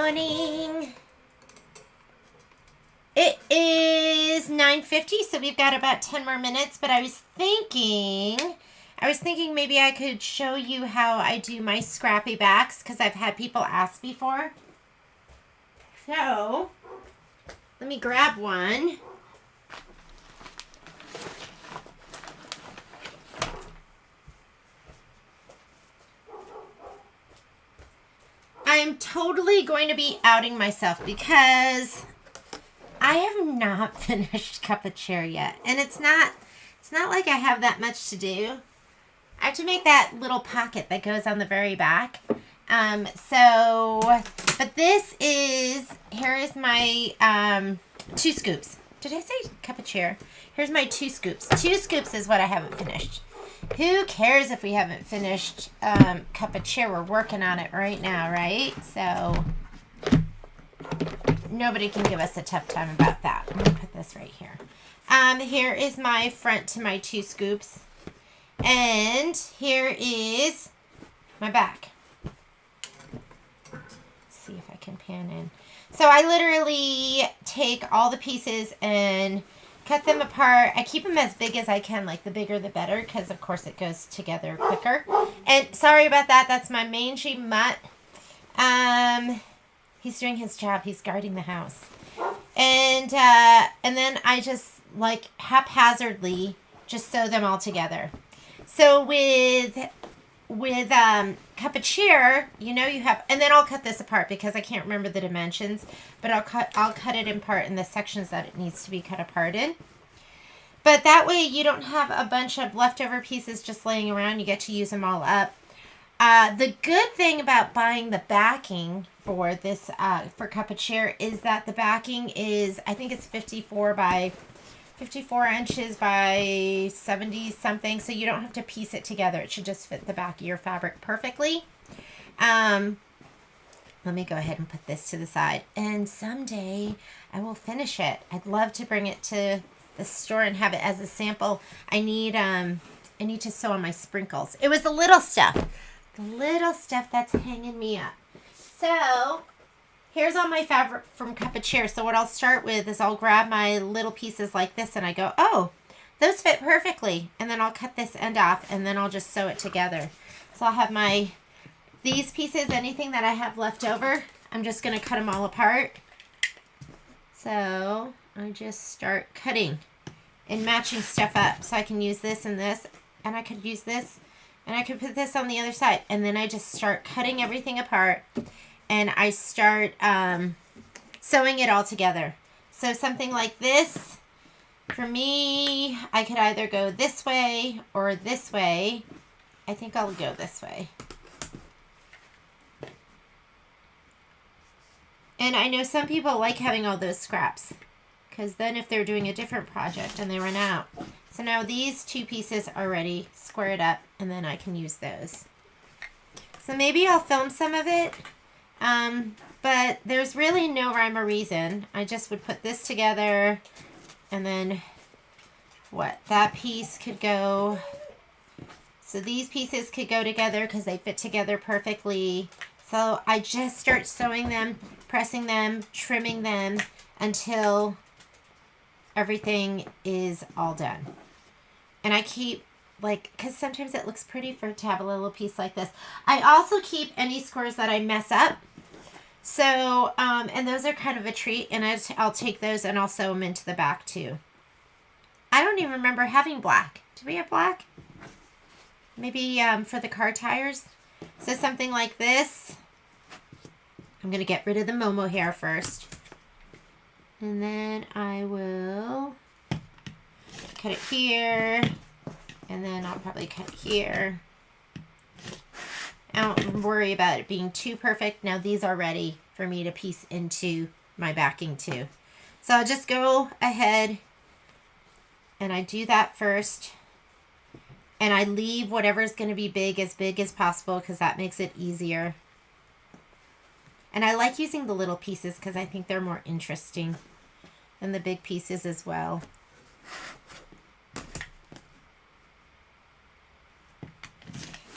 morning. It is 9:50, so we've got about 10 more minutes, but I was thinking maybe I could show you how I do my scrappy backs, because I've had people ask before. So, let me grab one. I'm totally going to be outing myself because I have not finished Cup of Chair yet. And it's not like I have that much to do. I have to make that little pocket that goes on the very back. But this is, here is my 2 scoops. Did I say Cup of Chair? Here's my 2 scoops. 2 scoops is what I haven't finished. Who cares if we haven't finished Cup of Chair? We're working on it right now, right? So nobody can give us a tough time about that. I'm going to put this right here. Here is my front to my 2 scoops. And here is my back. Let's see if I can pan in. So I literally take all the pieces and cut them apart. I keep them as big as I can, like the bigger the better, because of course it goes together quicker. And sorry about that, that's my mangy mutt. He's doing his job, he's guarding the house. And then I just like haphazardly just sew them all together. So with Cup of Chair, you know you have, and then I'll cut this apart because I can't remember the dimensions, but I'll cut it in part in the sections that it needs to be cut apart in. But that way you don't have a bunch of leftover pieces just laying around. You get to use them all up. The good thing about buying the backing for this for Cup of Chair is that the backing is, I think it's 54 inches by 70 something, so you don't have to piece it together. It should just fit the back of your fabric perfectly. Let me go ahead and put this to the side, and someday I will finish it. I'd love to bring it to the store and have it as a sample. I need to sew on my sprinkles. It was the little stuff that's hanging me up. So here's all my fabric from Cup of Chair. So what I'll start with is I'll grab my little pieces like this and I go, oh, those fit perfectly. And then I'll cut this end off and then I'll just sew it together. So I'll have these pieces, anything that I have left over, I'm just going to cut them all apart. So I just start cutting and matching stuff up. So I can use this and this, and I could use this, and I could put this on the other side. And then I just start cutting everything apart. And I start sewing it all together. So something like this, for me, I could either go this way or this way. I think I'll go this way. And I know some people like having all those scraps, because then if they're doing a different project and they run out. So now these 2 pieces are ready, square it up, and then I can use those. So maybe I'll film some of it. But there's really no rhyme or reason. I just would put this together, and then that piece could go. So these pieces could go together because they fit together perfectly. So I just start sewing them, pressing them, trimming them until everything is all done. And I keep, because sometimes it looks pretty to have a little piece like this. I also keep any squares that I mess up. So, and those are kind of a treat, and I'll take those and I'll sew them into the back too. I don't even remember having black. Do we have black? Maybe for the car tires. So something like this. I'm going to get rid of the Momo hair first. And then I will cut it here. And then I'll probably cut it here. I don't worry about it being too perfect. Now these are ready for me to piece into my backing too. So I'll just go ahead and I do that first. And I leave whatever's going to be big as possible because that makes it easier. And I like using the little pieces because I think they're more interesting than the big pieces as well.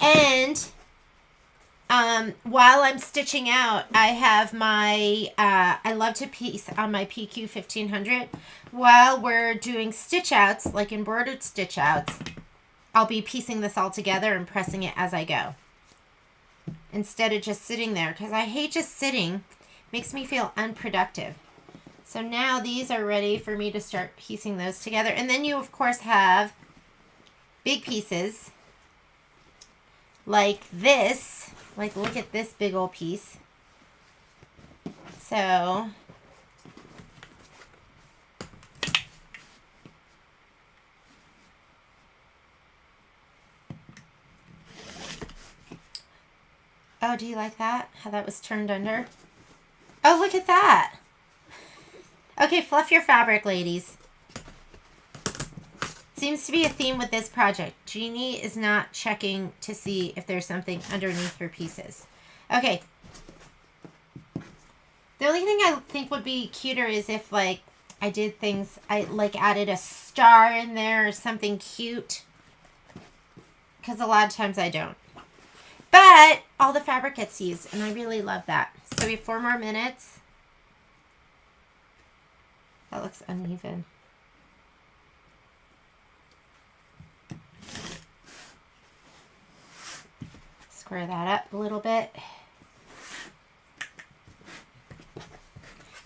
And while I'm stitching out, I have my, I love to piece on my PQ 1500. While we're doing stitch outs, like embroidered stitch outs, I'll be piecing this all together and pressing it as I go. Instead of just sitting there, because I hate just sitting. Makes me feel unproductive. So now these are ready for me to start piecing those together. And then you, of course, have big pieces like this. Like, look at this big old piece. So oh, do you like that? How that was turned under? Oh, look at that. Okay, fluff your fabric, ladies. Seems to be a theme with this project. Jeannie is not checking to see if there's something underneath her pieces. Okay. The only thing I think would be cuter is if, like, I did things, I, like, added a star in there or something cute. Because a lot of times I don't. But all the fabric gets used, and I really love that. So we have 4 more minutes. That looks uneven. Square that up a little bit.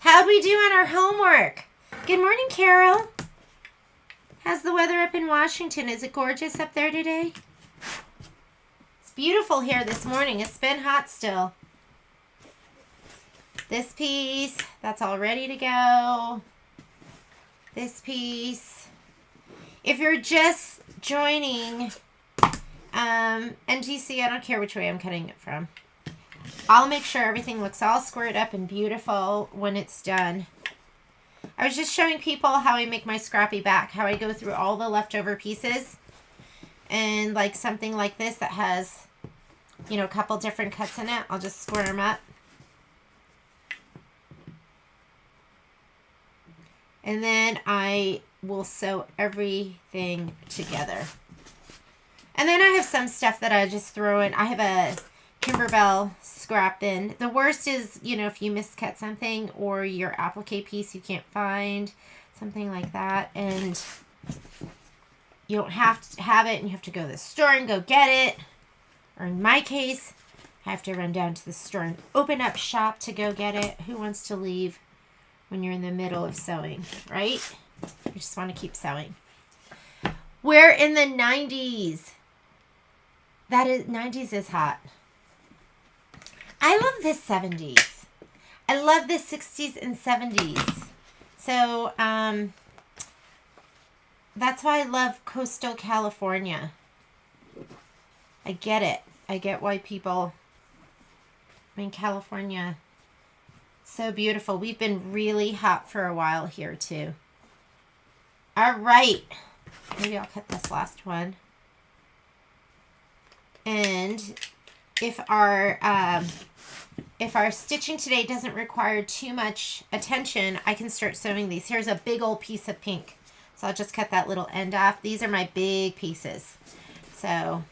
How'd we do on our homework? Good morning, Carol. How's the weather up in Washington? Is it gorgeous up there today? It's beautiful here this morning. It's been hot still. This piece, that's all ready to go. This piece. If you're just joining NTC, I don't care which way I'm cutting it from. I'll make sure everything looks all squared up and beautiful when it's done. I was just showing people how I make my scrappy back, how I go through all the leftover pieces. And like something like this that has, you know, a couple different cuts in it, I'll just square them up. And then I will sew everything together. And then I have some stuff that I just throw in. I have a Kimbernbell scrap in. The worst is, you know, if you miscut something or your applique piece you can't find, something like that. And you don't have to have it and you have to go to the store and go get it. Or in my case, I have to run down to the store and open up shop to go get it. Who wants to leave when you're in the middle of sewing, right? You just want to keep sewing. We're in the 90s. That is, 90s is hot. I love the 70s. I love the 60s and 70s. So, that's why I love coastal California. I get it. I get why people, I mean, California, so beautiful. We've been really hot for a while here too. All right. Maybe I'll cut this last one. And if our stitching today doesn't require too much attention, I can start sewing these. Here's a big old piece of pink. So I'll just cut that little end off. These are my big pieces. So,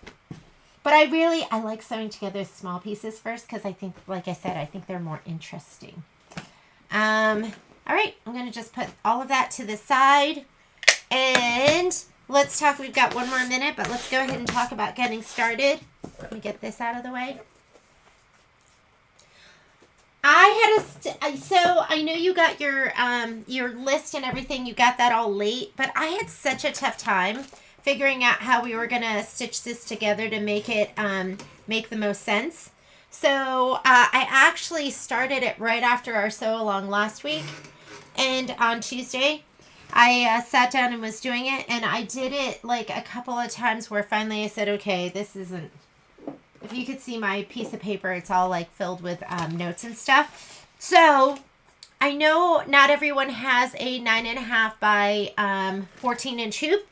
but I like sewing together small pieces first because I think, like I said, I think they're more interesting. All right, I'm going to just put all of that to the side. And let's talk. We've got 1 more minute, but let's go ahead and talk about getting started. Let me get this out of the way. So I know you got your list and everything. You got that all late, but I had such a tough time figuring out how we were gonna stitch this together to make it make the most sense. So I actually started it right after our sew along last week, and on Tuesday I sat down and was doing it, and I did it like a couple of times where finally I said, okay, this isn't. If you could see my piece of paper, it's all like filled with notes and stuff. So I know not everyone has a 9.5 by 14 inch hoop,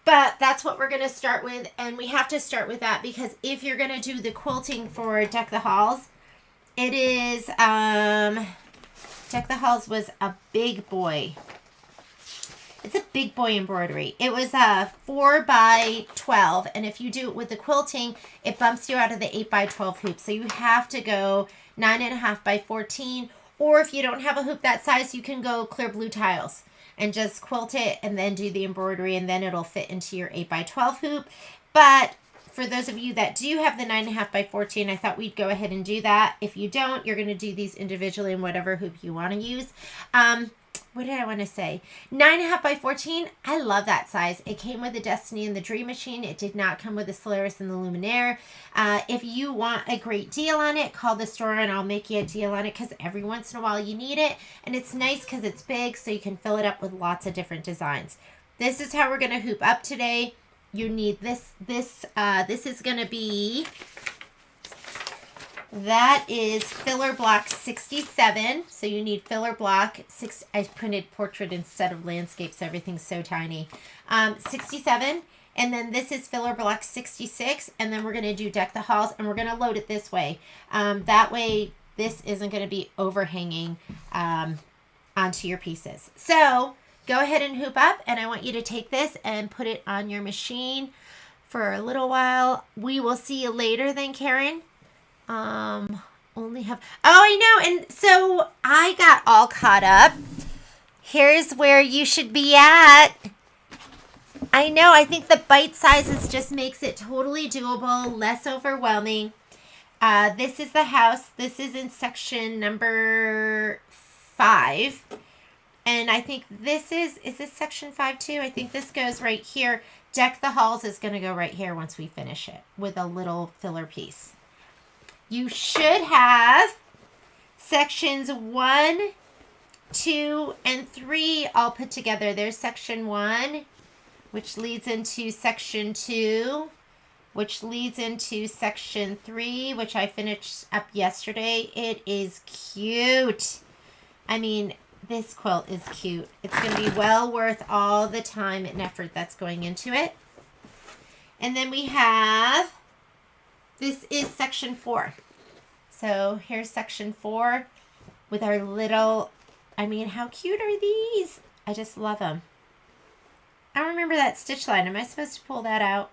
but that's what we're going to start with. And we have to start with that because if you're going to do the quilting for Deck the Halls, it is, Deck the Halls was a big boy. It's a big boy embroidery. It was a 4 by 12, and if you do it with the quilting, it bumps you out of the 8 by 12 hoop. So you have to go 9.5 by 14, or if you don't have a hoop that size, you can go clear blue tiles and just quilt it and then do the embroidery, and then it'll fit into your 8 by 12 hoop. But for those of you that do have the 9.5 by 14, I thought we'd go ahead and do that. If you don't, you're going to do these individually in whatever hoop you want to use. What did I want to say? 9.5 by 14. I love that size. It came with the Destiny and the Dream Machine. It did not come with the Solaris and the Luminaire. If you want a great deal on it, call the store and I'll make you a deal on it, because every once in a while you need it. And it's nice because it's big, so you can fill it up with lots of different designs. This is how we're going to hoop up today. You need this. This is going to be, that is filler block 67. So you need filler block 6. I printed portrait instead of landscape, so everything's so tiny. 67. And then this is filler block 66. And then we're going to do deck the halls, and we're going to load it this way. That way this isn't going to be overhanging onto your pieces. So go ahead and hoop up, and I want you to take this and put it on your machine for a little while. We will see you later then, Karen. Only have, oh, I know. And so I got all caught up. Here's where you should be at. I know. I think the bite sizes just makes it totally doable, less overwhelming. This is the house. This is in section number 5. And I think this is this section 5 too? I think this goes right here. Deck the halls is going to go right here once we finish it with a little filler piece. You should have sections 1, 2, and 3 all put together. There's section 1, which leads into section 2, which leads into section 3, which I finished up yesterday. It is cute. I mean, this quilt is cute. It's going to be well worth all the time and effort that's going into it. And then we have, this is section 4. So here's section 4 with our little, I mean, how cute are these? I just love them. I don't remember that stitch line. Am I supposed to pull that out?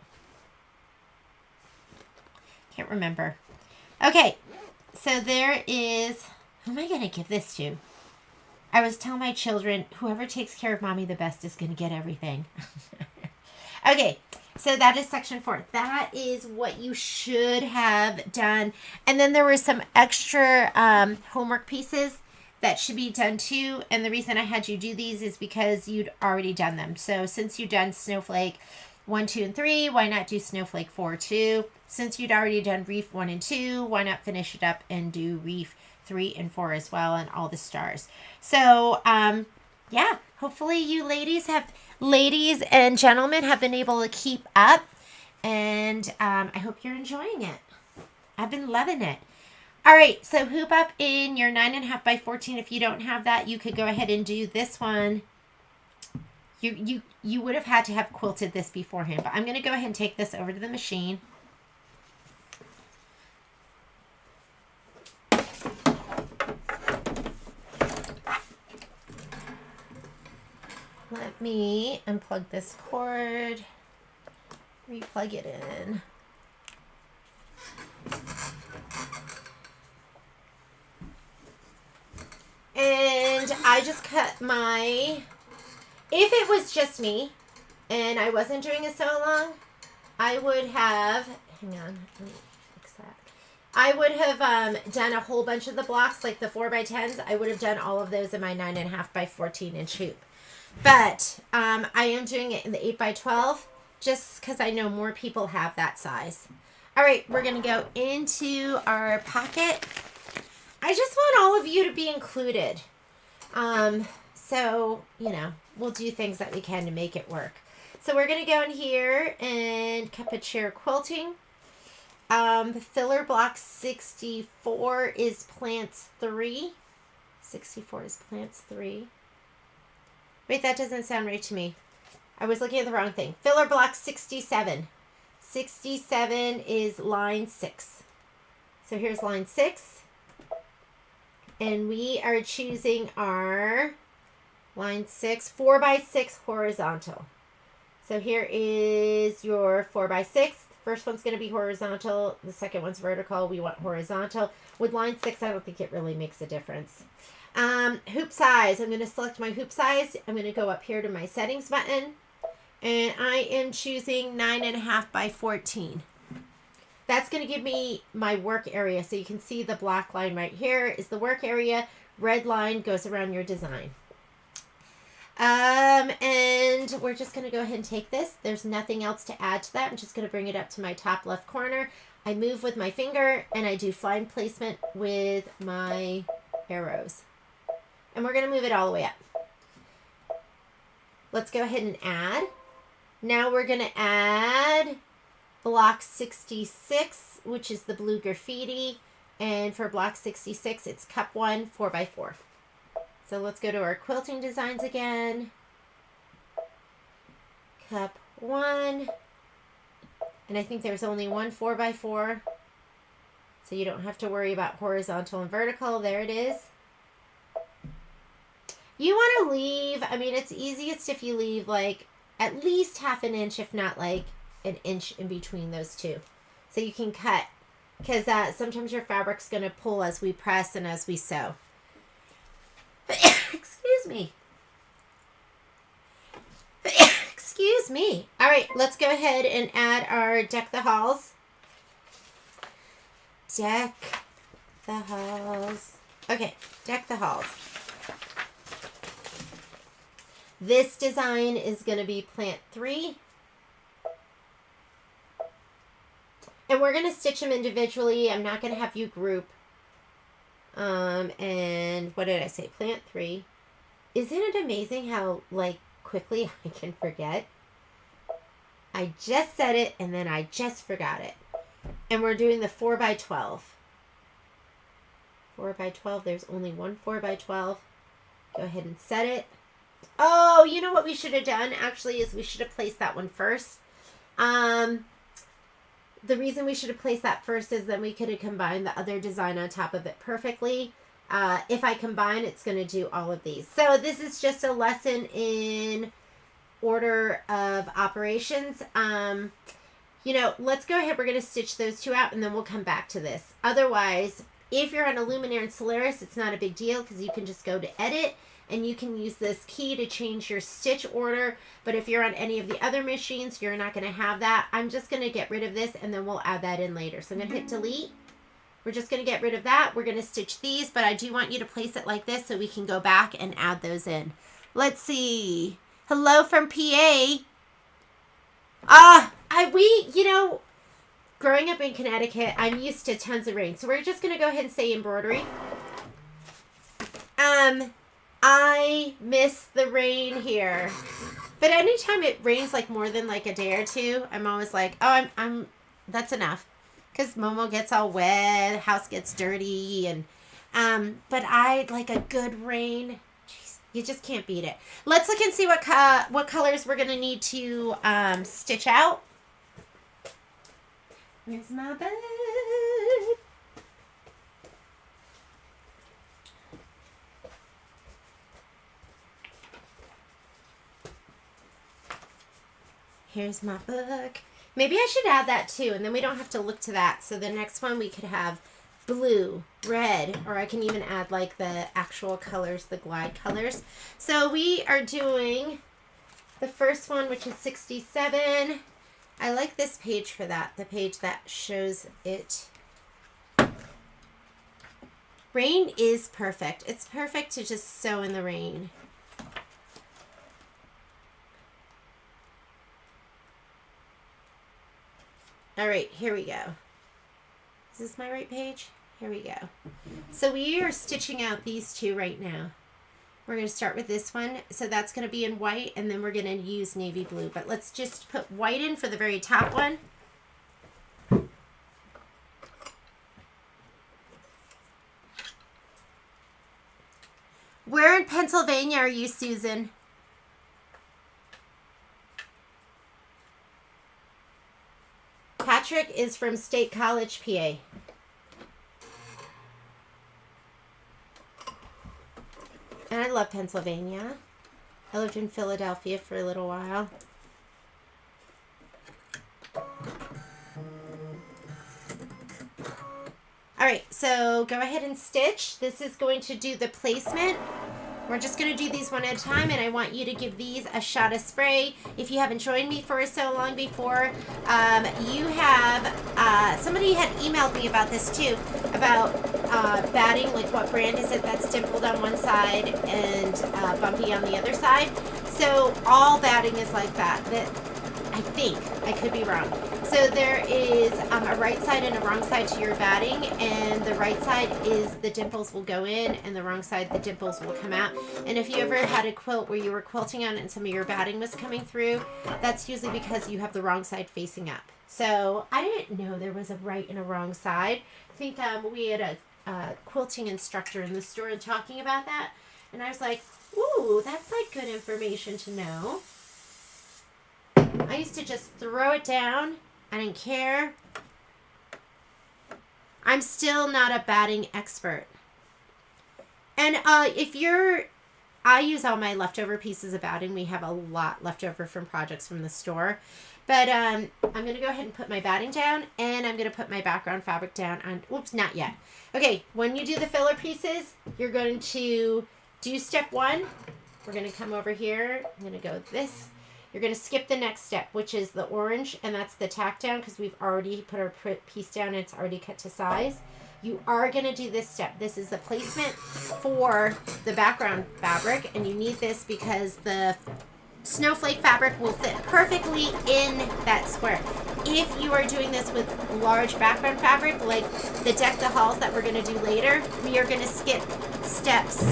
Can't remember. Okay, so there is, who am I going to give this to? I was telling my children, whoever takes care of mommy the best is going to get everything. Okay, so that is section 4. That is what you should have done. And then there were some extra homework pieces that should be done too. And the reason I had you do these is because you'd already done them. So since you've done Snowflake 1, 2, and 3, why not do Snowflake 4 too? Since you'd already done Reef 1 and 2, why not finish it up and do Reef 3 and 4 as well, and all the stars. So yeah, hopefully you ladies and gentlemen have been able to keep up, and I hope you're enjoying it. I've been loving it. All right, so hoop up in your 9.5 by 14. If you don't have that, you could go ahead and do this one. You would have had to have quilted this beforehand, but I'm going to go ahead and take this over to the machine. Let me unplug this cord, replug it in. And I just cut my, if it was just me and I wasn't doing a sew along, I would have, hang on, let me fix that. I would have done a whole bunch of the blocks, like the 4 by 10s. I would have done all of those in my 9.5 by 14 inch hoop. But I am doing it in the 8 by 12 just because I know more people have that size. All right, we're going to go into our pocket. I just want all of you to be included. So, you know, we'll do things that we can to make it work. So we're going to go in here and Capuchere quilting. Filler block 64 is plants 3. 64 is plants 3. Wait, that doesn't sound right to me. I was looking at the wrong thing. Filler block 67. 67 is line 6. So here's line 6. And we are choosing our line 6, 4 by 6 horizontal. So here is your 4 by 6. First one's going to be horizontal. The second one's vertical. We want horizontal. With line 6, I don't think it really makes a difference. Hoop size. I'm going to select my hoop size. I'm going to go up here to my settings button. And I am choosing 9.5 by 14. That's going to give me my work area. So you can see the black line right here is the work area. Red line goes around your design. And we're just going to go ahead and take this. There's nothing else to add to that. I'm just going to bring it up to my top left corner. I move with my finger and I do fine placement with my arrows. And we're going to move it all the way up. Let's go ahead and add. Now we're going to add block 66, which is the blue graffiti. And for block 66, it's cup 1, 4 by 4. So let's go to our quilting designs again. Cup 1. And I think there's only one 4 by 4. So you don't have to worry about horizontal and vertical. There it is. You want to leave, I mean, it's easiest if you leave like at least half an inch, if not like an inch in between those two. So you can cut, because sometimes your fabric's going to pull as we press and as we sew. Excuse me. Excuse me. All right, let's go ahead and add our deck the halls. Deck the halls. Okay, deck the halls. This design is going to be plant 3. And we're going to stitch them individually. I'm not going to have you group. And what did I say? Plant 3. Isn't it amazing how, like, quickly I can forget? I just said it, and then I just forgot it. And we're doing the 4 by 12. 4 by 12. There's only one 4 by 12. Go ahead and set it. Oh, you know what we should have done, actually, is we should have placed that one first. The reason we should have placed that first is then we could have combined the other design on top of it perfectly. If I combine, it's going to do all of these. So this is just a lesson in order of operations. You know, let's go ahead. We're going to stitch those two out and then we'll come back to this. Otherwise, if you're on a Luminaire and Solaris, it's not a big deal because you can just go to edit and you can use this key to change your stitch order. But if you're on any of the other machines, you're not going to have that. I'm just going to get rid of this and then we'll add that in later. So I'm going to hit delete. We're just going to get rid of that. We're going to stitch these, but I do want you to place it like this so we can go back and add those in. Let's see. Hello from PA. You know, growing up in Connecticut, I'm used to tons of rain. So we're just going to go ahead and say embroidery. I miss the rain here. But anytime it rains like more than like a day or two, I'm always like, oh, I'm that's enough. Because Momo gets all wet, house gets dirty, and but I like a good rain. Jeez, you just can't beat it. Let's look and see what colors we're gonna need to stitch out. Where's my bag? Here's my book. Maybe I should add that too, and then we don't have to look to that. So the next one we could have blue, red, or I can even add like the actual colors, the glide colors. So we are doing the first one, which is 67. I like this page for that, the page that shows it. Rain is perfect. It's perfect to just sew in the rain. All right, here we go. Is this my right page? Here we go. So we are stitching out these two right now. We're going to start with this one. So that's going to be in white, and then we're going to use navy blue. But let's just put white in for the very top one. Where in Pennsylvania are you, Susan? Patrick is from State College, PA. And I love Pennsylvania. I lived in Philadelphia for a little while. All right, so go ahead and stitch. This is going to do the placement. We're just going to do these one at a time, and I want you to give these a shot of spray. If you haven't joined me for so long before, you have, somebody had emailed me about this too, about batting, like what brand is it that's dimpled on one side and bumpy on the other side. So all batting is like that. I think, I could be wrong. So there is a right side and a wrong side to your batting, and the right side is the dimples will go in, and the wrong side the dimples will come out. And if you ever had a quilt where you were quilting on it and some of your batting was coming through, that's usually because you have the wrong side facing up. So I didn't know there was a right and a wrong side. I think we had a quilting instructor in the store talking about that, and I was like, ooh, that's like good information to know. I used to just throw it down. I didn't care. I'm still not a batting expert. And I use all my leftover pieces of batting. We have a lot left over from projects from the store. But I'm going to go ahead and put my batting down, and I'm going to put my background fabric down on, oops, not yet. Okay, when you do the filler pieces, you're going to do step 1. We're going to come over here. I'm going to go this. You're going to skip the next step, which is the orange, and that's the tack down, because we've already put our piece down and it's already cut to size. You are going to do this step. This is the placement for the background fabric, and you need this because the snowflake fabric will fit perfectly in that square. If you are doing this with large background fabric, like the deck the halls that we're going to do later, we are going to skip steps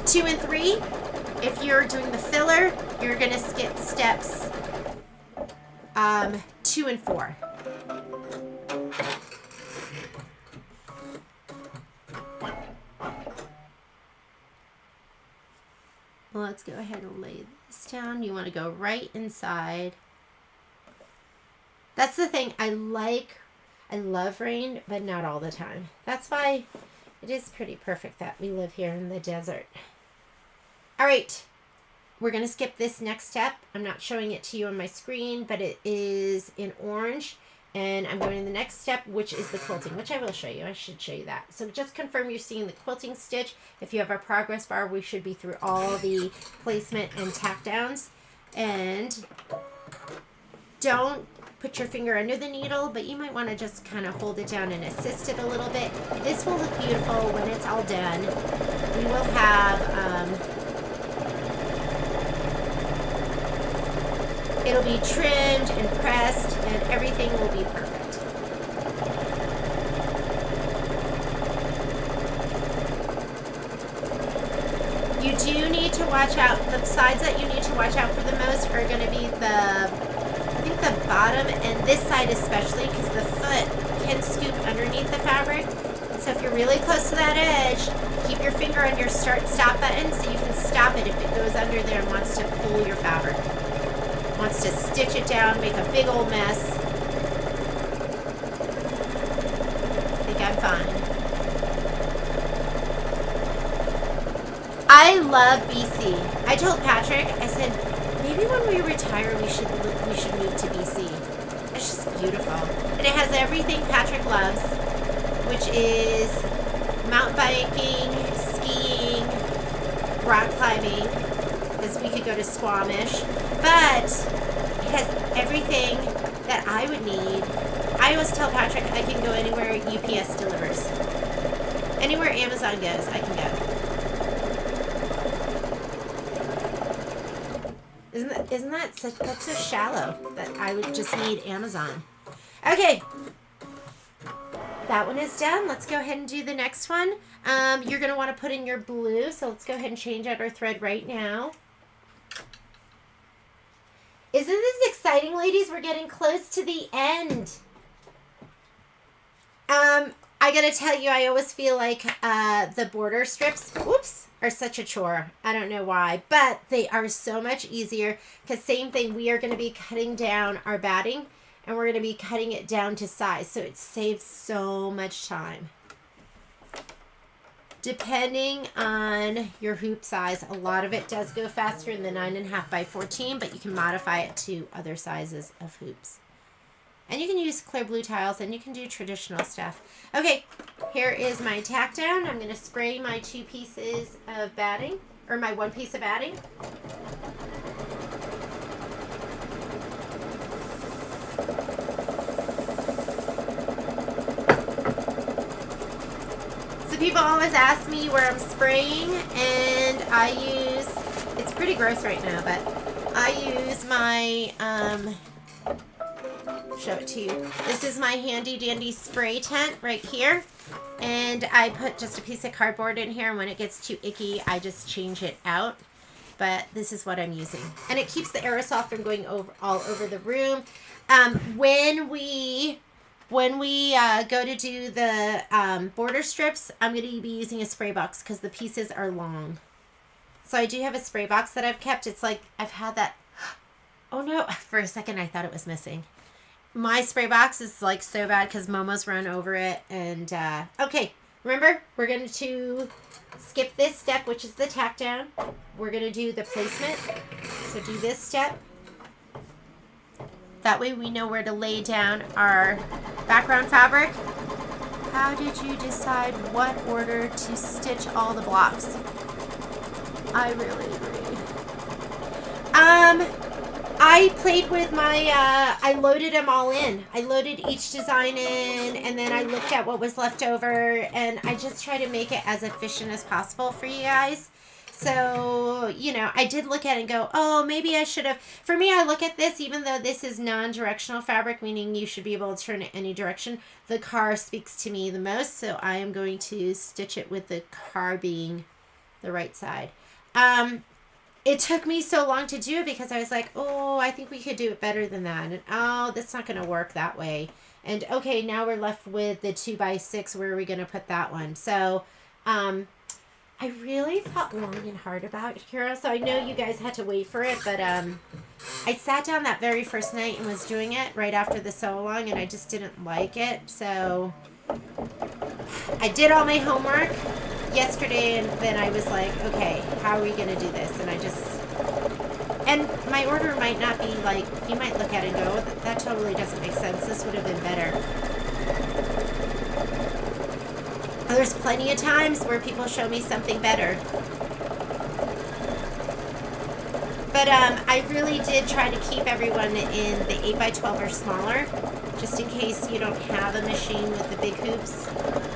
2 and 3. If you're doing the filler, you're going to skip steps 2 and 4. Well, let's go ahead and lay this down. You want to go right inside. That's the thing I love rain, but not all the time. That's why it is pretty perfect that we live here in the desert. All right, we're going to skip this next step. I'm not showing it to you on my screen, but it is in orange. And I'm going to the next step, which is the quilting, which I will show you. I should show you that. So just confirm you're seeing the quilting stitch. If you have a progress bar, we should be through all the placement and tack downs. And don't put your finger under the needle, but you might want to just kind of hold it down and assist it a little bit. This will look beautiful when it's all done. We will have... it'll be trimmed and pressed, and everything will be perfect. You do need to watch out. The sides that you need to watch out for the most are going to be I think the bottom and this side especially, because the foot can scoop underneath the fabric. So if you're really close to that edge, keep your finger on your start-stop button so you can stop it if it goes under there and wants to pull your fabric. Wants to stitch it down, make a big old mess. I think I'm fine. I love BC. I told Patrick, I said, maybe when we retire, we should move to BC. It's just beautiful. And it has everything Patrick loves, which is mountain biking, skiing, rock climbing, because we could go to Squamish. But it has everything that I would need. I always tell Patrick I can go anywhere UPS delivers. Anywhere Amazon goes, I can go. Isn't that that's so shallow that I would just need Amazon. Okay. That one is done. Let's go ahead and do the next one. You're going to want to put in your blue, so let's go ahead and change out our thread right now. Isn't this exciting, ladies? We're getting close to the end. I gotta tell you, I always feel like the border strips, are such a chore. I don't know why, but they are so much easier because same thing, we are going to be cutting down our batting and we're going to be cutting it down to size, so it saves so much time. Depending on your hoop size, a lot of it does go faster in the 9.5 by 14, but you can modify it to other sizes of hoops. And you can use clear blue tiles, and you can do traditional stuff. Okay, here is my tack down. I'm going to spray my 2 pieces of batting, or my 1 piece of batting. People always ask me where I'm spraying, and I use, it's pretty gross right now, but I use my, show it to you. This is my handy dandy spray tent right here, and I put just a piece of cardboard in here, and when it gets too icky, I just change it out. But this is what I'm using, and it keeps the aerosol from going all over the room. When we go to do the border strips, I'm going to be using a spray box because the pieces are long. So I do have a spray box that I've kept. It's like I've had that. Oh no, for a second I thought it was missing. My spray box is like so bad because Momo's run over it. And okay, remember, we're going to skip this step, which is the tack down. We're going to do the placement. So do this step. That way we know where to lay down our background fabric. How did you decide what order to stitch all the blocks? I really agree. I played with my, I loaded them all in. I loaded each design in, and then I looked at what was left over, and I just try to make it as efficient as possible for you guys. So, you know, I did look at it and go, oh, maybe I should have. For me, I look at this, even though this is non-directional fabric, meaning you should be able to turn it any direction. The car speaks to me the most, so I am going to stitch it with the car being the right side. It took me so long to do it because I was like, oh, I think we could do it better than that. And, oh, that's not going to work that way. And, okay, now we're left with the 2x6. Where are we going to put that one? So, I really thought long and hard about it, Kira, so I know you guys had to wait for it, but I sat down that very first night and was doing it right after the sew along, and I just didn't like it, so I did all my homework yesterday, and then I was like, okay, how are we going to do this? And I just, and my order might not be like, you might look at it and go, that totally doesn't make sense, this would have been better. There's plenty of times where people show me something better. But I really did try to keep everyone in the 8x12 or smaller, just in case you don't have a machine with the big hoops.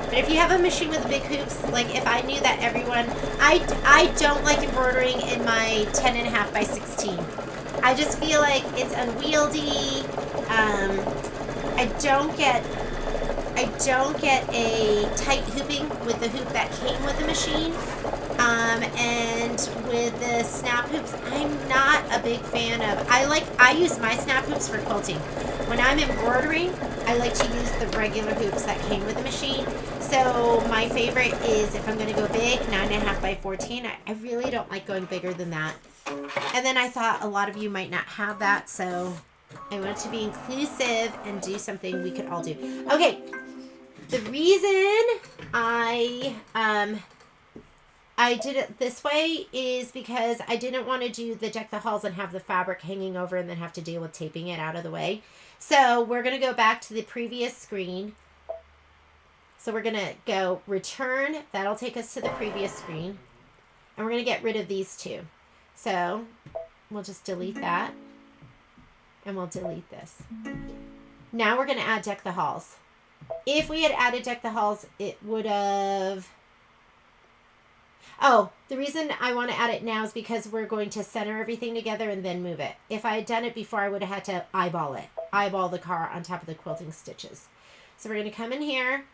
But if you have a machine with the big hoops, like if I knew that everyone, I don't like embroidering in my 10.5 by 16. I just feel like it's unwieldy. I don't get a tight hooping with the hoop that came with the machine. And with the snap hoops, I'm not a big fan of, I use my snap hoops for quilting. When I'm embroidering, I like to use the regular hoops that came with the machine. So my favorite is, if I'm going to go big, 9.5 by 14. I really don't like going bigger than that. And then I thought a lot of you might not have that, so I wanted to be inclusive and do something we could all do. Okay, the reason I did it this way is because I didn't want to do the deck the halls and have the fabric hanging over and then have to deal with taping it out of the way. So we're going to go back to the previous screen. So we're going to go return. That'll take us to the previous screen. And we're going to get rid of these two. So we'll just delete that. And we'll delete this. Now we're going to add deck the halls. If we had added deck the halls, it would have... Oh, the reason I want to add it now is because we're going to center everything together and then move it. If I had done it before, I would have had to eyeball it. Eyeball the car on top of the quilting stitches. So we're going to come in here.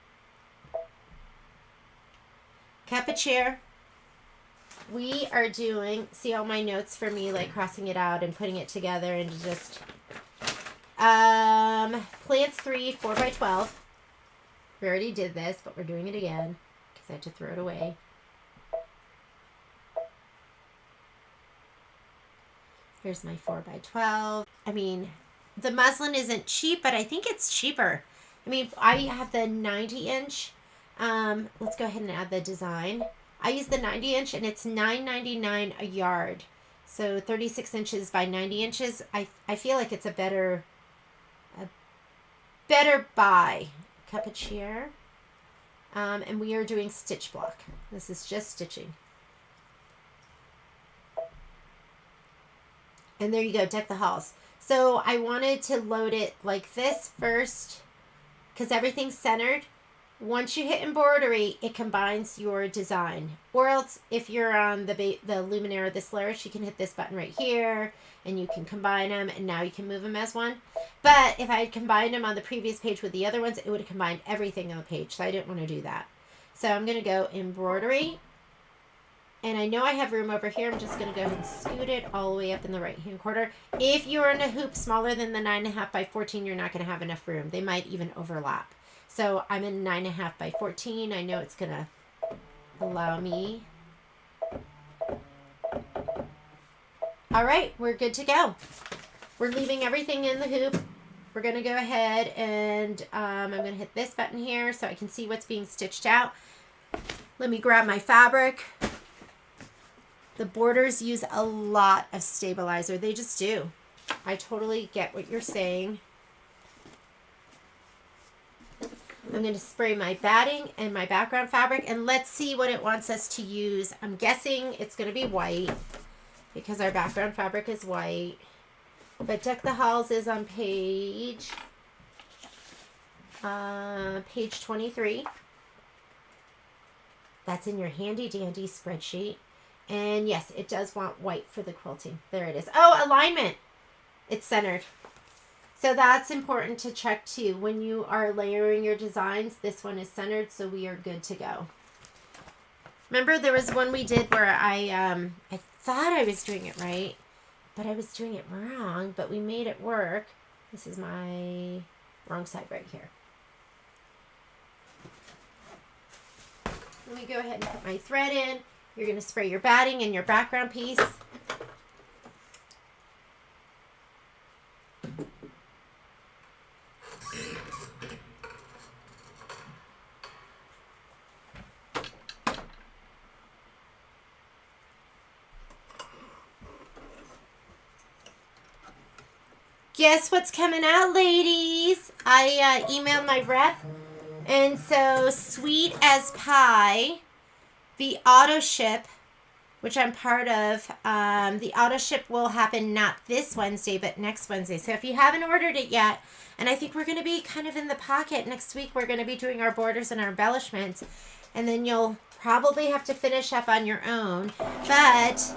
Cup a chair. We are doing, see all my notes for me, like crossing it out and putting it together and just, plants 3, 4x12. We already did this, but we're doing it again because I had to throw it away. Here's my 4x12. I mean, the muslin isn't cheap, but I think it's cheaper. I mean, I have the 90-inch Let's go ahead and add the design. I use the 90 inch and it's $9.99 a yard. So 36 inches by 90 inches. I feel like it's a better buy. Cup of cheer. And we are doing stitch block. This is just stitching. And there you go, deck the halls. So I wanted to load it like this first because everything's centered. Once you hit embroidery, it combines your design. Or else, if you're on the Luminaire, this Flourish, you can hit this button right here, and you can combine them, and now you can move them as one. But if I had combined them on the previous page with the other ones, it would have combined everything on the page, so I didn't want to do that. So I'm going to go embroidery, and I know I have room over here. I'm just going to go ahead and scoot it all the way up in the right-hand corner. If you're in a hoop smaller than the 9.5 by 14, you're not going to have enough room. They might even overlap. So I'm in 9.5 by 14. I know it's going to allow me. All right, we're good to go. We're leaving everything in the hoop. We're going to go ahead and I'm going to hit this button here so I can see what's being stitched out. Let me grab my fabric. The borders use a lot of stabilizer. They just do. I totally get what you're saying. I'm going to spray my batting and my background fabric, and let's see what it wants us to use. I'm guessing it's going to be white because our background fabric is white. But Deck the Halls is on page 23. That's in your handy dandy spreadsheet. And yes, it does want white for the quilting. There it is. Oh, alignment. It's centered. So that's important to check too. When you are layering your designs, this one is centered, so we are good to go. Remember there was one we did where I thought I was doing it right, but I was doing it wrong, but we made it work. This is my wrong side right here. Let me go ahead and put my thread in. You're going to spray your batting and your background piece. Guess what's coming out, ladies? I emailed my rep, and so Sweet as Pie, the auto ship, which I'm part of, the auto ship will happen not this Wednesday, but next Wednesday. So if you haven't ordered it yet, and I think we're going to be kind of in the pocket next week, we're going to be doing our borders and our embellishments, and then you'll probably have to finish up on your own, but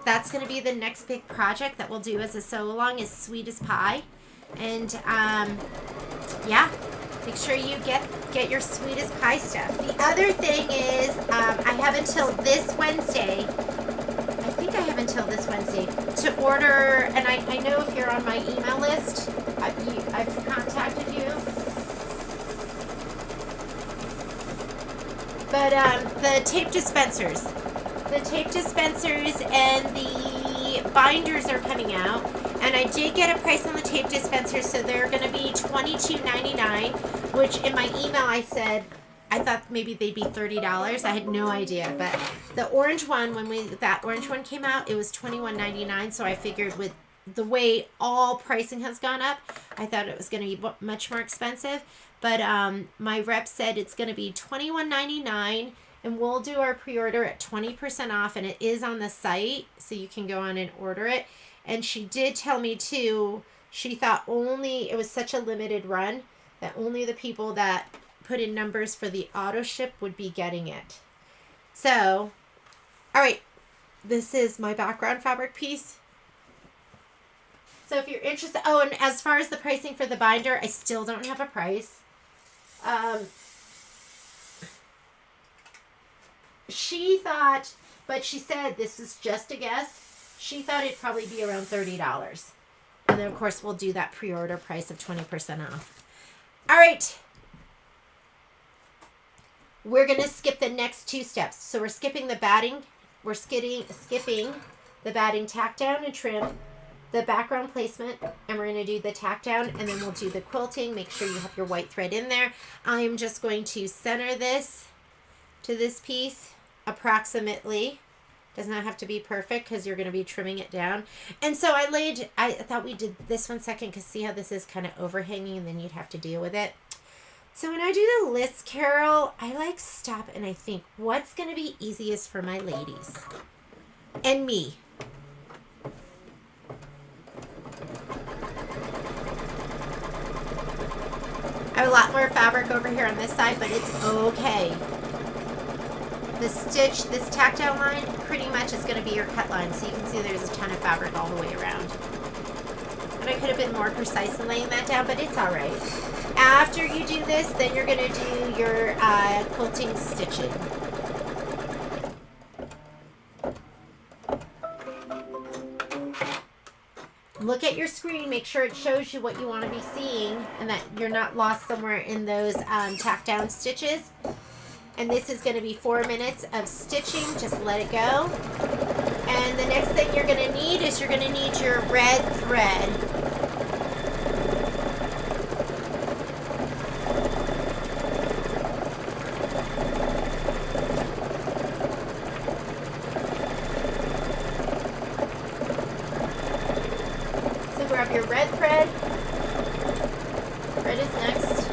that's going to be the next big project that we'll do as a sew along is Sweet as Pie. And yeah, make sure you get your Sweet as Pie stuff. The other thing is I have until this Wednesday, I think I have until this Wednesday to order, and I know if you're on my email list, I've contacted you. But the tape dispensers. The tape dispensers and the binders are coming out. And I did get a price on the tape dispensers, so they're going to be $22.99, which in my email I said I thought maybe they'd be $30. I had no idea. But the orange one, that orange one came out, it was $21.99. So I figured with the way all pricing has gone up, I thought it was going to be much more expensive. But my rep said it's going to be $21.99. And we'll do our pre-order at 20% off, and it is on the site, so you can go on and order it. And she did tell me, too, she thought it was such a limited run that only the people that put in numbers for the auto ship would be getting it. So, all right, this is my background fabric piece. So if you're interested, and as far as the pricing for the binder, I still don't have a price. She thought, but she said this is just a guess, she thought it'd probably be around $30. And then, of course, we'll do that pre-order price of 20% off. All right. We're going to skip the next two steps. So we're skipping the batting. We're skipping the batting tack down and trim. the background placement, and we're going to do the tack down, and then we'll do the quilting. Make sure you have your white thread in there. I am just going to center this to this piece approximately. Does not have to be perfect because you're going to be trimming it down. And so I thought we did this one second because see how this is kind of overhanging and then you'd have to deal with it. So when I do the list, Carol, I like stop and I think, what's going to be easiest for my ladies? And me. I have a lot more fabric over here on this side, but it's okay. The stitch, this tack down line, pretty much is going to be your cut line. So you can see there's a ton of fabric all the way around. And I could have been more precise in laying that down, but it's all right. After you do this, then you're going to do your quilting stitching. Look at your screen, make sure it shows you what you want to be seeing and that you're not lost somewhere in those tack down stitches. And this is going to be 4 minutes of stitching. Just let it go. And the next thing you're going to need is you're going to need your red thread. So grab your red thread. Red is next.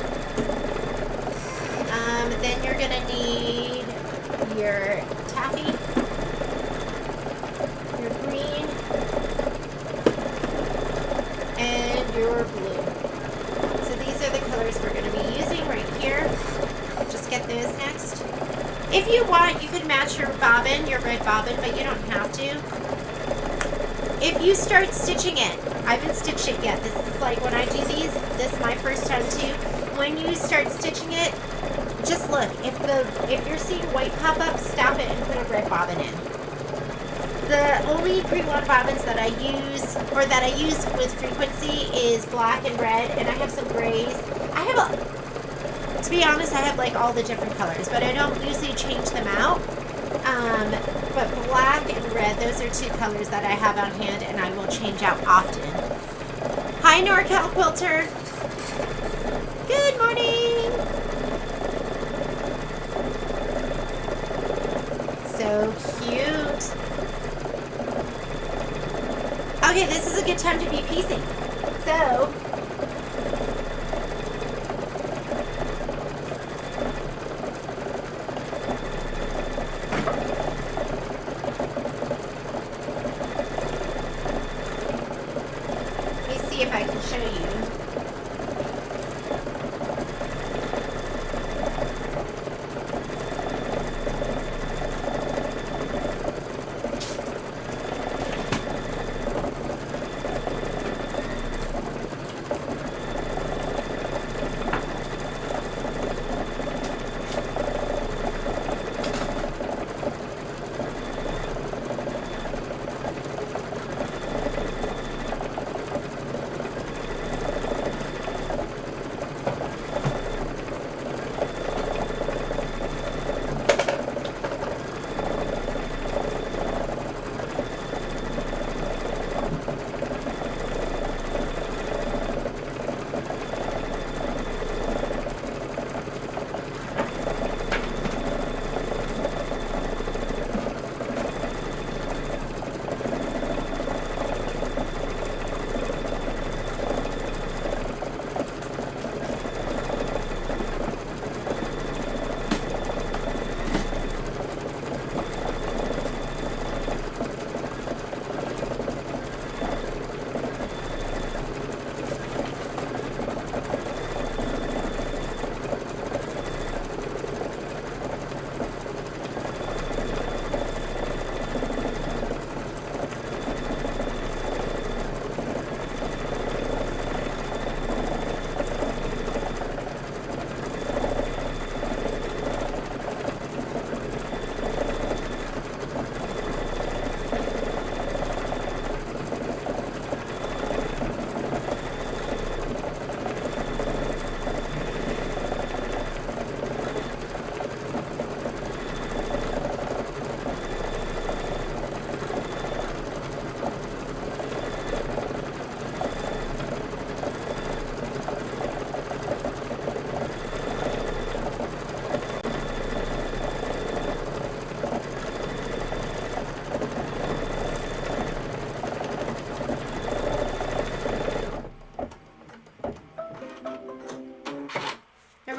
Then you're going to need your taffy, your green, and your blue. So these are the colors we're going to be using right here. Just get those next. If you want, you could match your bobbin, your red bobbin, but you don't have to. If you start stitching it, I haven't stitched it yet. This is like when I do these, this is my first time too. When you start stitching it, just look. If you're seeing white pop up, stop it and put a red bobbin in. The only pre-wand bobbins that I use, or that I use with frequency, is black and red, and I have some grays. To be honest, I have like all the different colors, but I don't usually change them out. But black and red, those are two colors that I have on hand, and I will change out often. Hi, NorCal Quilter. Good morning. So cute. Okay, this is a good time to be piecing. So, let me see if I can show you.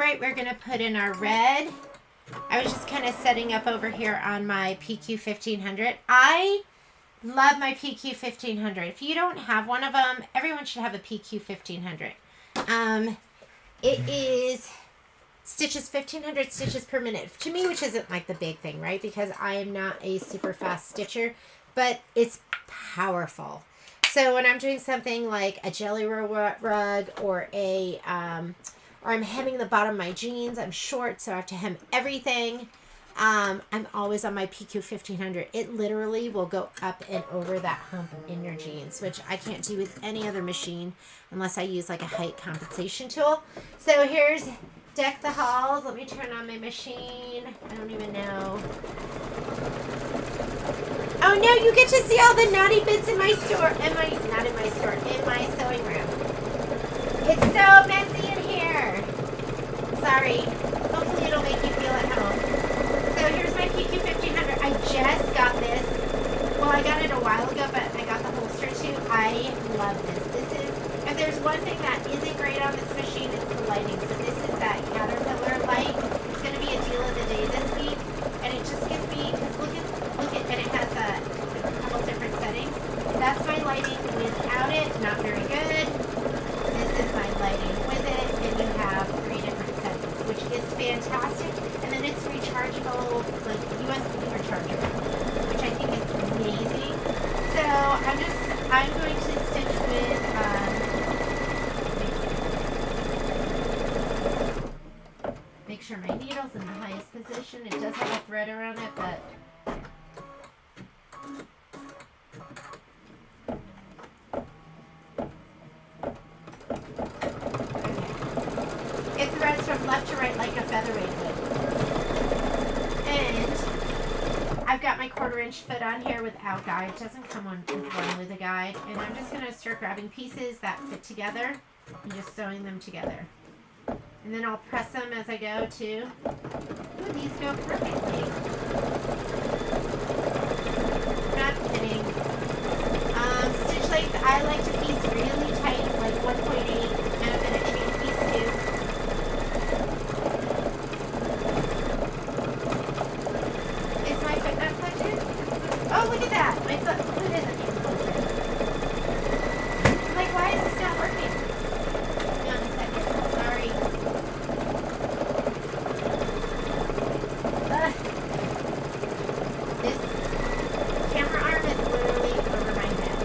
right, we're going to put in our red. I was just kind of setting up over here on my PQ 1500. I love my PQ 1500. If you don't have one of them, everyone should have a PQ 1500. It is stitches, 1500 stitches per minute. To me, which isn't like the big thing, right? Because I am not a super fast stitcher, but it's powerful. So when I'm doing something like a jelly roll rug or a, or I'm hemming the bottom of my jeans, I'm short, so I have to hem everything. I'm always on my PQ 1500. It literally will go up and over that hump in your jeans, which I can't do with any other machine unless I use like a height compensation tool. So here's Deck the Halls. Let me turn on my machine. I don't even know. Oh no, you get to see all the naughty bits in my store. Not in my store, in my sewing room. It's so messy in here. Sorry. Hopefully it'll make you feel at home. So here's my PQ 1500. I just got this. Well, I got it a while ago, but I got the holster too. I love this. This is, if there's one thing that isn't great on this machine, it's the lighting. So this is that Caterpillar light. It's going to be a deal of the day this week. And it just gives me, look at, and it has a couple different settings. That's my lighting without it. Not very good. This is my lighting with it. And you have 3 different settings, which is fantastic. And then it's rechargeable, like USB rechargeable, which I think is amazing. So I'm going to stitch with, make sure my needle's in the highest position. It does have a thread around it, but okay. It threads from left to right like a featherweight would. And I've got my 1/4 inch foot on here without guide. It doesn't come on one with a guide. And I'm just going to start grabbing pieces that fit together and just sewing them together. And then I'll press them as I go too. Ooh, these go perfectly. Not kidding. Stitch length, I like to piece really tight, like 1.8, and I'm going to chain piece 2. Is my foot not plugged in? Oh, look at that. My foot isn't even plugged in. I'm like, why is this not working? Hang on a second. Sorry. This camera arm is literally over my head.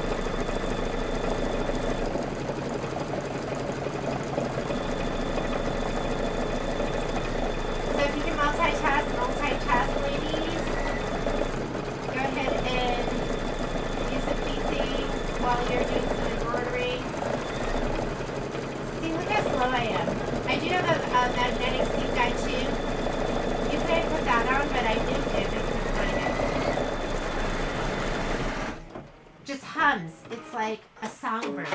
So if you can multitask, ladies, go ahead and do some piecing while you're doing some embroidery. See, look how slow I am. I do have a magnetic seam guide too. Usually I put that on, but I moved it because I find it. Just hums. It's like a songbird.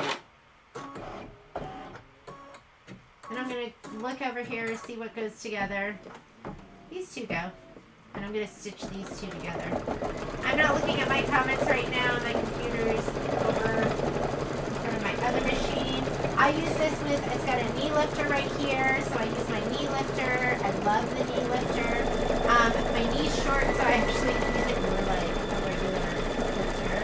And I'm going to look over here to see what goes together. These two go. And I'm going to stitch these two together. I'm not looking at my comments right now. My computer's over in front of my other machine. I use this with, it's got a knee lifter right here, so I use my knee lifter. I love the knee lifter. My knee's short, so I actually use it more like a regular lifter.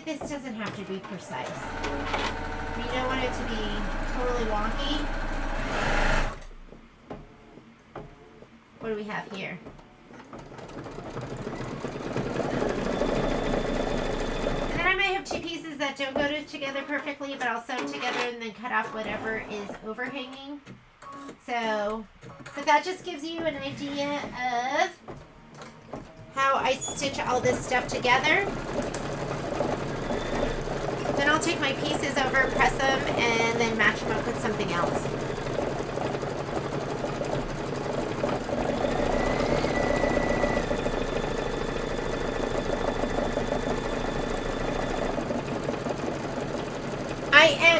This doesn't have to be precise. You don't want it to be totally wonky. What do we have here? And then I might have 2 pieces that don't go together perfectly, but I'll sew them together and then cut off whatever is overhanging. So, but that just gives you an idea of how I stitch all this stuff together. Then I'll take my pieces over, press them, and then match them up with something else.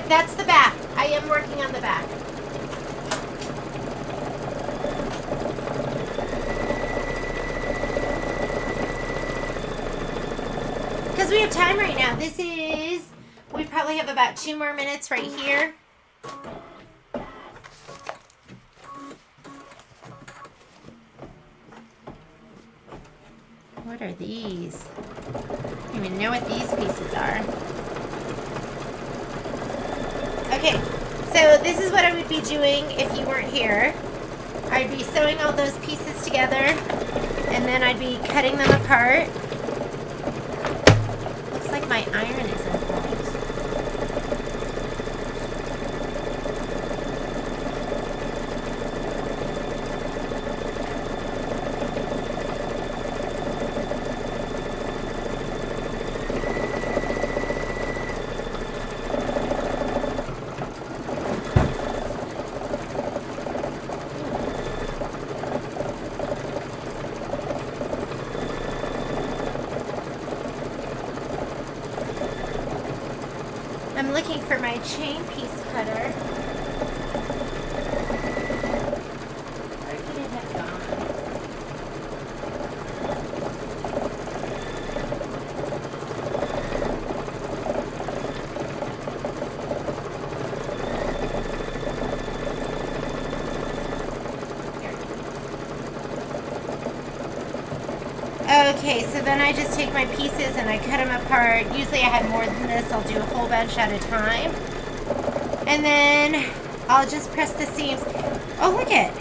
That's the back. I am working on the back. Because we have time right now. We probably have about 2 more minutes right here. What are these? I don't even know what these pieces are. Okay, so this is what I would be doing if you weren't here. I'd be sewing all those pieces together, and then I'd be cutting them apart. Looks like my iron is unplugged. I'm looking for my chain piece cutter. Where could it have gone? Okay, so then I just take my pieces and I cut them apart. Usually I have more than this. I'll do a whole bunch at a time. And then I'll just press the seams. Oh, look it.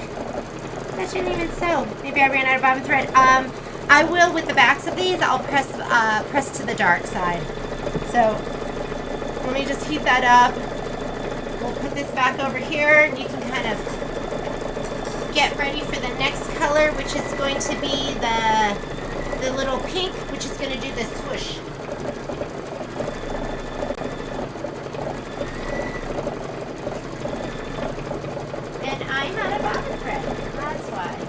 That didn't even sew. Maybe I ran out of bobbin thread. I will, with the backs of these, I'll press to the dark side. So let me just heat that up. We'll put this back over here and you can kind of get ready for the next color, which is going to be the little pink, which is going to do the swoosh. And I'm out of bobbin thread. That's why.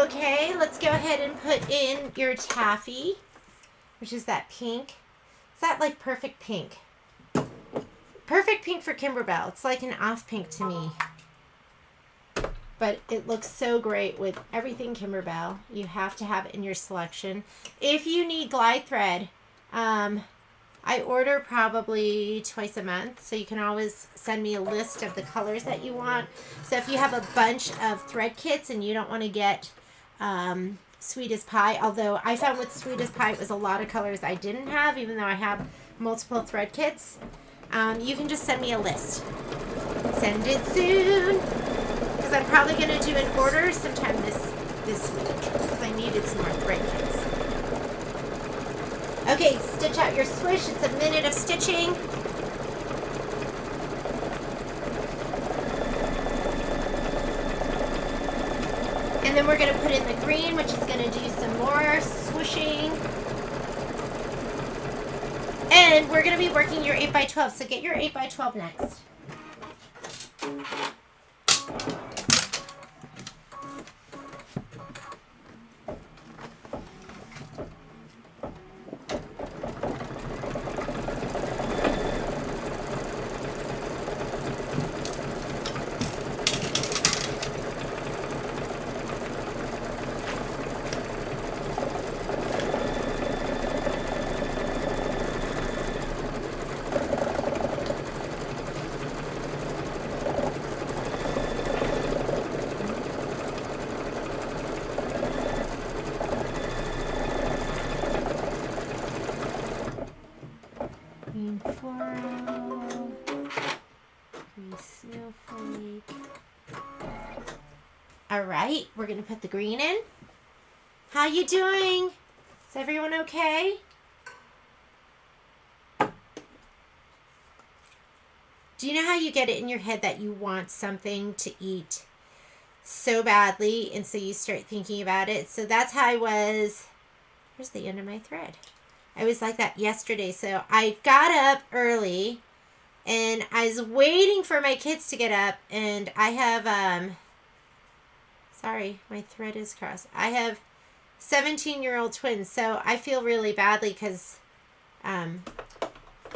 Okay, let's go ahead and put in your taffy, which is that pink. Is that like perfect pink? Perfect pink for Kimbernbell. It's like an off pink to me. But it looks so great with everything Kimbernbell. You have to have it in your selection. If you need glide thread, I order probably twice a month, so you can always send me a list of the colors that you want. So if you have a bunch of thread kits and you don't want to get Sweet as Pie, although I found with Sweet as Pie it was a lot of colors I didn't have, even though I have multiple thread kits, you can just send me a list. Send it soon, because I'm probably going to do an order sometime this week, because I needed some more thread kits. Okay, stitch out your swish. It's a minute of stitching. And then we're going to put in the green, which is going to do some more swooshing. then we're going to be working your 8x12. So get your 8x12 next. All right, we're going to put the green in. How you doing? Is everyone okay? Do you know how you get it in your head that you want something to eat so badly, and so you start thinking about it? So that's how I was. Where's the end of my thread? I was like that yesterday. So I got up early, and I was waiting for my kids to get up, and I have, sorry, my thread is crossed. I have 17-year-old twins, so I feel really badly because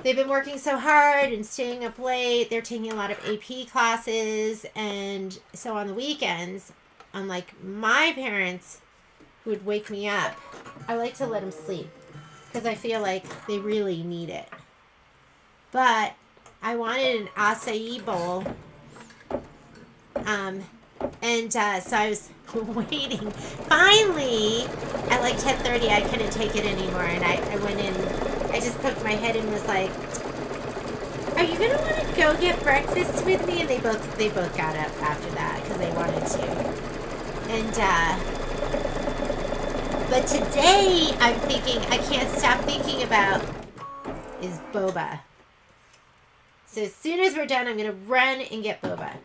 they've been working so hard and staying up late. They're taking a lot of AP classes, and so on the weekends, unlike my parents who would wake me up, I like to let them sleep because I feel like they really need it. But I wanted an acai bowl, and so I was waiting. Finally, at like 10:30, I couldn't take it anymore, and I went in. I just poked my head and was like, "Are you gonna want to go get breakfast with me?" And they both got up after that because they wanted to. And but today I'm thinking, I can't stop thinking about is boba. So as soon as we're done, I'm gonna run and get boba.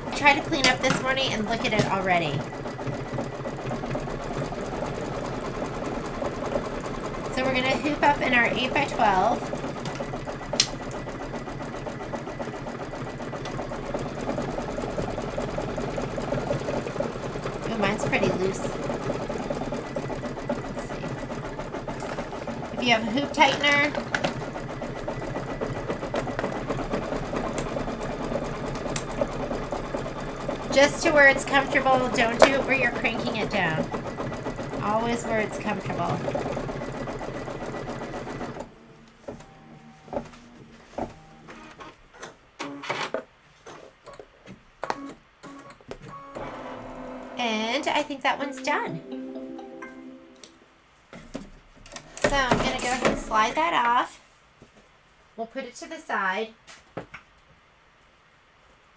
I tried to clean up this morning and look at it already. So we're going to hoop up in our 8x12. Oh, mine's pretty loose. Let's see. If you have a hoop tightener, just to where it's comfortable. Don't do it where you're cranking it down. Always where it's comfortable. And I think that one's done. So I'm going to go ahead and slide that off. We'll put it to the side.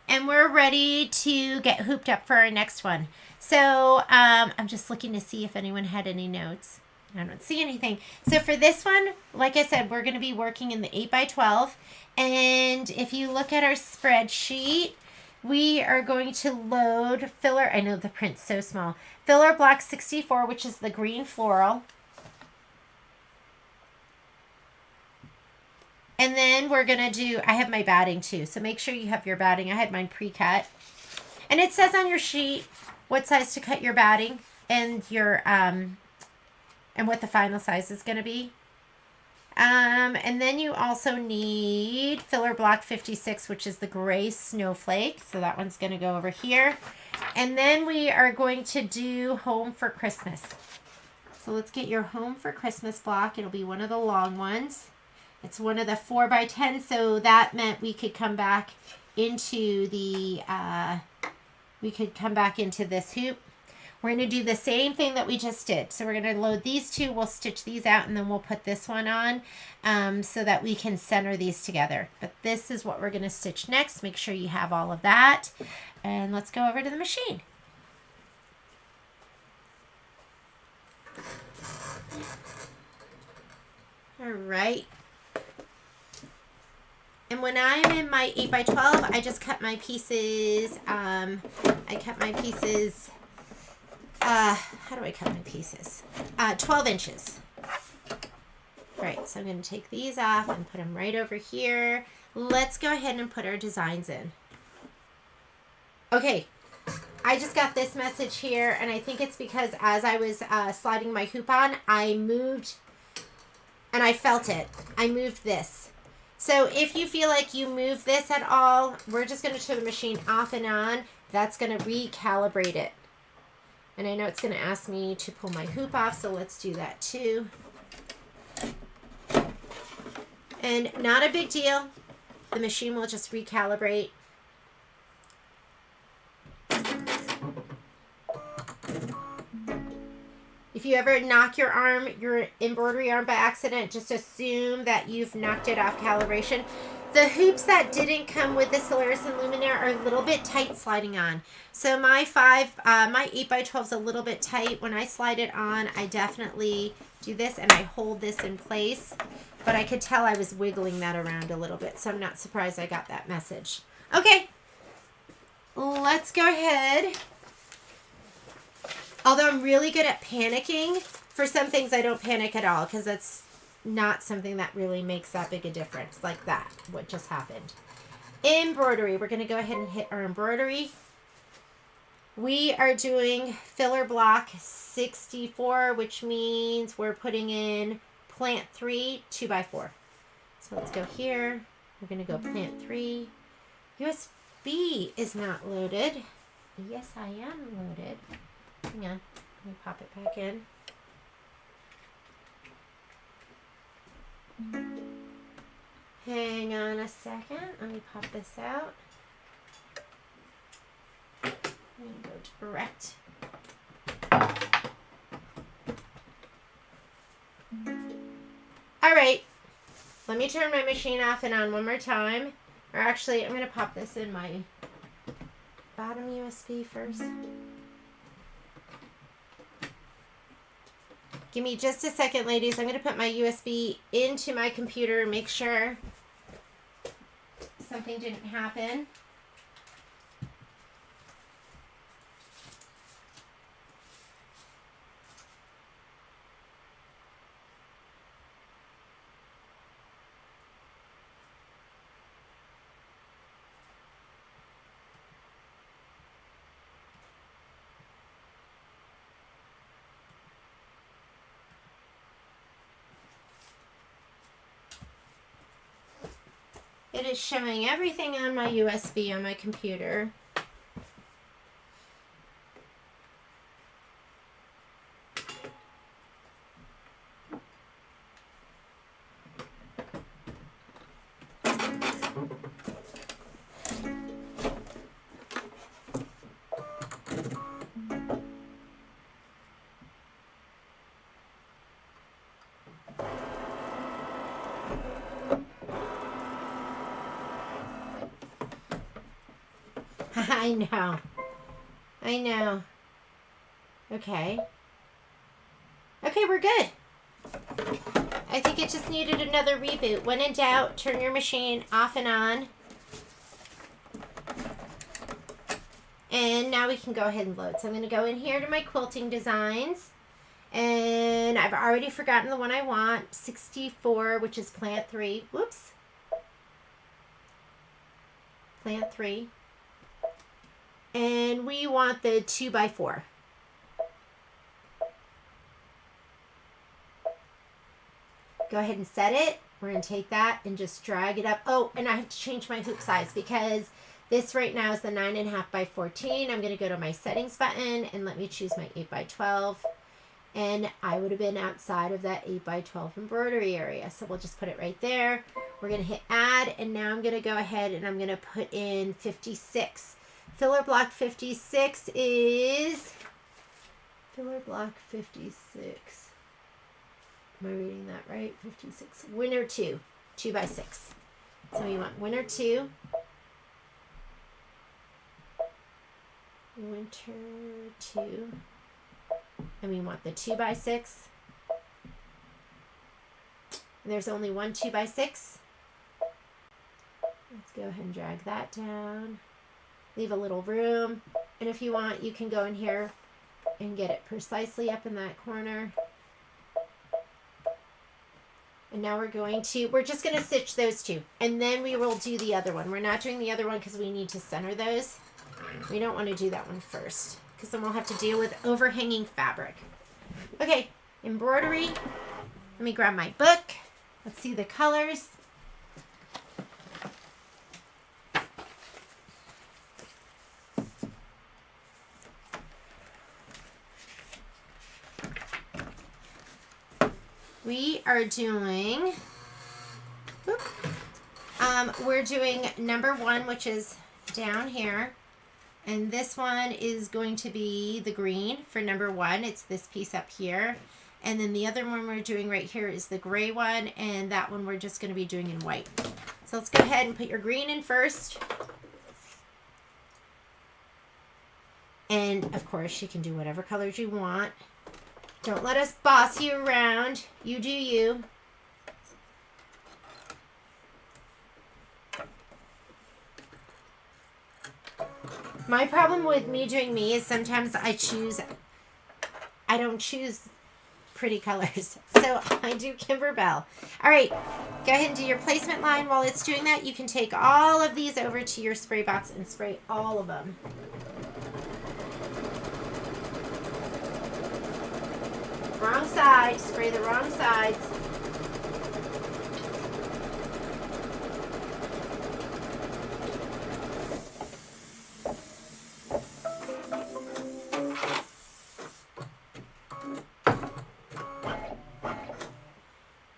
And we're ready to get hooped up for our next one. So I'm just looking to see if anyone had any notes. I don't see anything. So for this one, like I said, we're going to be working in the 8x12. And if you look at our spreadsheet, we are going to load filler. I know the print's so small. Filler block 64, which is the green floral. And then we're going to do, I have my batting too. So make sure you have your batting. I had mine pre-cut. And it says on your sheet what size to cut your batting and your, and what the final size is going to be. And then you also need filler block 56, which is the gray snowflake. So that one's going to go over here. And then we are going to do Home for Christmas. So let's get your Home for Christmas block. It'll be one of the long ones. It's one of the 4x10, so that meant we could come back into the, this hoop. We're going to do the same thing that we just did. So we're going to load these two, we'll stitch these out, and then we'll put this one on so that we can center these together. But this is what we're going to stitch next. Make sure you have all of that. And let's go over to the machine. All right. And when I'm in my 8x12, I just cut my pieces, how do I cut my pieces? 12 inches. All right, so I'm going to take these off and put them right over here. Let's go ahead and put our designs in. Okay, I just got this message here, and I think it's because as I was sliding my hoop on, I moved, and I felt it. I moved this. So if you feel like you move this at all, we're just going to turn the machine off and on. That's going to recalibrate it. And I know it's going to ask me to pull my hoop off, so let's do that too. And not a big deal. The machine will just recalibrate. If you ever knock your embroidery arm by accident, just assume that you've knocked it off calibration. The hoops that didn't come with the Solaris and Luminaire are a little bit tight sliding on. So my 8x12 is a little bit tight. When I slide it on, I definitely do this and I hold this in place. But I could tell I was wiggling that around a little bit, so I'm not surprised I got that message. Okay, let's go ahead. Although I'm really good at panicking, for some things I don't panic at all because that's not something that really makes that big a difference, like that, what just happened. Embroidery, we're going to go ahead and hit our embroidery. We are doing filler block 64, which means we're putting in plant 3, 2x4. So let's go here. We're going to go plant 3. USB is not loaded. Yes, I am loaded. Hang on. Let me pop it back in. Hang on a second. Let me pop this out. I'm going to go direct. All right. Let me turn my machine off and on one more time. Or actually, I'm going to pop this in my bottom USB first. Give me just a second, ladies. I'm going to put my USB into my computer and make sure something didn't happen. It is showing everything on my USB on my computer. I know. I know. Okay. Okay, we're good. I think it just needed another reboot. When in doubt, turn your machine off and on. And now we can go ahead and load. So I'm going to go in here to my quilting designs. And I've already forgotten the one I want. 64, which is plant 3. Whoops. Plant 3. And we want the 2x4. Go ahead and set it. We're going to take that and just drag it up. Oh, and I have to change my hoop size because this right now is the 9.5 by 14. I'm going to go to my settings button and let me choose my 8x12. And I would have been outside of that 8x12 embroidery area. So we'll just put it right there. We're going to hit add. And now I'm going to go ahead and I'm going to put in 56. Filler block 56 is, filler block 56, am I reading that right? 56, winner 2, 2x6. So we want winner 2, winter 2, and we want the 2x6. And there's only one 2x6. Let's go ahead and drag that down. Leave a little room, and if you want, you can go in here and get it precisely up in that corner. And now we're just going to stitch those two. And then we will do the other one. We're not doing the other one because we need to center those. We don't want to do that one first because then we'll have to deal with overhanging fabric. Okay, embroidery. Let me grab my book. Let's see the colors. We are doing, we're doing number 1, which is down here. And this one is going to be the green for number 1. It's this piece up here. And then the other one we're doing right here is the gray one. And that one we're just going to be doing in white. So let's go ahead and put your green in first. And of course you can do whatever colors you want. Don't let us boss you around. You do you. My problem with me doing me is sometimes I don't choose pretty colors. So I do Kimbernbell. All right, go ahead and do your placement line. While it's doing that, you can take all of these over to your spray box and spray all of them. Wrong side, spray the wrong sides.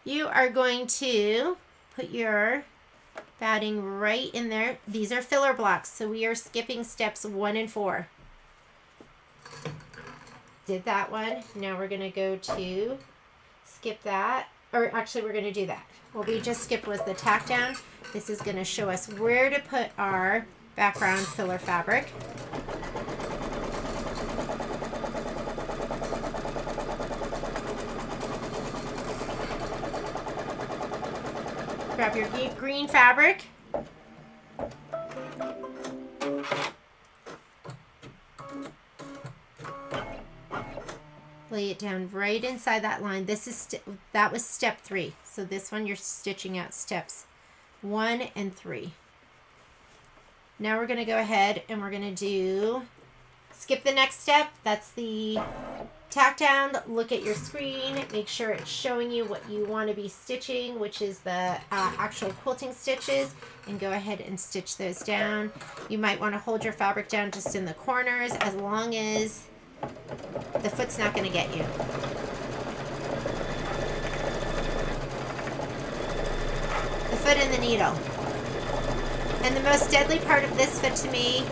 You are going to put your batting right in there. These are filler blocks, so we are skipping steps 1 and 4. Did that one. Now we're going to go to skip that. Or actually, we're going to do that. What we just skipped was the tack down. This is going to show us where to put our background filler fabric. Grab your green fabric. Lay it down right inside that line. That was step 3. So this one you're stitching out steps 1 and 3. Now we're going to go ahead and we're going to skip the next step. That's the tack down. Look at your screen. Make sure it's showing you what you want to be stitching, which is the actual quilting stitches, and go ahead and stitch those down. You might want to hold your fabric down just in the corners as long as the foot's not going to get you. The foot and the needle. And the most deadly part of this foot to me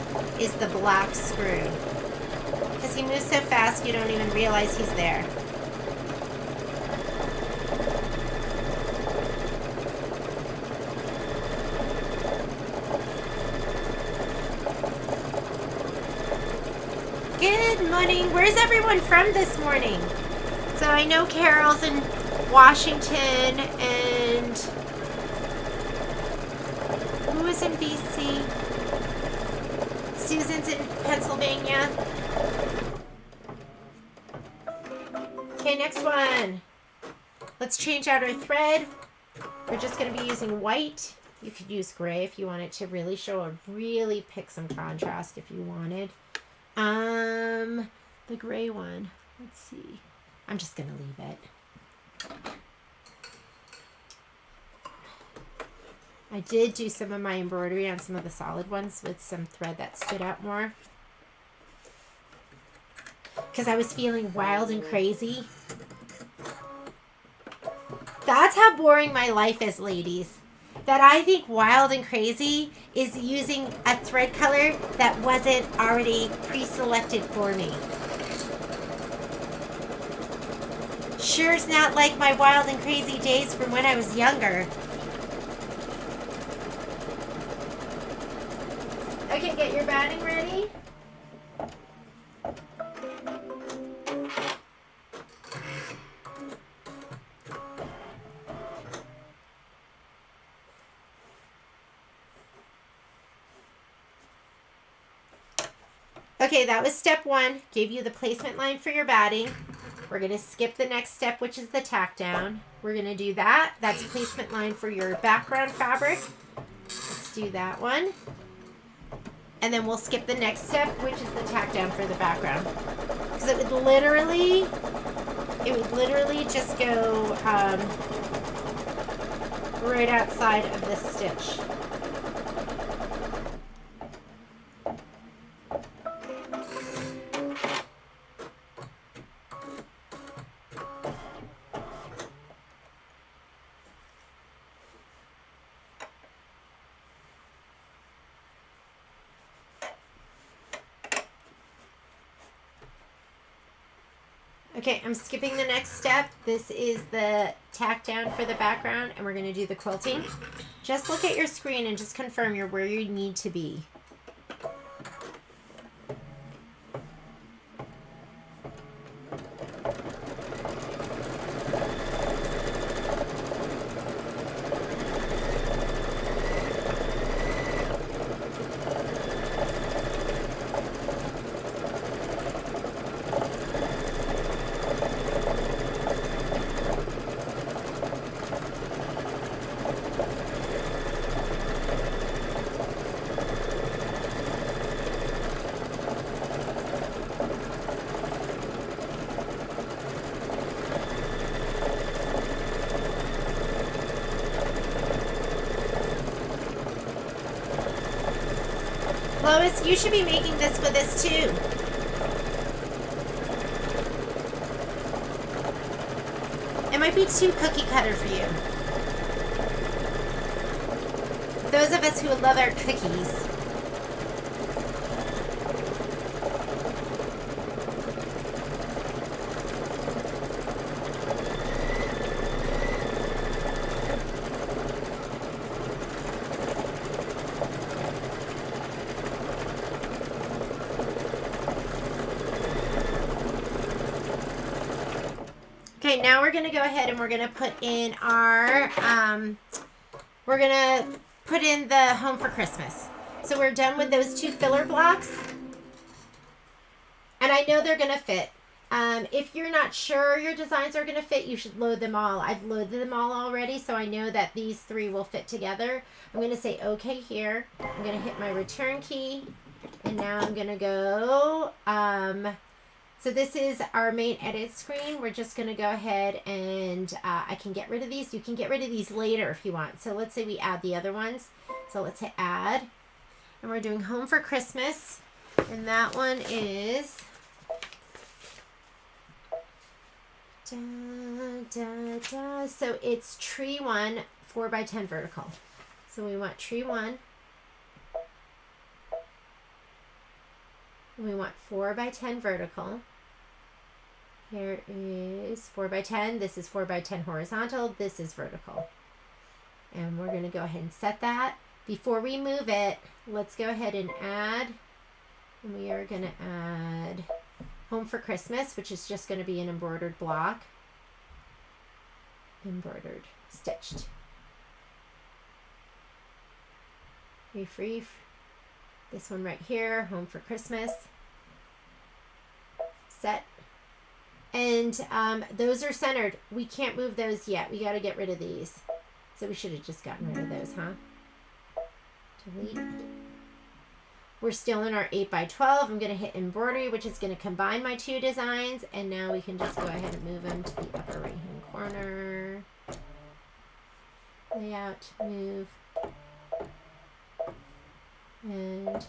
is the black screw. Because he moves so fast you don't even realize he's there. Good morning. Where's everyone from this morning? So I know Carol's in Washington and who is in BC? Susan's in Pennsylvania. Okay, next one. Let's change out our thread. We're just going to be using white. You could use gray if you wanted to really really pick some contrast if you wanted. The gray one. Let's see. I'm just going to leave it. I did do some of my embroidery on some of the solid ones with some thread that stood out more. Because I was feeling wild and crazy. That's how boring my life is, ladies. That I think wild and crazy is using a thread color that wasn't already pre-selected for me. Sure is not like my wild and crazy days from when I was younger. Okay, get your batting ready. Okay, that was step 1. Gave you the placement line for your batting. We're going to skip the next step, which is the tack down. We're going to do that. That's placement line for your background fabric. Let's do that one. And then we'll skip the next step, which is the tack down for the background. Because it would literally just go right outside of this stitch. Okay, I'm skipping the next step. This is the tack down for the background, and we're going to do the quilting. Just look at your screen and just confirm you're where you need to be. Lois, you should be making this with us too. It might be too cookie cutter for you. Those of us who love our cookies. Okay, now we're going to go ahead and we're going to put in our, we're going to put in the Home for Christmas. So we're done with those 2 filler blocks. And I know they're going to fit. If you're not sure your designs are going to fit, you should load them all. I've loaded them all already, so I know that these 3 will fit together. I'm going to say okay here. I'm going to hit my return key. And now I'm going to go, so this is our main edit screen. We're just going to go ahead and I can get rid of these. You can get rid of these later if you want. So let's say we add the other ones. So let's hit add. And we're doing Home for Christmas. And that one is... So it's tree 1, 4x10 vertical. So we want tree 1. We want 4x10 vertical. Here is 4x10. This is 4x10 horizontal. This is vertical. And we're going to go ahead and set that. Before we move it, let's go ahead and add. And we are going to add Home for Christmas, which is just going to be an embroidered block. Embroidered, stitched. Refreeze. This one right here, Home for Christmas. Set. And those are centered. We can't move those yet. We got to get rid of these. So we should have just gotten rid of those, huh? Delete. We're still in our 8x12. I'm going to hit Embroidery, which is going to combine my 2 designs. And now we can just go ahead and move them to the upper right-hand corner. Layout, move. And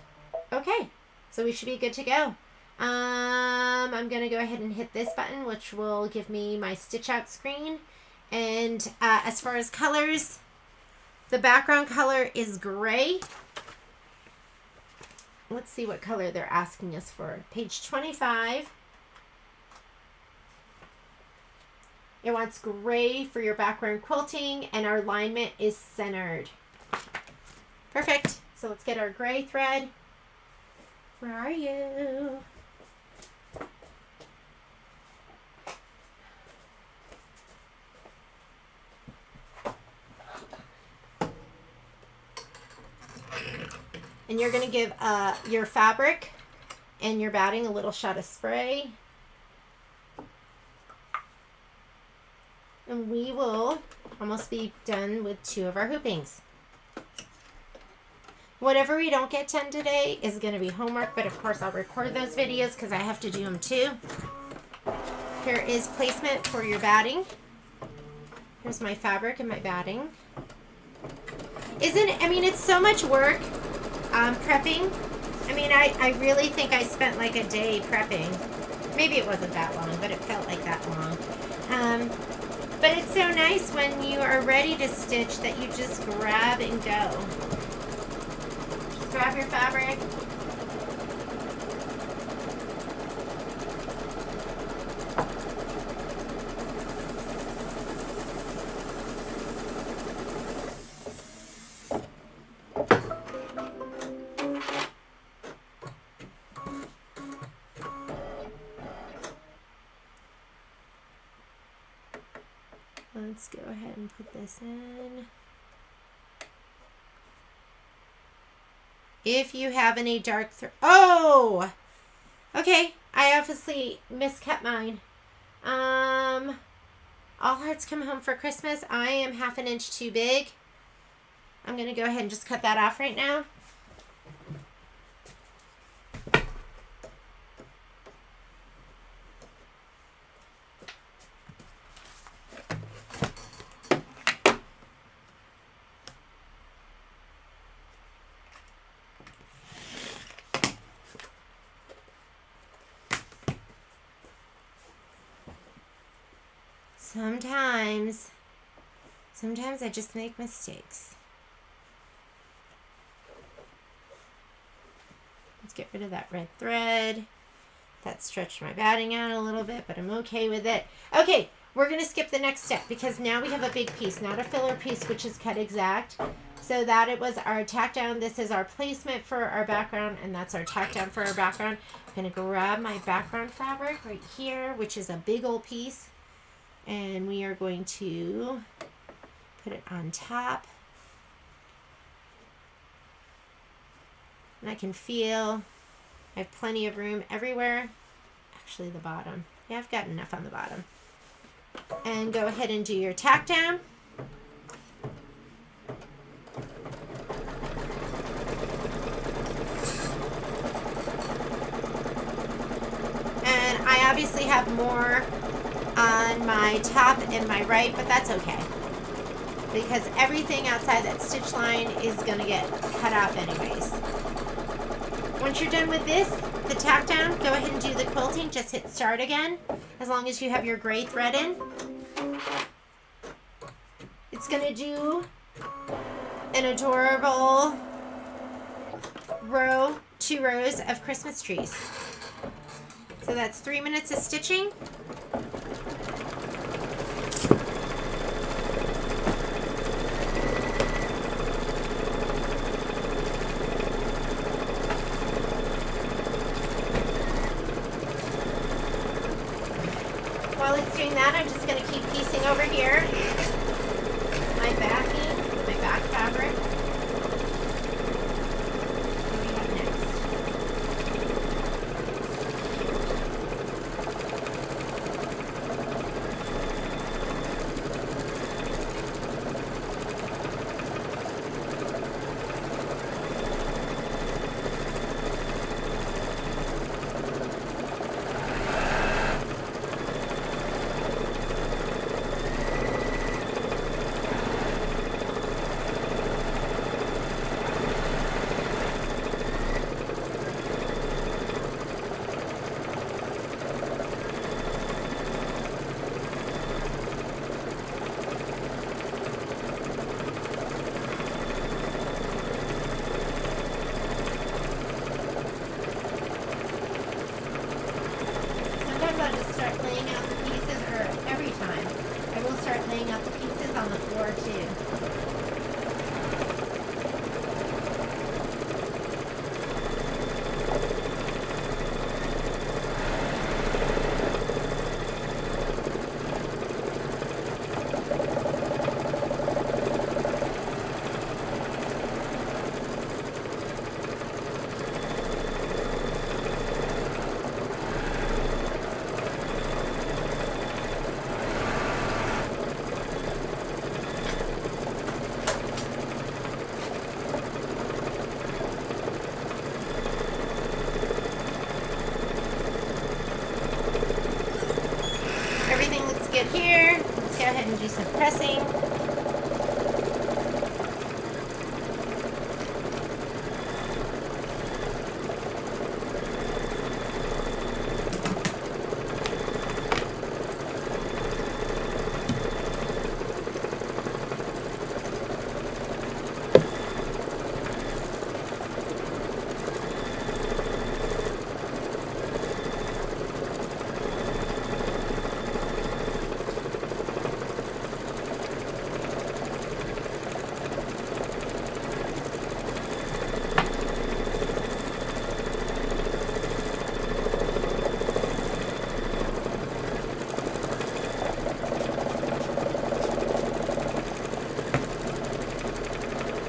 okay, so we should be good to go. I'm going to go ahead and hit this button, which will give me my stitch out screen. And as far as colors, the background color is gray. Let's see what color they're asking us for. Page 25. It wants gray for your background quilting, and our alignment is centered. Perfect. So let's get our gray thread. Where are you? And you're going to give your fabric and your batting a little shot of spray. And we will almost be done with 2 of our hoopings. Whatever we don't get done today is going to be homework, but of course I'll record those videos because I have to do them too. Here is placement for your batting. Here's my fabric and my batting. I mean, it's so much work prepping. I mean, I really think I spent like a day prepping. Maybe it wasn't that long, but it felt like that long. But it's so nice when you are ready to stitch that you just grab and go. Just grab your fabric. Let's go ahead and put this in. If you have any dark oh! Okay, I obviously miskept mine. All Hearts Come Home for Christmas. I am 1/2 inch too big. I'm going to go ahead and just cut that off right now. Sometimes I just make mistakes. Let's get rid of that red thread. That stretched my batting out a little bit, but I'm okay with it. Okay, we're going to skip the next step because now we have a big piece, not a filler piece, which is cut exact. So that it was our tack down. This is our placement for our background, and that's our tack down for our background. I'm going to grab my background fabric right here, which is a big old piece. And we are going to put it on top. And I can feel I have plenty of room everywhere. Actually, the bottom. Yeah, I've got enough on the bottom. And go ahead and do your tack down. And I obviously have more on my top and my right, but that's okay because everything outside that stitch line is going to get cut off anyways. Once you're done with this, the tack down, go ahead and do the quilting. Just hit start again as long as you have your gray thread in. It's going to do an adorable 2 rows of Christmas trees. So that's 3 minutes of stitching. While it's doing that, I'm just going to keep piecing over here my backing, my back fabric. What do we have next? here. Let's go ahead and do some pressing.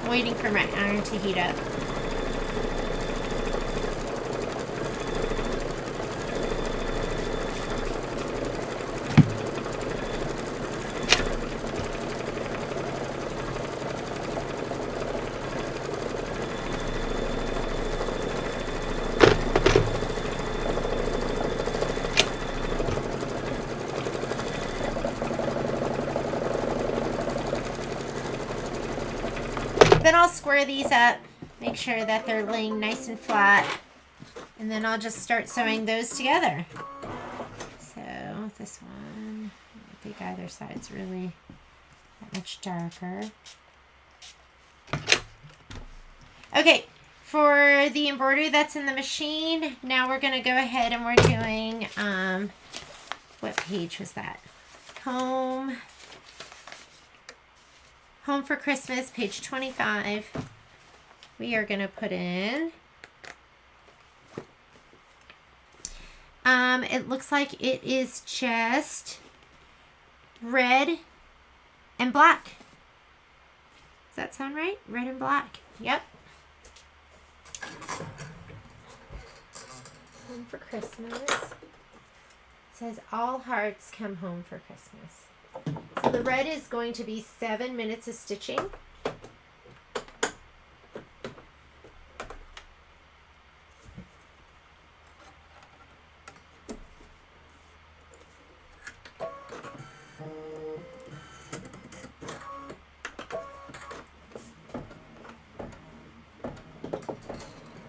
Waiting for my iron to heat up. Then I'll square these up, make sure that they're laying nice and flat, and then I'll just start sewing those together. So this one, I don't think either side's really that much darker. Okay, for the embroidery that's in the machine, now we're going to go ahead and we're doing, what page was that? Home for Christmas, page 25. We are going to put in, it looks like it is just red and black. Does that sound right? Red and black. Yep. Home for Christmas. It says all hearts come home for Christmas. So the red is going to be 7 minutes of stitching.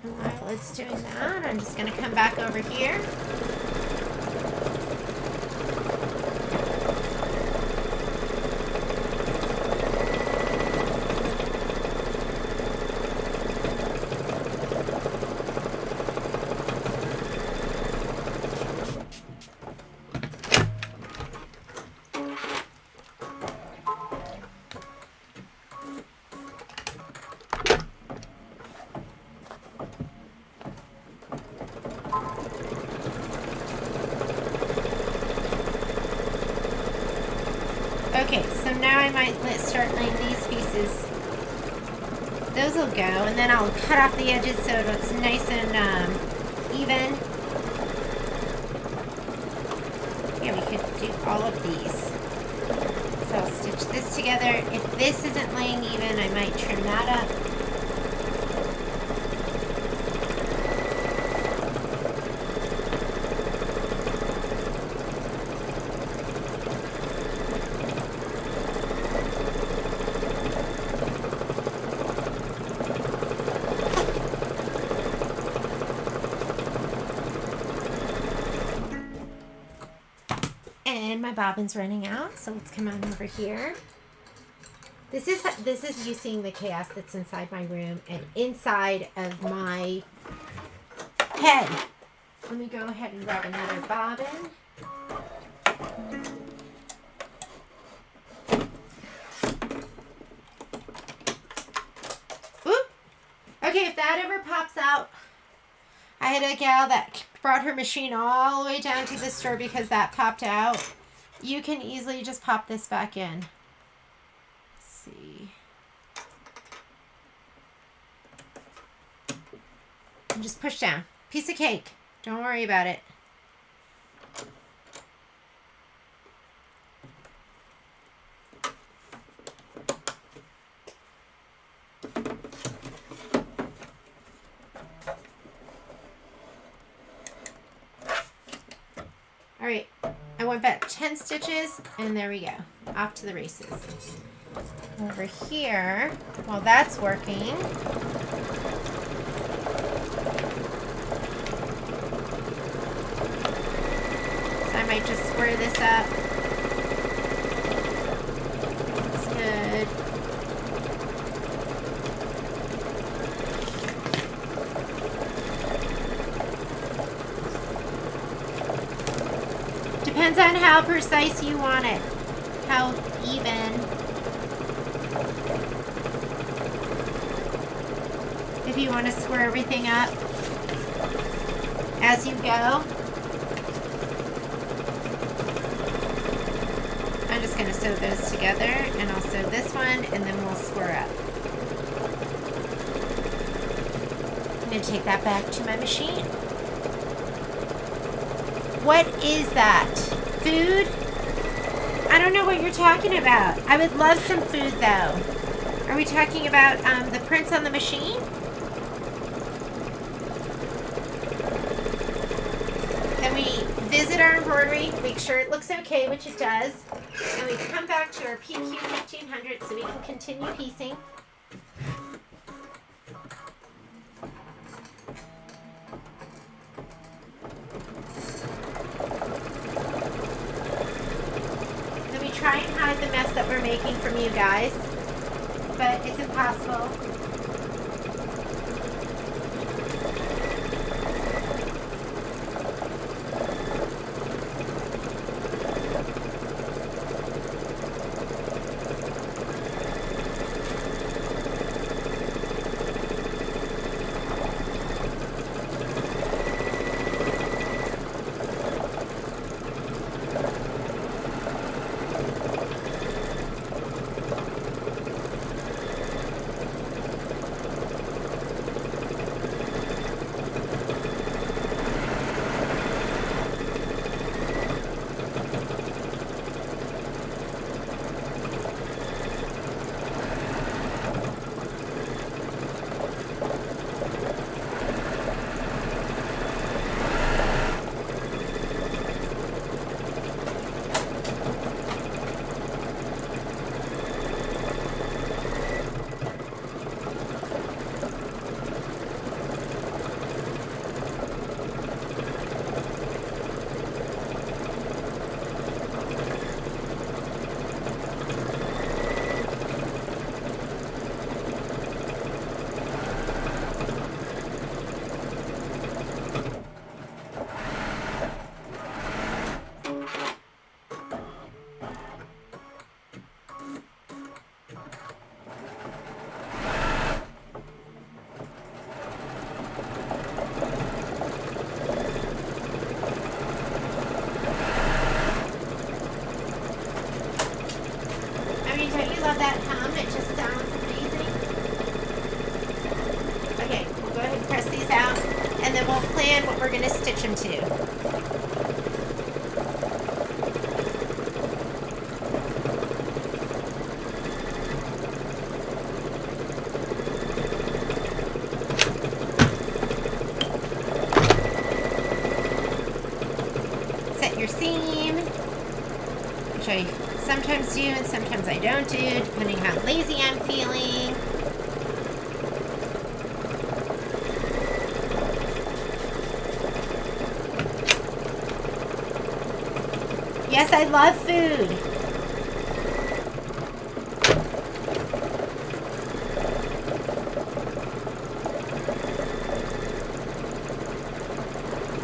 While it's doing that, I'm just going to come back over here. Okay, so now I might start laying these pieces. Those will go, and then I'll cut off the edges so it's nice and even. Yeah, we could do all of these. So I'll stitch this together. If this isn't laying even, I might trim that up. And my bobbin's running out, so let's come on over here. This is you seeing the chaos that's inside my room and inside of my head. Let me go ahead and grab another bobbin. Oop! Okay, if that ever pops out, I had a gal that brought her machine all the way down to the store because that popped out. You can easily just pop this back in. Let's see. And just push down. Piece of cake. Don't worry about it. went back 10 stitches, and there we go. Off to the races. Over here, while that's working, so I might just square this up. That's good. Depends on how precise you want it, how even. If you want to square everything up as you go. I'm just going to sew those together, and I'll sew this one, and then we'll square up. I'm going to take that back to my machine. What is that? Food? I don't know what you're talking about. I would love some food, though. Are we talking about the prints on the machine? Then we visit our embroidery, make sure it looks okay, which it does. And we come back to our PQ 1500 so we can continue piecing. Then we try and hide the mess that we're making from you guys, but it's impossible. Love that hum, it just sounds amazing. Okay, we'll go ahead and press these out, and then we'll plan what we're going to stitch them to. Set your seam, which I sometimes do and sometimes I don't do, depending how lazy I'm feeling. Yes, I love food.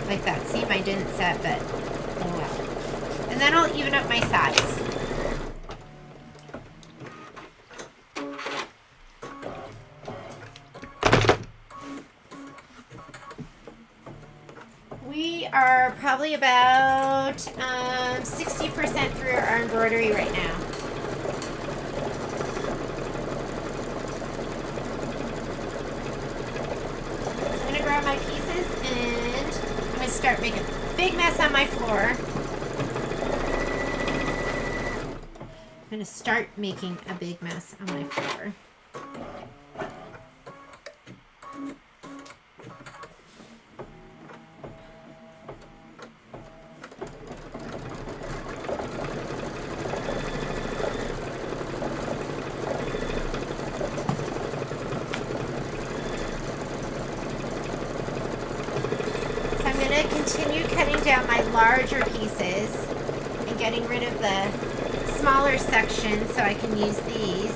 Like that seam I didn't set, but oh well. And then I'll even up my sides. We are probably about 60% through our embroidery right now. So I'm going to grab my pieces and I'm going to start making a big mess on my floor. I'm going to start making a big mess on my floor. cutting down my larger pieces and getting rid of the smaller sections so I can use these.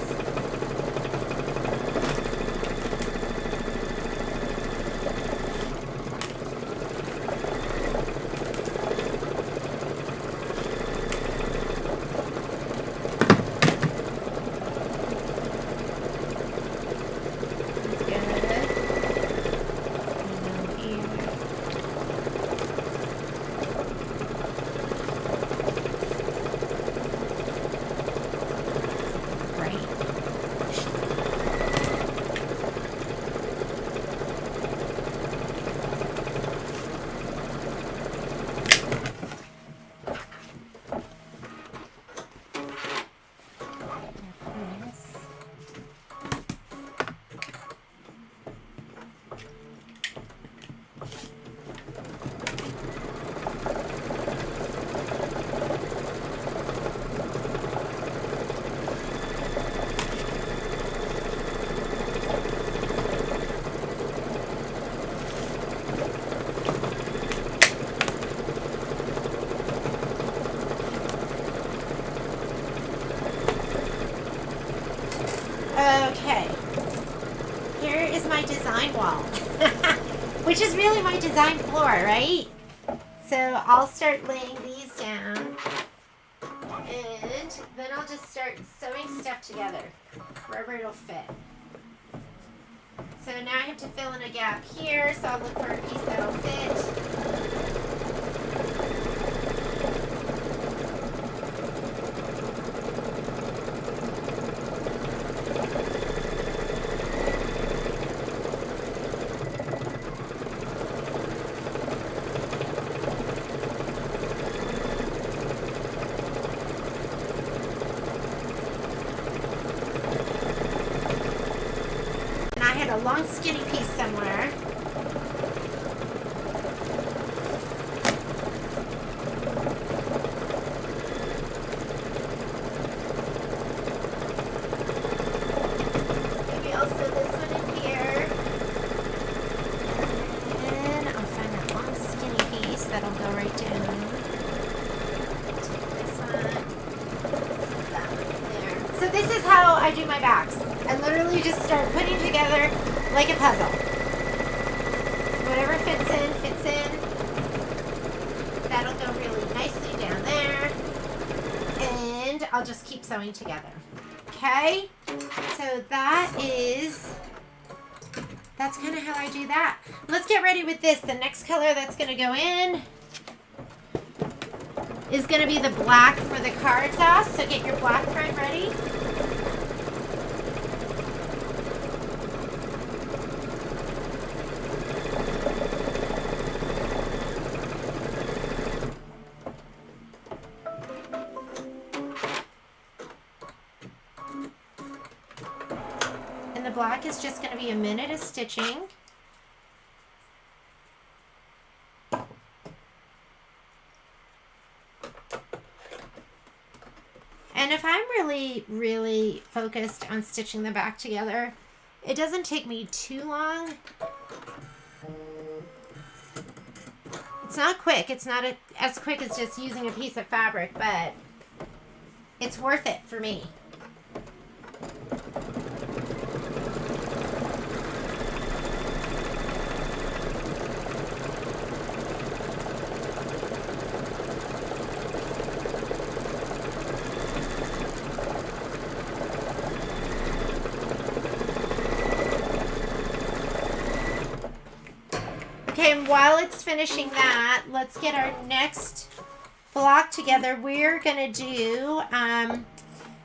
Okay, here is my design wall, which is really my design floor, right? So I'll start laying these down, and then I'll just start sewing stuff together wherever it'll fit. So now I have to fill in a gap here, so I'll look for a piece that'll fit. A long skinny piece somewhere. Maybe I'll sew this one in here. And I'll find that long skinny piece that'll go right down. Take this one. Put that one in there. So this is how I do my backs. I literally just start putting together like a puzzle. Whatever fits in. That'll go really nicely down there. And I'll just keep sewing together. Okay? So that's kind of how I do that. Let's get ready with this. The next color that's going to go in is going to be the black for the card sauce. So get your black thread ready. The black is just going to be a minute of stitching. And if I'm really focused on stitching the back together, it doesn't take me too long. It's not quick. It's not as quick as just using a piece of fabric, but it's worth it for me. Okay, and while it's finishing that, let's get our next block together. We're going to do,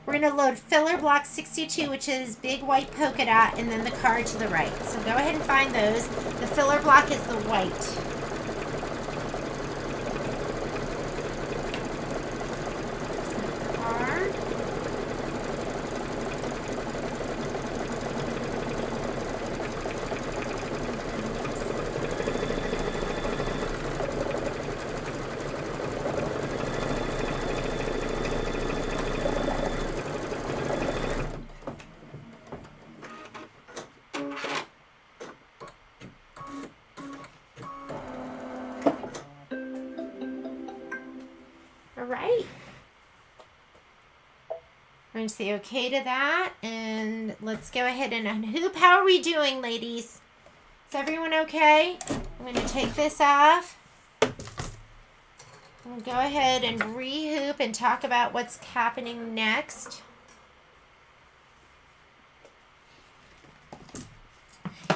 we're going to load filler block 62, which is big white polka dot, and then the card to the right. So go ahead and find those. The filler block is the white. right. We're going to say okay to that. And let's go ahead and unhoop. How are we doing, ladies? Is everyone okay? I'm going to take this off. We'll go ahead and rehoop and talk about what's happening next.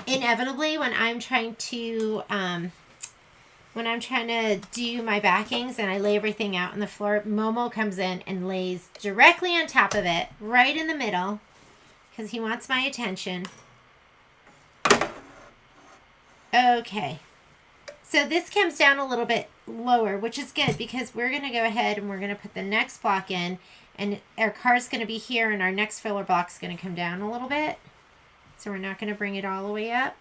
Inevitably, when I'm trying to do my backings and I lay everything out on the floor, Momo comes in and lays directly on top of it, right in the middle, because he wants my attention. Okay. So this comes down a little bit lower, which is good because we're going to go ahead and we're going to put the next block in, and our card's going to be here and our next filler block is going to come down a little bit. So we're not going to bring it all the way up.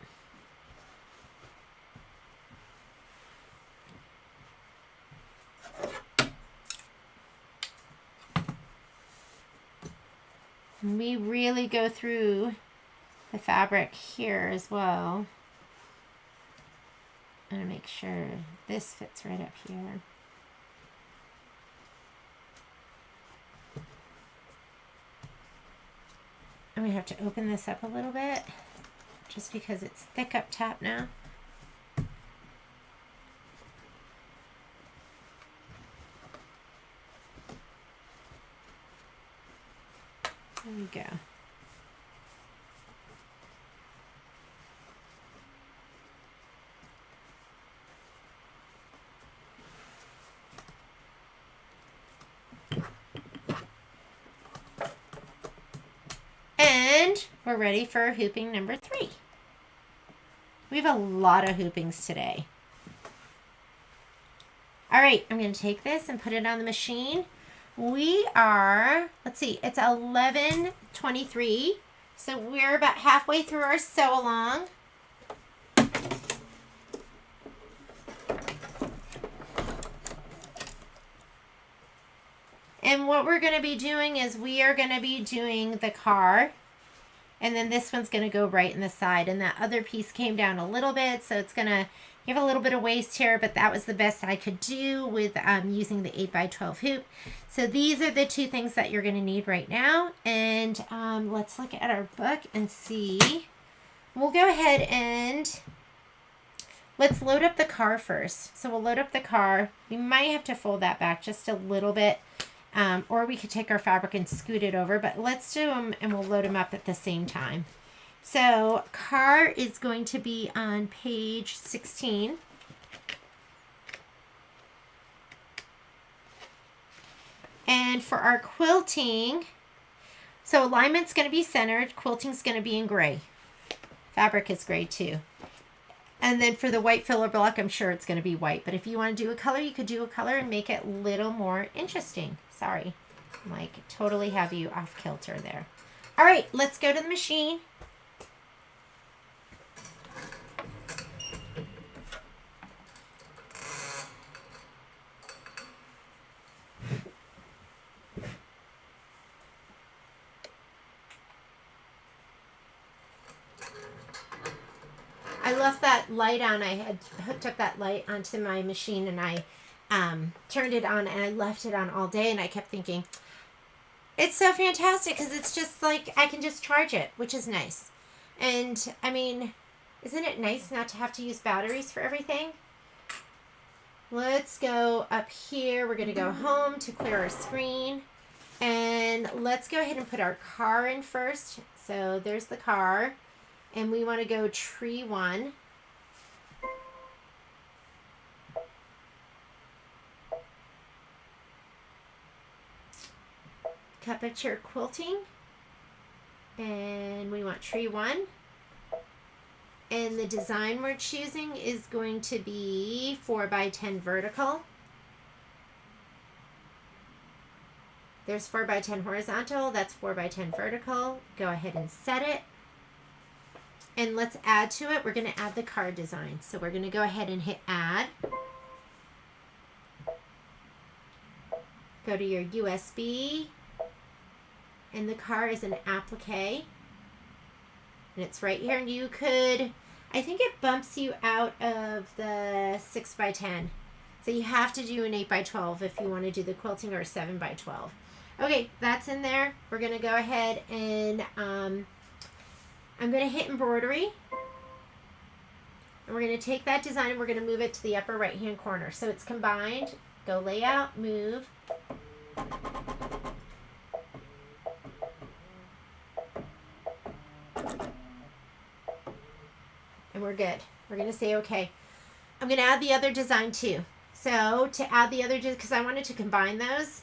And we really go through the fabric here as well. I'm going to make sure this fits right up here. And we have to open this up a little bit just because it's thick up top now. There we go. And we're ready for hooping number 3. We have a lot of hoopings today. All right, I'm going to take this and put it on the machine. We are, let's see, it's 11:23. So we're about halfway through our sew along. And what we're going to be doing is we are going to be doing the car. And then this one's going to go right in the side. And that other piece came down a little bit. So it's going to give a little bit of waste here. But that was the best I could do with using the 8x12 hoop. So these are the 2 things that you're going to need right now. And let's look at our book and see. We'll go ahead and let's load up the car first. So we'll load up the car. We might have to fold that back just a little bit. Or we could take our fabric and scoot it over, but let's do them and we'll load them up at the same time. So car is going to be on page 16. And for our quilting, so alignment's going to be centered, quilting's going to be in gray. Fabric is gray too. And then for the white filler block, I'm sure it's going to be white. But if you want to do a color, you could do a color and make it a little more interesting. Sorry, like totally have you off kilter there. All right, let's go to the machine. I left that light on. I had hooked up that light onto my machine and I turned it on and I left it on all day and I kept thinking, it's so fantastic because it's just like I can just charge it, which is nice. And I mean, isn't it nice not to have to use batteries for everything? Let's go up here. We're going to go home to clear our screen. And let's go ahead and put our car in first. So there's the car. And we want to go tree 1. Temperature quilting, and we want tree 1, and the design we're choosing is going to be 4x10 vertical. There's 4x10 horizontal, that's 4x10 vertical. Go ahead and set it, and let's add to it. We're going to add the card design, so we're going to go ahead and hit add. Go to your USB. And the car is an applique. And it's right here. And you could, I think it bumps you out of the 6x10. So you have to do an 8x12 if you want to do the quilting, or a 7x12. Okay, that's in there. We're going to go ahead and I'm going to hit embroidery. And we're going to take that design and we're going to move it to the upper right hand corner. So it's combined. Go layout, move. And we're good. We're going to say okay. I'm going to add the other design too. So to add the other, because I wanted to combine those,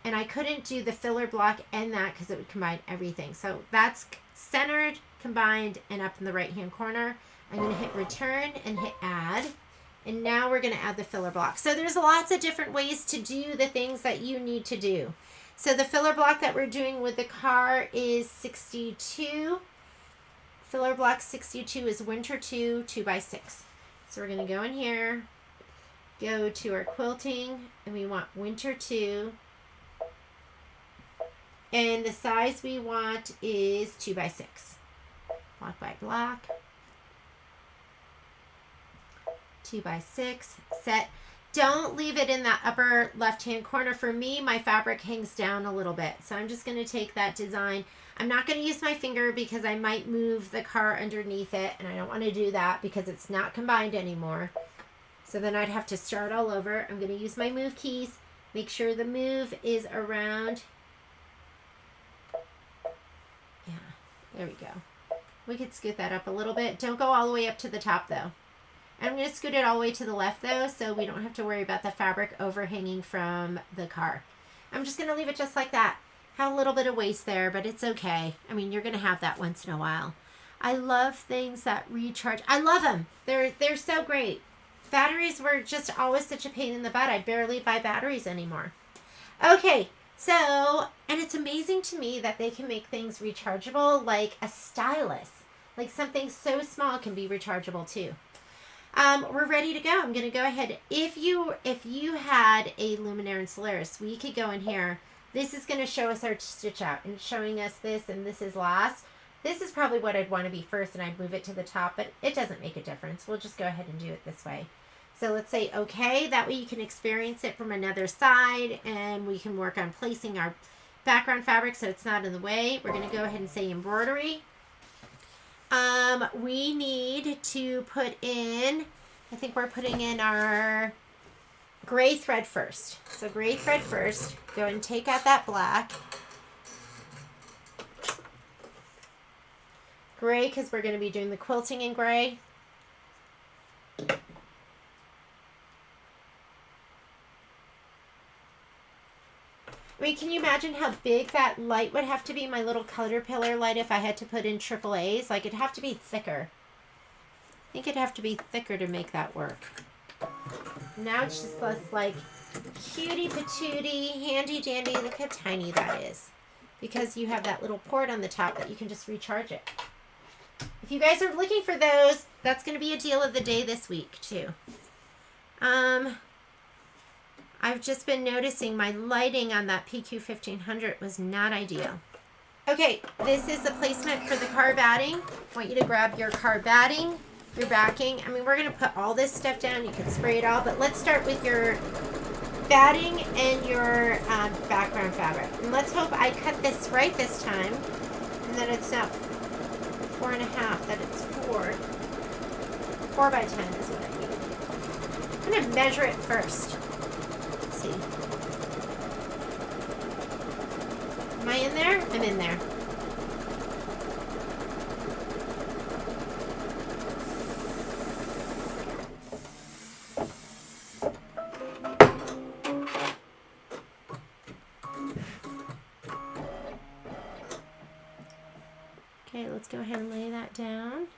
and I couldn't do the filler block and that because it would combine everything. So that's centered, combined, and up in the right hand corner. I'm going to hit return and hit add. And now we're going to add the filler block. So there's lots of different ways to do the things that you need to do. So the filler block that we're doing with the car is 62. Filler block 62 is winter 2, 2x6. So we're going to go in here, go to our quilting, and we want winter 2. And the size we want is 2x6. Block by block. 2x6, set. Don't leave it in that upper left-hand corner. For me, my fabric hangs down a little bit. So I'm just going to take that design. I'm not going to use my finger because I might move the car underneath it, and I don't want to do that because it's not combined anymore. So then I'd have to start all over. I'm going to use my move keys. Make sure the move is around. Yeah, there we go. We could scoot that up a little bit. Don't go all the way up to the top though. I'm going to scoot it all the way to the left though, so we don't have to worry about the fabric overhanging from the car. I'm just going to leave it just like that. Have a little bit of waste there, but it's okay. I mean, you're going to have that once in a while. I love things that recharge. I love them. They're so great. Batteries were just always such a pain in the butt. I barely buy batteries anymore. Okay, so, and it's amazing to me that they can make things rechargeable, like a stylus. Like something so small can be rechargeable too. We're ready to go. I'm going to go ahead. If you had a Luminaire and Solaris, we could go in here. This is going to show us our stitch out, and it's showing us this, and this is last. This is probably what I'd want to be first, and I'd move it to the top, but it doesn't make a difference. We'll just go ahead and do it this way. So let's say okay. That way you can experience it from another side, and we can work on placing our background fabric so it's not in the way. We're going to go ahead and say embroidery. We need to put in, I think we're putting in our gray thread first. So gray thread first. Go ahead and take out that black. Gray, because we're going to be doing the quilting in gray. I mean, can you imagine how big that light would have to be, my little Caterpillar light, if I had to put in AAAs? Like, it'd have to be thicker. I think it'd have to be thicker to make that work. Now it's just less like cutie patootie, handy dandy. Look how tiny that is. Because you have that little port on the top that you can just recharge it. If you guys are looking for those, that's going to be a deal of the day this week, too. I've just been noticing my lighting on that PQ1500 was not ideal. Okay, this is the placement for the car batting. I want you to grab your car batting, your backing. I mean, we're going to put all this stuff down. You can spray it all, but let's start with your batting and your background fabric. And let's hope I cut this right this time, and that it's not 4.5, that it's 4 by 10 is what I need. I'm going to measure it first. See. Am I in there? I'm in there. Okay, let's go ahead and lay that down.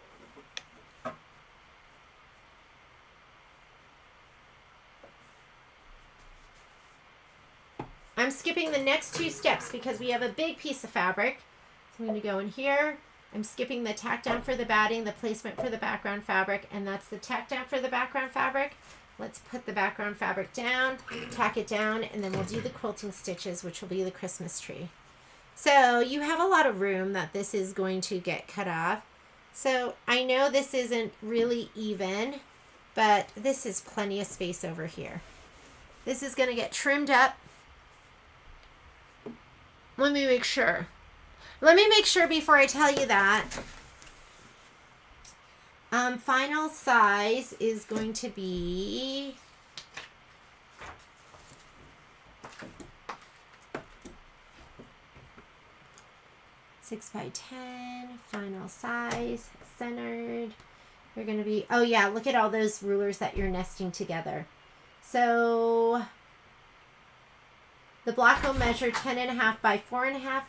I'm skipping the next 2 steps because we have a big piece of fabric. So I'm going to go in here. I'm skipping the tack down for the batting, the placement for the background fabric, and that's the tack down for the background fabric. Let's put the background fabric down, tack it down, and then we'll do the quilting stitches, which will be the Christmas tree. So you have a lot of room that this is going to get cut off. So I know this isn't really even, but this is plenty of space over here. This is going to get trimmed up. Let me make sure. Let me make sure before I tell you that. Final size is going to be 6 by 10. Final size, centered. You're going to be, oh yeah, look at all those rulers that you're nesting together. So the block will measure 10.5 by 4.5.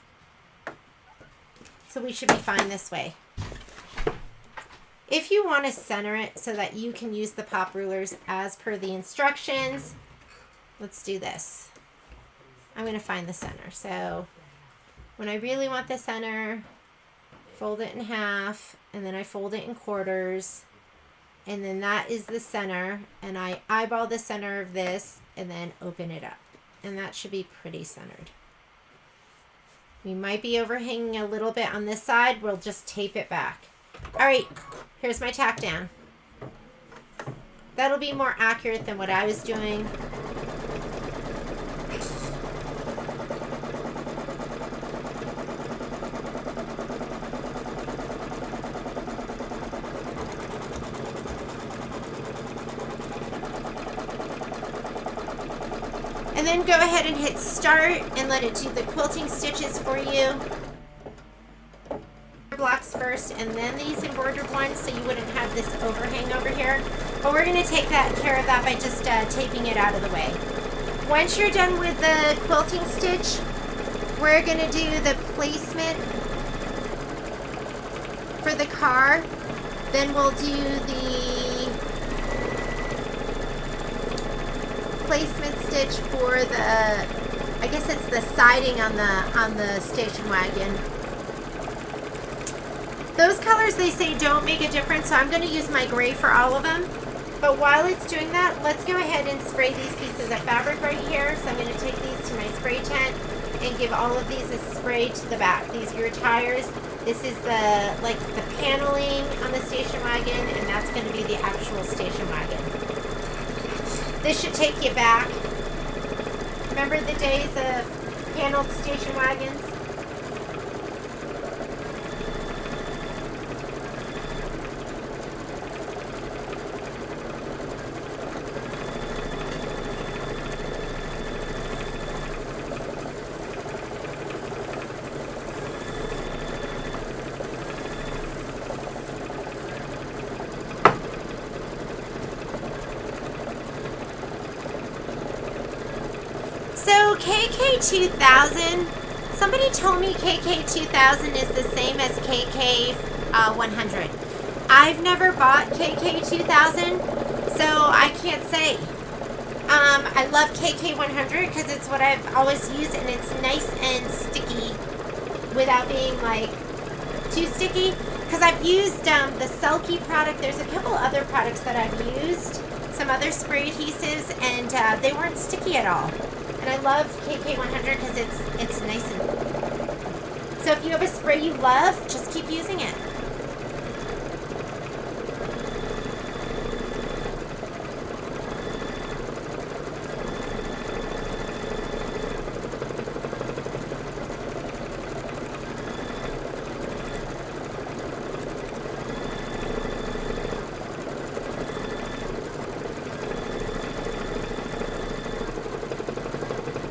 So we should be fine this way. If you want to center it so that you can use the pop rulers as per the instructions, let's do this. I'm going to find the center. So when I really want the center, fold it in half, and then I fold it in quarters, and then that is the center, and I eyeball the center of this and then open it up, and that should be pretty centered. We might be overhanging a little bit on this side. We'll just tape it back. All right, here's my tack down. That'll be more accurate than what I was doing. And then go ahead and hit start and let it do the quilting stitches for you. Blocks first and then these embroidered ones so you wouldn't have this overhang over here. But we're going to take care of that by just taping it out of the way. Once you're done with the quilting stitch, we're going to do the placement for the car. Then we'll do the placement stitch for the, I guess it's the siding on the station wagon. Those colors, they say, don't make a difference, so I'm going to use my gray for all of them. But while it's doing that, let's go ahead and spray these pieces of fabric right here. So I'm going to take these to my spray tent and give all of these a spray to the back. These are your tires. This is the paneling on the station wagon, and that's going to be the actual station wagon. This should take you back. Remember the days of paneled station wagons? So KK2000, somebody told me KK2000 is the same as KK100. I've never bought KK2000, so I can't say. I love KK100 because it's what I've always used, and it's nice and sticky without being like too sticky. Because I've used the Selkie product. There's a couple other products that I've used, some other spray adhesives, and they weren't sticky at all. And I love KK100 because it's nice and... So if you have a spray you love, just keep using it.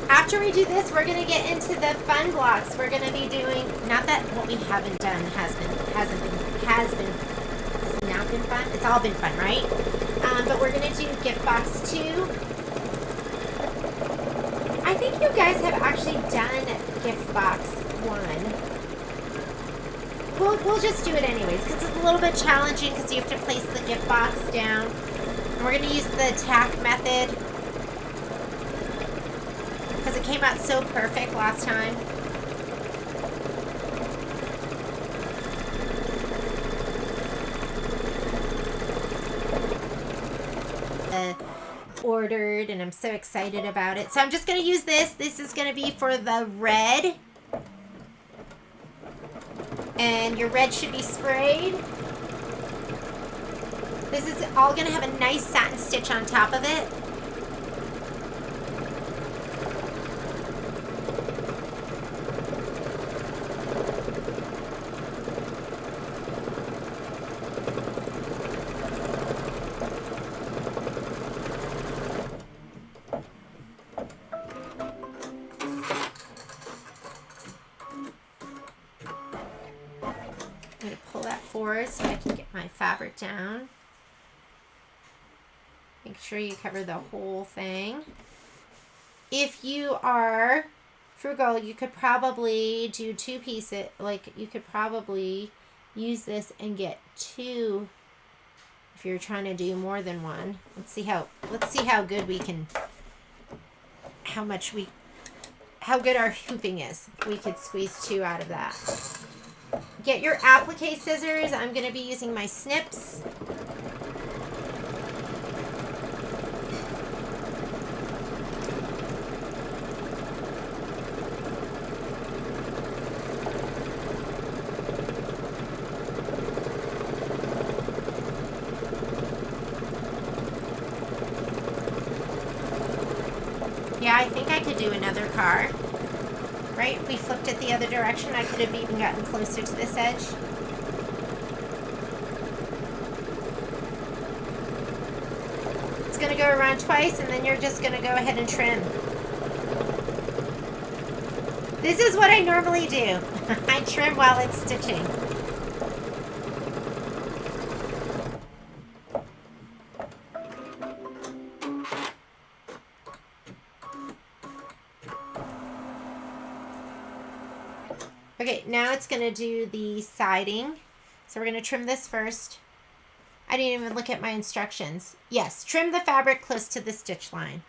After we do this, we're going to get into the fun blocks. We're going to be doing, not that what we haven't done has now been fun. It's all been fun, right? But we're going to do gift box 2. I think you guys have actually done gift box 1. We'll just do it anyways because it's a little bit challenging because you have to place the gift box down. And we're going to use the tack method, because it came out so perfect last time. Ordered, and I'm so excited about it. So I'm just going to use this. This is going to be for the red. And your red should be sprayed. This is all going to have a nice satin stitch on top of it. forward so I can get my fabric down. Make sure you cover the whole thing. If you are frugal, you could probably do 2 pieces. Like, you could probably use this and get 2 if you're trying to do more than 1. Let's see how good we can, how good our hooping is. We could squeeze 2 out of that. Get your applique scissors. I'm going to be using my snips. Yeah, I think I could do another car. Right? If we flipped it the other direction, I could have even gotten closer to this edge. It's going to go around twice, and then you're just going to go ahead and trim. This is what I normally do. I trim while it's stitching. Okay, now it's going to do the siding. So we're going to trim this first. I didn't even look at my instructions. Yes, trim the fabric close to the stitch line.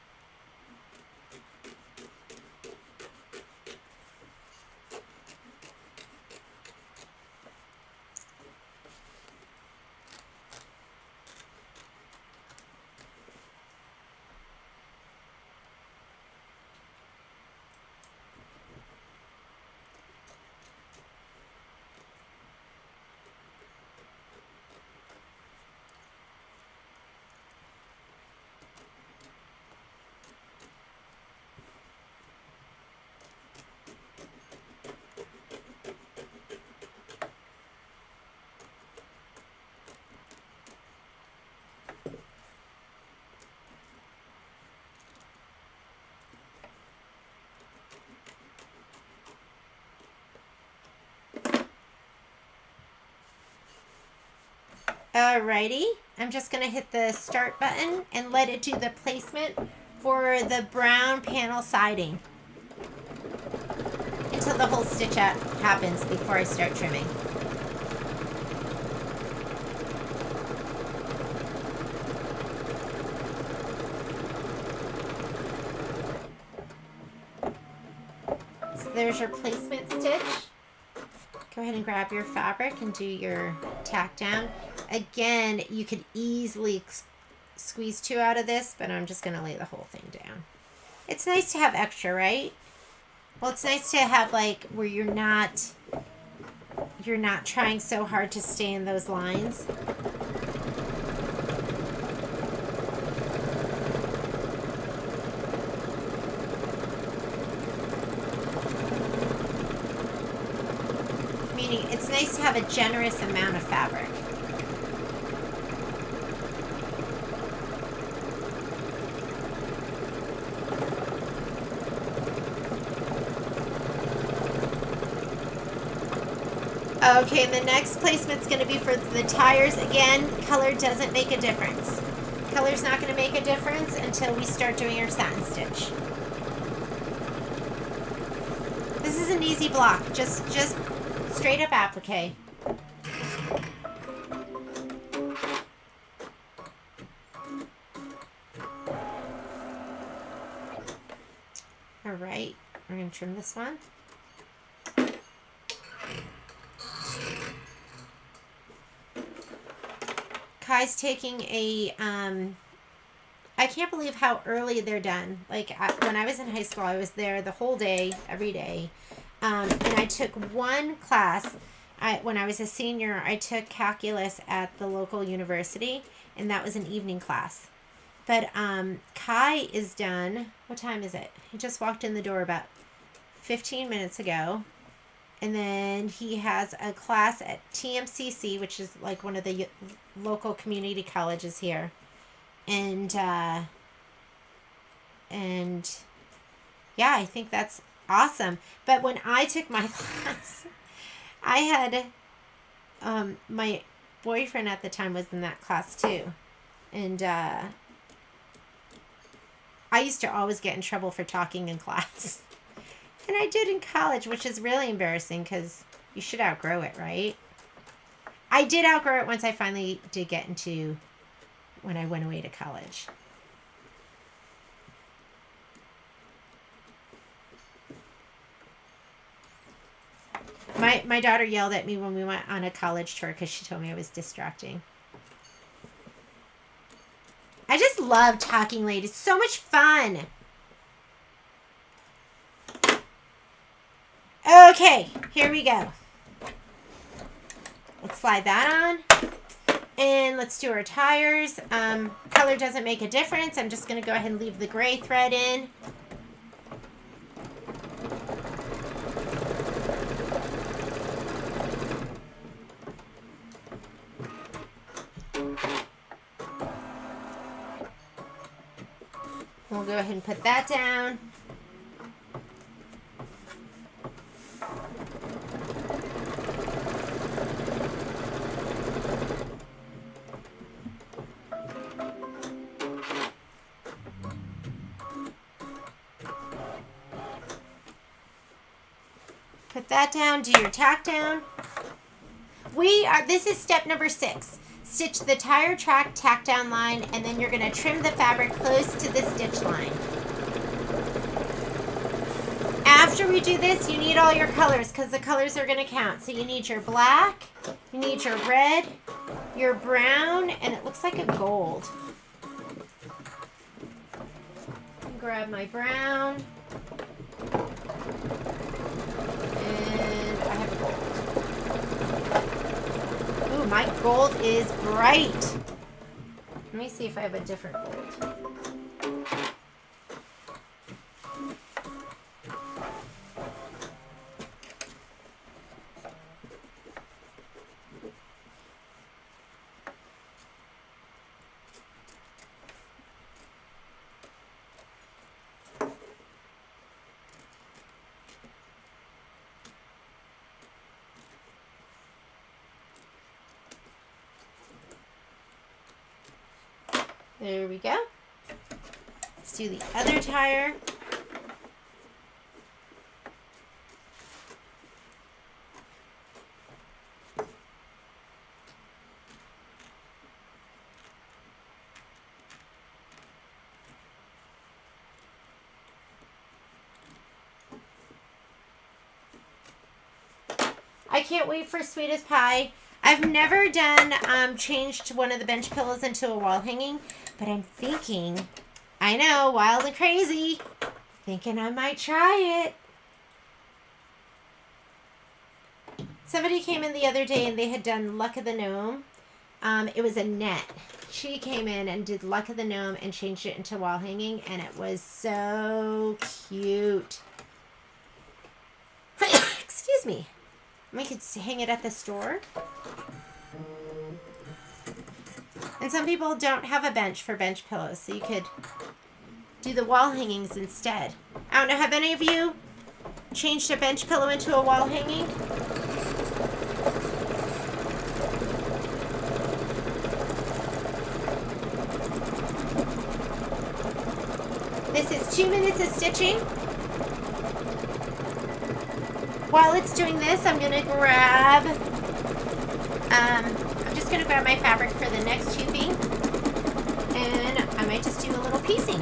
Alrighty, I'm just going to hit the start button and let it do the placement for the brown panel siding until the whole stitch happens before I start trimming. So there's your placement stitch. Go ahead and grab your fabric and do your tack down. Again, you could easily squeeze 2 out of this, but I'm just going to lay the whole thing down. It's nice to have extra, right? Well, it's nice to have like where you're not trying so hard to stay in those lines. Meaning it's nice to have a generous amount of fabric. Okay, the next placement's going to be for the tires. Again, color doesn't make a difference. Color's not going to make a difference until we start doing our satin stitch. This is an easy block. Just straight up applique. All right, we're going to trim this one. Kai's taking a, I can't believe how early they're done. Like, when I was in high school, I was there the whole day, every day. And I took one class. When I was a senior, I took calculus at the local university, and that was an evening class. But Kai is done. What time is it? He just walked in the door about 15 minutes ago. And then he has a class at TMCC, which is like one of the local community colleges here. And yeah, I think that's awesome. But when I took my class, I had My boyfriend at the time was in that class too. And I used to always get in trouble for talking in class. And I did in college, which is really embarrassing because you should outgrow it, right? I did outgrow it once I finally did get into when I went away to college. My daughter yelled at me when we went on a college tour because she told me I was distracting. I just love talking late. It's so much fun. Okay, here we go. Let's slide that on. And let's do our tires. Color doesn't make a difference. I'm just going to go ahead and leave the gray thread in. We'll go ahead and put that down. Put that down, do your tack down. This is step number 6. Stitch the tire track tack down line, and then you're going to trim the fabric close to the stitch line. After we do this, you need all your colors because the colors are going to count. So you need your black, you need your red, your brown, and it looks like a gold. Grab my brown. And I have a gold. Ooh, my gold is bright. Let me see if I have a different gold. There we go. Let's do the other tire. I can't wait for Sweet as Pie. I've never done changed one of the bench pillows into a wall hanging, but I'm thinking, I know, wild and crazy, thinking I might try it. Somebody came in the other day and they had done Luck of the Gnome. It was a net. She came in and did Luck of the Gnome and changed it into wall hanging, and it was so cute. Excuse me. We could hang it at the store. And some people don't have a bench for bench pillows, so you could do the wall hangings instead. I don't know, have any of you changed a bench pillow into a wall hanging? This is 2 minutes of stitching. While it's doing this, I'm going to grab, I'm just going to grab my fabric for the next tubing, and I might just do a little piecing.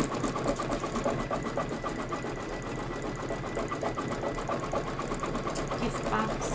Gift box.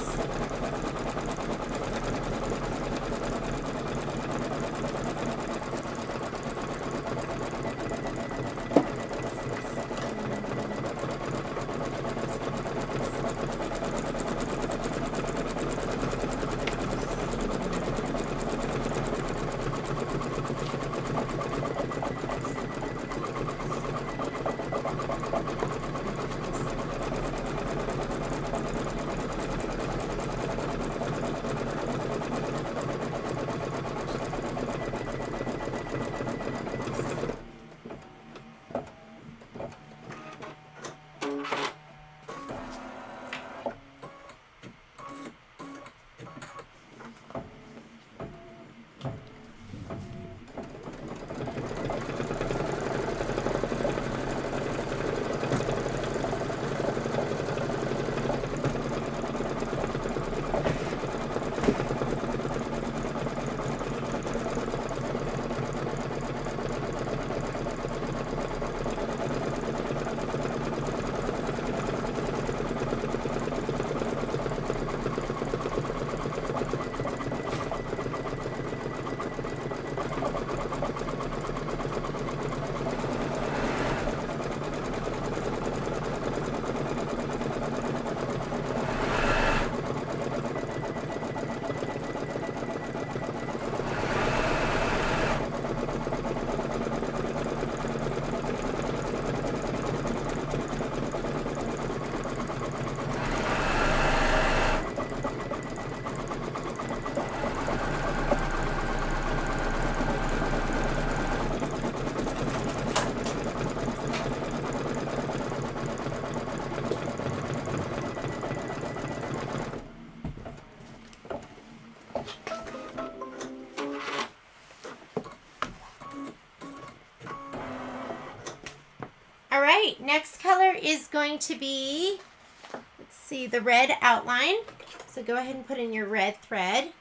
is going to be, let's see, the red outline. So go ahead and put in your red thread.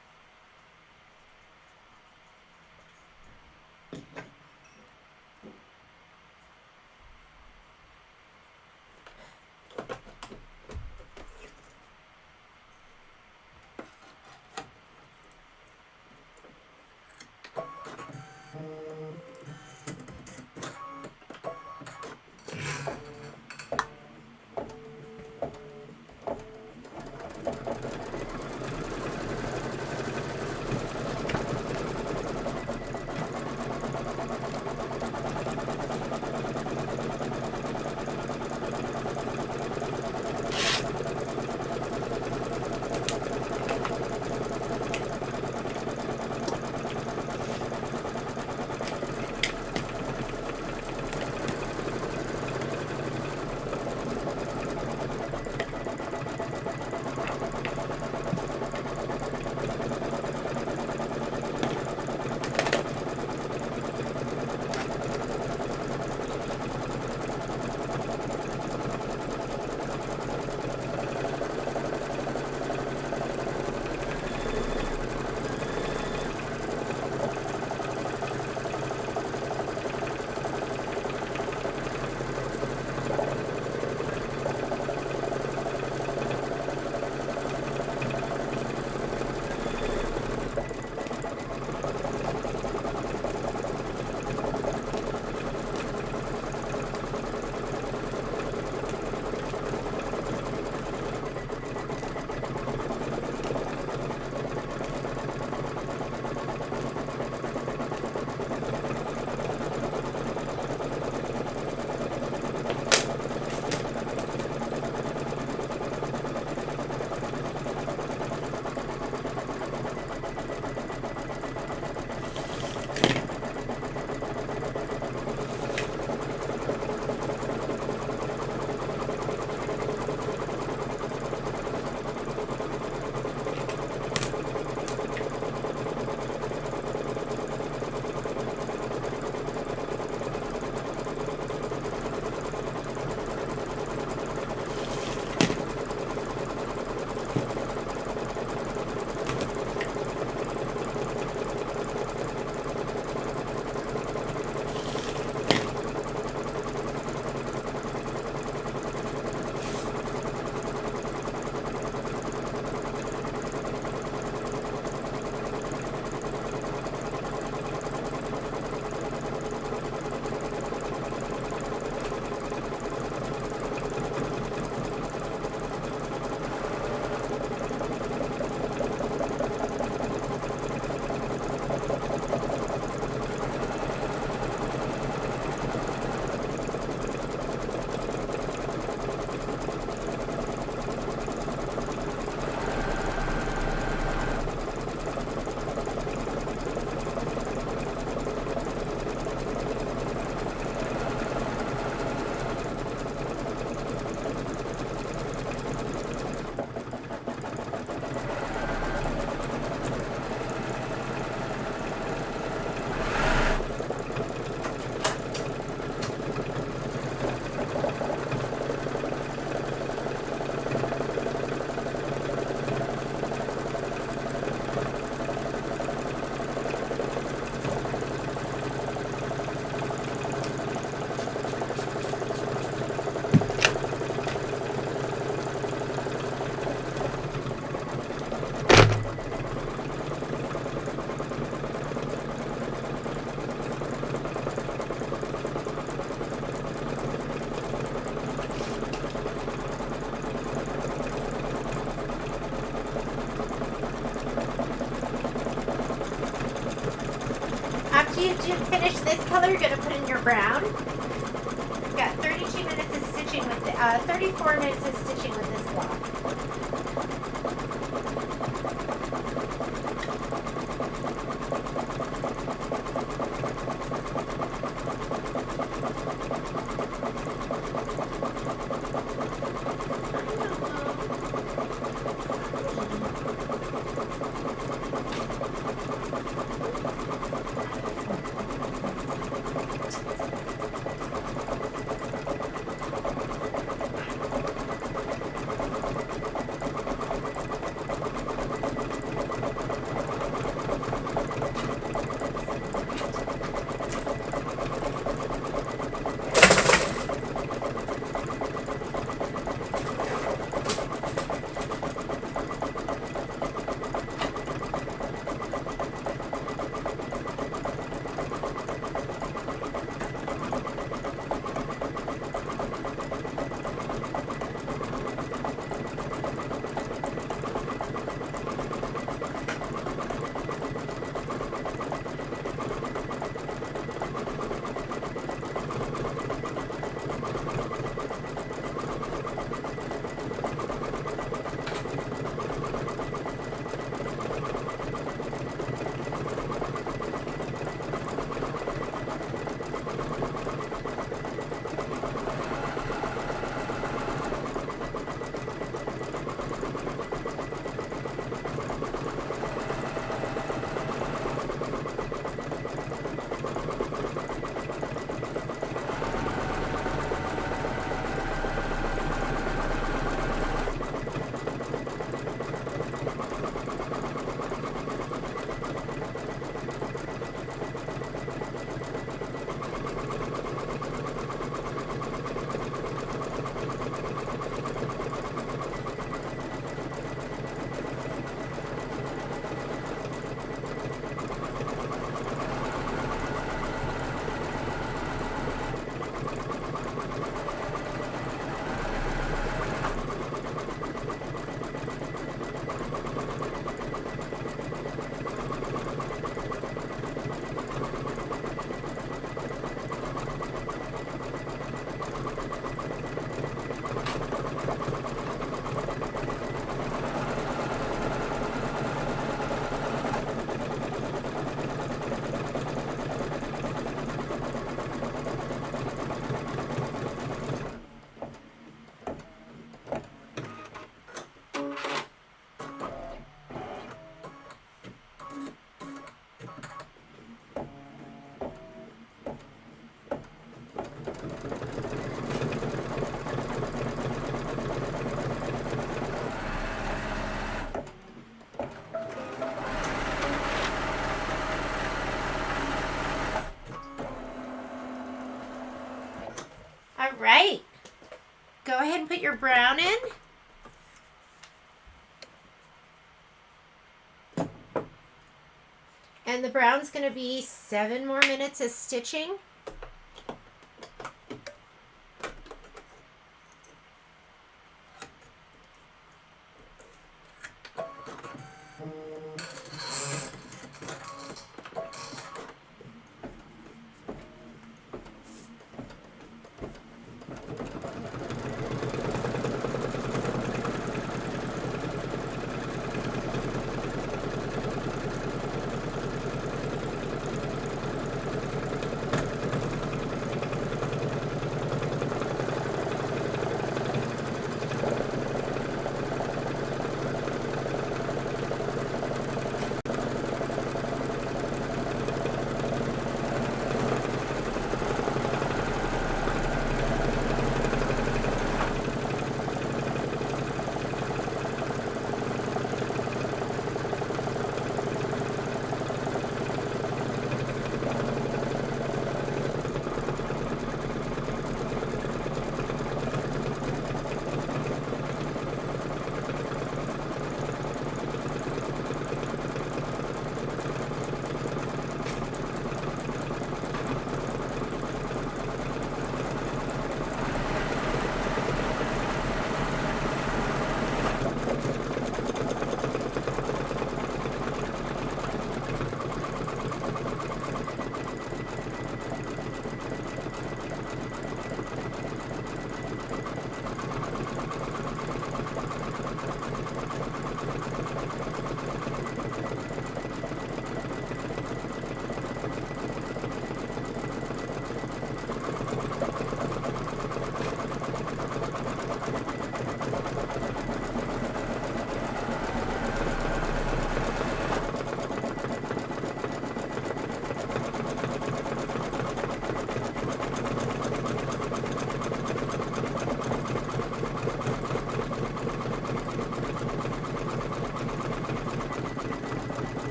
After you finish this color, you're going to put in your brown. You've got 32 minutes of stitching with the, 34 minutes of stitching with this block. put your brown in. And the brown's going to be 7 more minutes of stitching.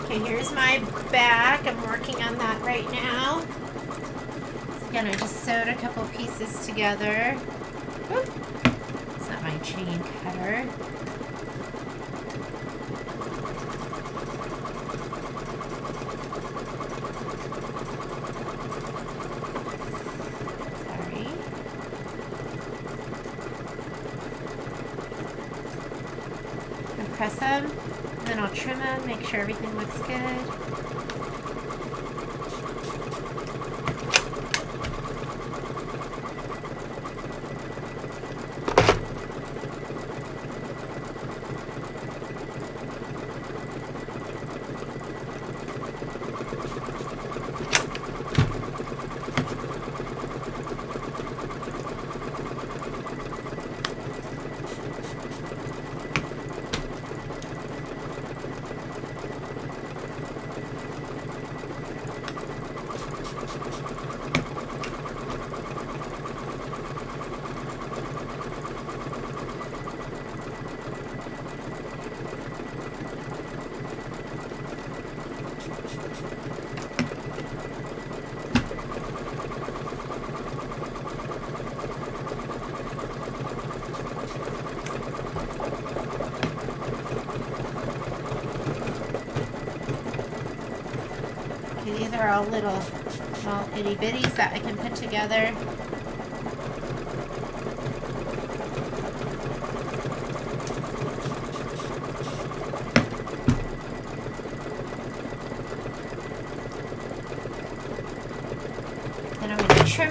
Okay, here's my back. I'm working on that right now. So again, I just sewed a couple pieces together. Oop. It's not my chain cutter. Sorry. And press them. Then I'll trim them, make sure everything looks good. These are all little small itty bitties that I can put together.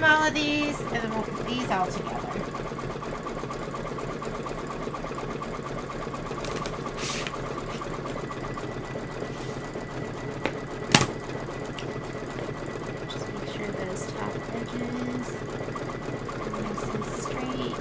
trim all of these, and then we'll put these all together. Just make sure those top edges are nice and straight.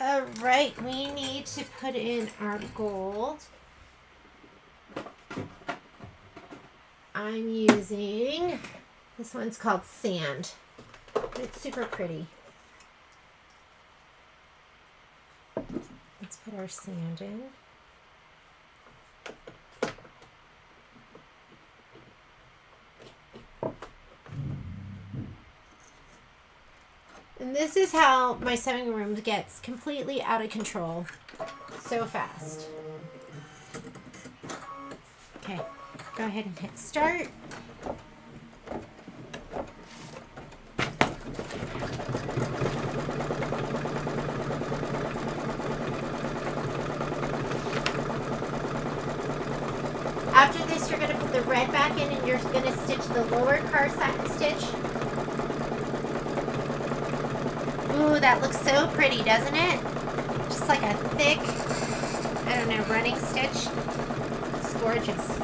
Alright, we need to put in our gold. I'm using, this one's called Sand. It's super pretty. Let's put our sand in. And this is how my sewing room gets completely out of control so fast. Okay, go ahead and hit start. After this, you're going to put the red back in and you're going to stitch the lower car satin stitch. Ooh, that looks so pretty, doesn't it? Just like a thick, I don't know, running stitch. It's gorgeous.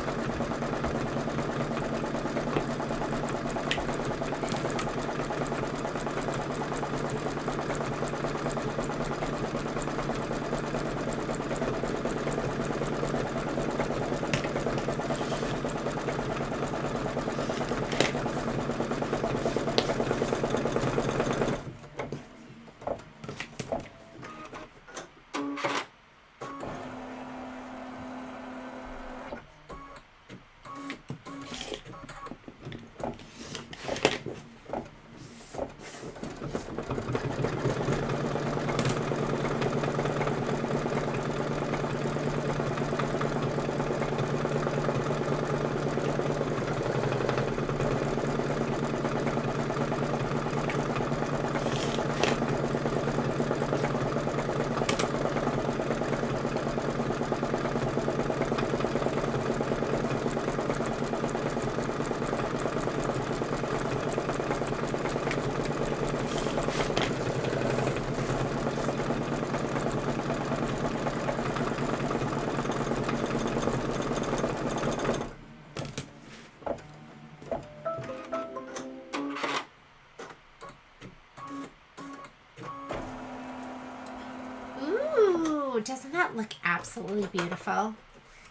Doesn't that look absolutely beautiful?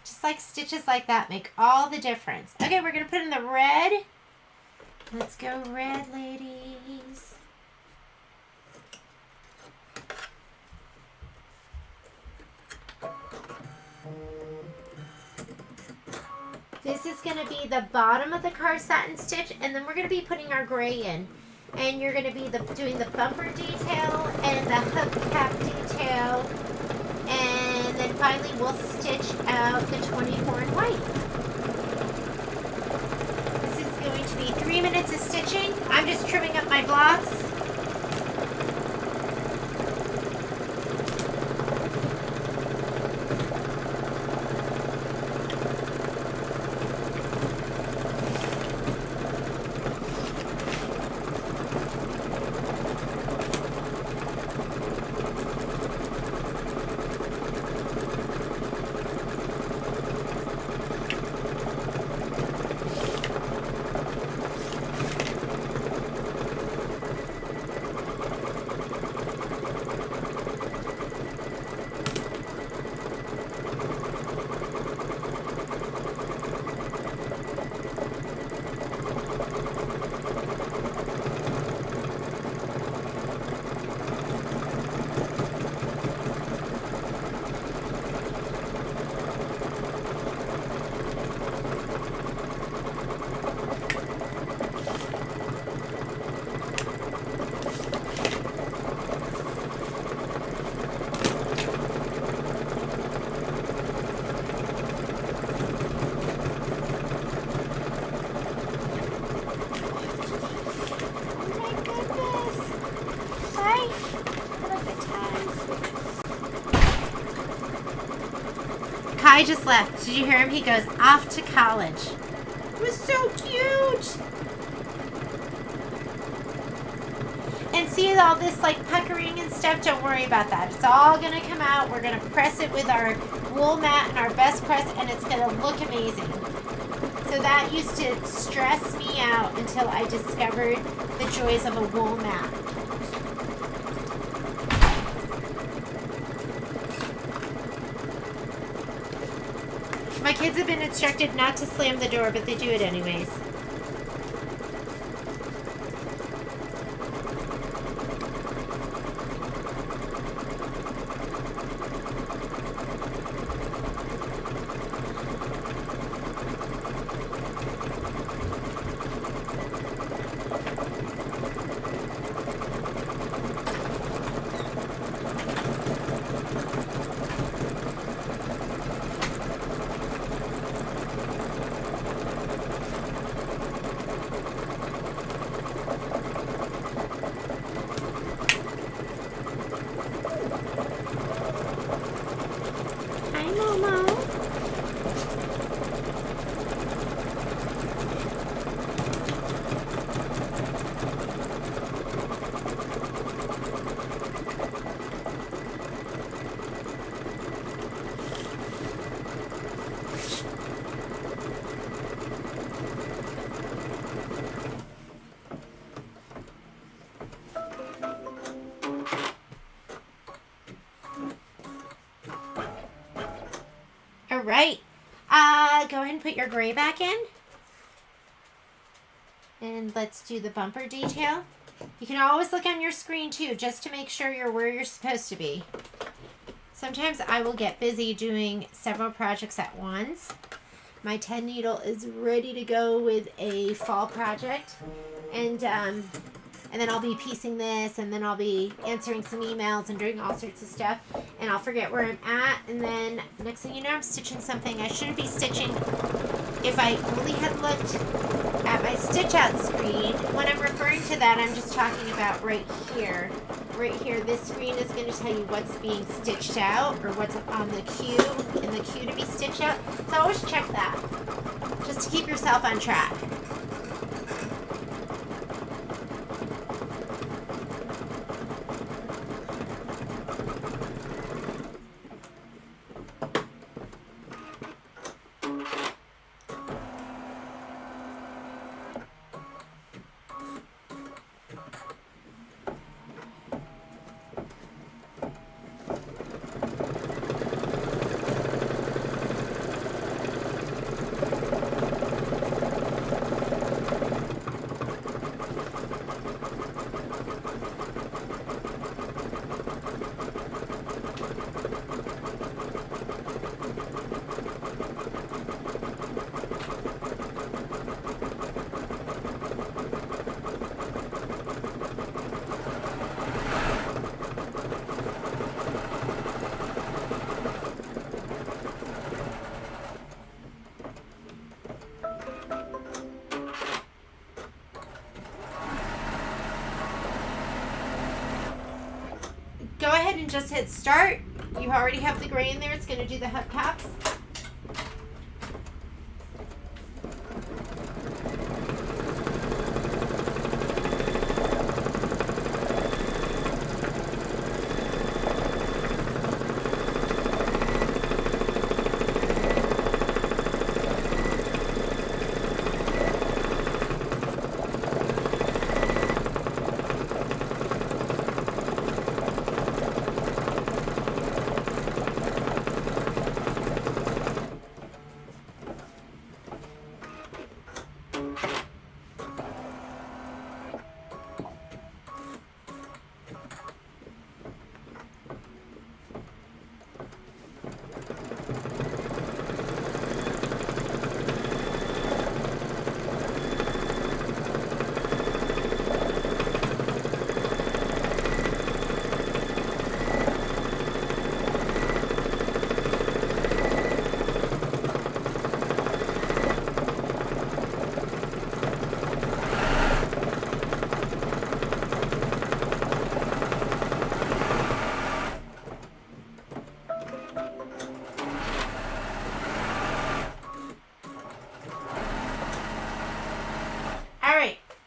Just like stitches like that make all the difference. Okay, we're going to put in the red. Let's go red, ladies. This is going to be the bottom of the car satin stitch, and then we're going to be putting our gray in. And you're going to be doing the bumper detail and the hubcap detail, and then finally we'll stitch out the 24 in white. This is going to be 3 minutes of stitching. I'm just trimming up my blocks. Kai just left. Did you hear him? He goes off to college. It was so cute. And see all this like puckering and stuff? Don't worry about that. It's all going to come out. We're going to press it with our wool mat and our best press, and it's going to look amazing. So that used to stress me out until I discovered the joys of a wool mat. My kids have been instructed not to slam the door, but they do it anyways. All right. Go ahead and put your gray back in. And let's do the bumper detail. You can always look on your screen too, just to make sure you're where you're supposed to be. Sometimes I will get busy doing several projects at once. My 10 needle is ready to go with a fall project. And then I'll be piecing this, and then I'll be answering some emails and doing all sorts of stuff, and I'll forget where I'm at, and then next thing you know, I'm stitching something I shouldn't be stitching. If I only had looked at my stitch out screen, when I'm referring to that, I'm just talking about right here. Right here, this screen is going to tell you what's being stitched out, or what's on the queue, in the queue to be stitched out. So always check that, just to keep yourself on track. and just hit start. You already have the gray in there. It's going to do the hubcaps.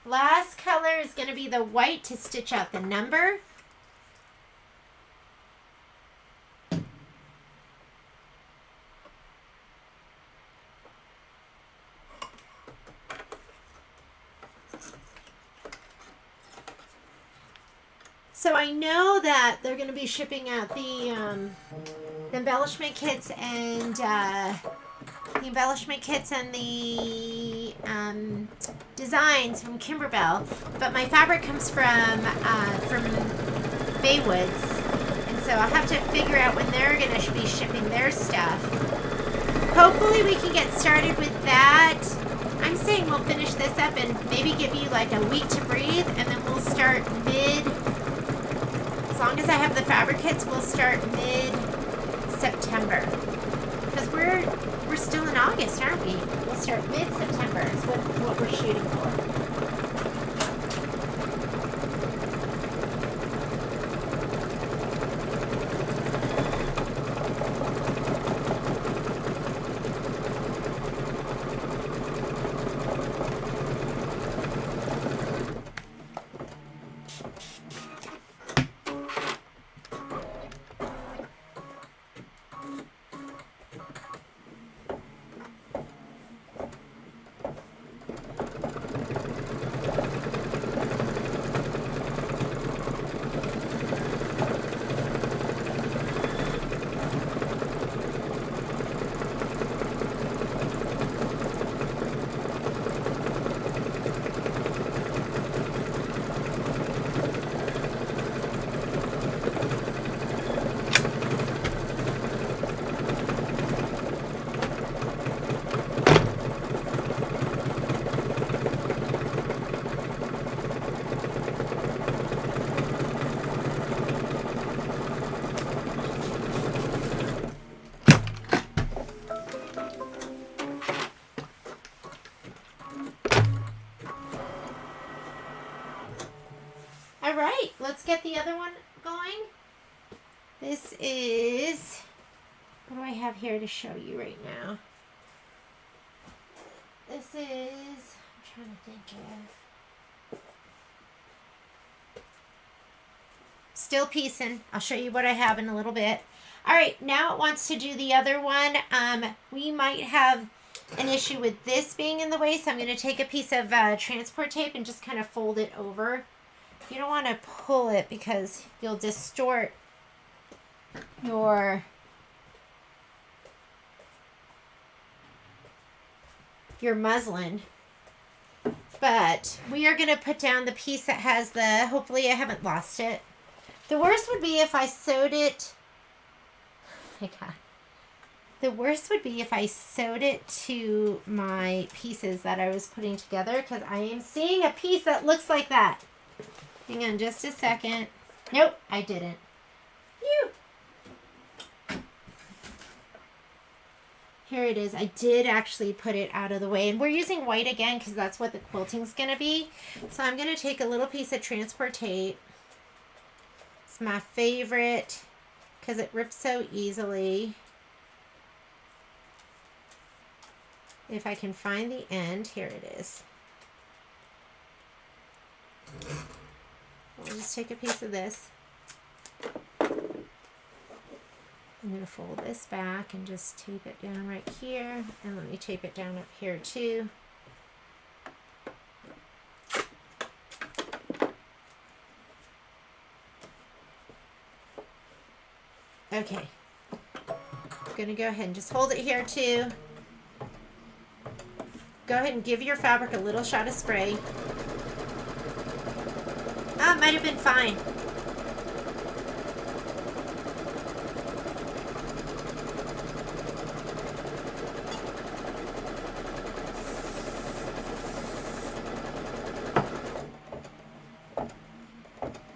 Last color is going to be the white to stitch out the number. So I know that they're going to be shipping out the embellishment kits and the designs from Kimberbell, but my fabric comes from Baywoods, and so I'll have to figure out when they're going to be shipping their stuff. Hopefully we can get started with that. I'm saying we'll finish this up and maybe give you like a week to breathe, and then we'll start as long as I have the fabric kits, we'll start mid-September. Because we're still in August, aren't we? We'll start mid-September is what we're shooting for. All right, let's get the other one going. This is, what do I have here to show you right now? This is, I'm trying to think of. Still piecing. I'll show you what I have in a little bit. All right, now it wants to do the other one. We might have an issue with this being in the way, so I'm going to take a piece of transport tape and just kind of fold it over. You don't want to pull it because you'll distort your muslin. But we are going to put down the piece that has the, hopefully I haven't lost it. The worst would be if I sewed it, oh my God. The worst would be if I sewed it to my pieces that I was putting together, because I am seeing a piece that looks like that. Hang on just a second. Nope, I didn't. Phew. Here it is. I did actually put it out of the way. And we're using white again because that's what the quilting's going to be. So I'm going to take a little piece of transport tape. It's my favorite because it rips so easily. If I can find the end, here it is. We'll just take a piece of this. I'm going to fold this back and just tape it down right here. And let me tape it down up here too. Okay. I'm going to go ahead and just hold it here too. Go ahead and give your fabric a little shot of spray. Ah, it might have been fine.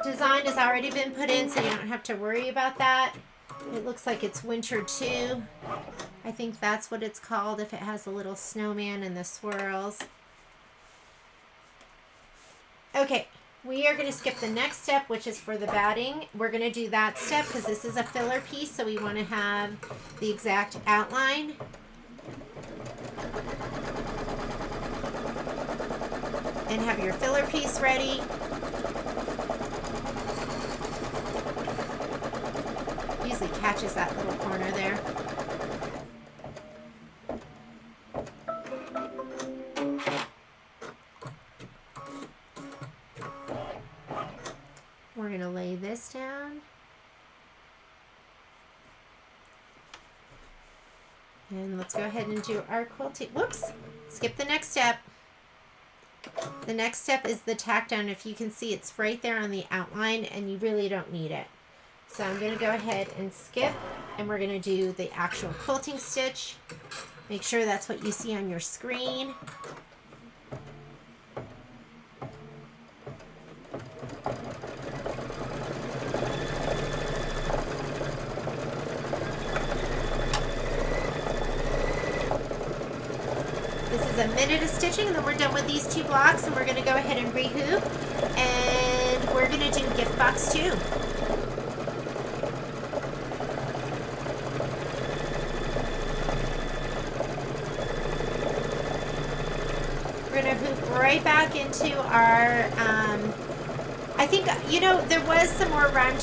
Design has already been put in, so you don't have to worry about that. It looks like it's winter too. I think that's what it's called if it has a little snowman and the swirls. Okay, we are going to skip the next step, which is for the batting. We're going to do that step because this is a filler piece, so we want to have the exact outline. And have your filler piece ready. Usually catches that little corner there. We're going to lay this down. And let's go ahead and do our quilting. Whoops! Skip the next step. The next step is the tack down. If you can see, it's right there on the outline and you really don't need it. So I'm going to go ahead and skip, and we're going to do the actual quilting stitch. Make sure that's what you see on your screen. This is a minute of stitching, and then we're done with these two blocks, and we're going to go ahead and rehoop, and we're going to do gift box 2. We're going to hoop right back into our, I think, you know, there was some more rhyme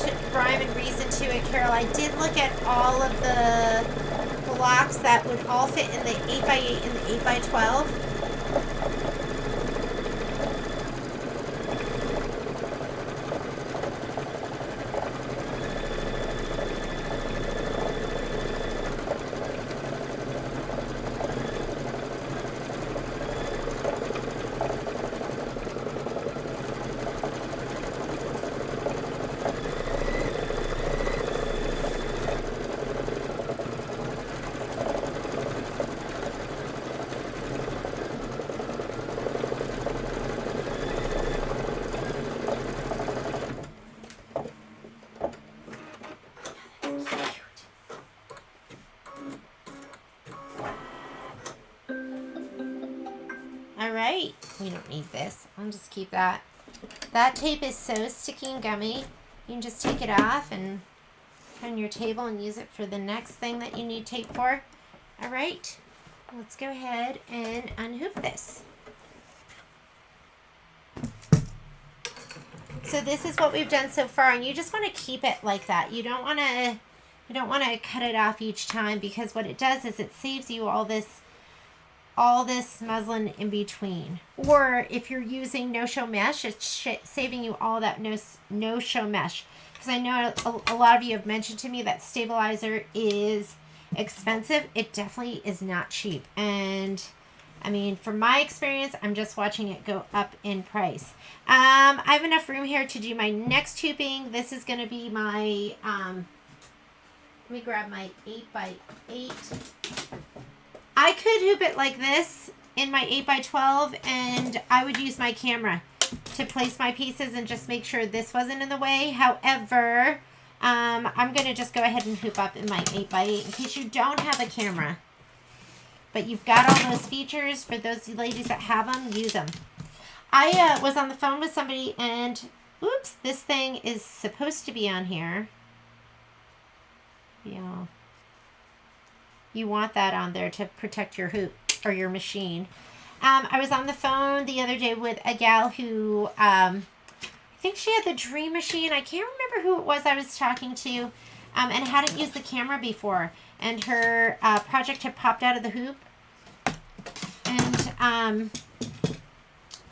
and reason to it, Carol. I did look at all of the blocks that would all fit in the 8x8 and the 8x12. We don't need this. I'll just keep that. That tape is so sticky and gummy. You can just take it off and put it on your table and use it for the next thing that you need tape for. All right, let's go ahead and unhoop this. So this is what we've done so far, and you just want to keep it like that. You don't want to cut it off each time, because what it does is it saves you all this muslin in between. Or if you're using no-show mesh, it's saving you all that no-show mesh. Because I know a lot of you have mentioned to me that stabilizer is expensive. It definitely is not cheap. And I mean, from my experience, I'm just watching it go up in price. I have enough room here to do my next hooping. This is going to be my, let me grab my 8x8. I could hoop it like this in my 8x12, and I would use my camera to place my pieces and just make sure this wasn't in the way. However, I'm going to just go ahead and hoop up in my 8x8 in case you don't have a camera. But you've got all those features. For those ladies that have them, use them. I was on the phone with somebody, and Oops, this thing is supposed to be on here. Yeah. You want that on there to protect your hoop or your machine. I was on the phone the other day with a gal who, I think she had the Dream Machine. I can't remember who it was I was talking to, and hadn't used the camera before. And her project had popped out of the hoop.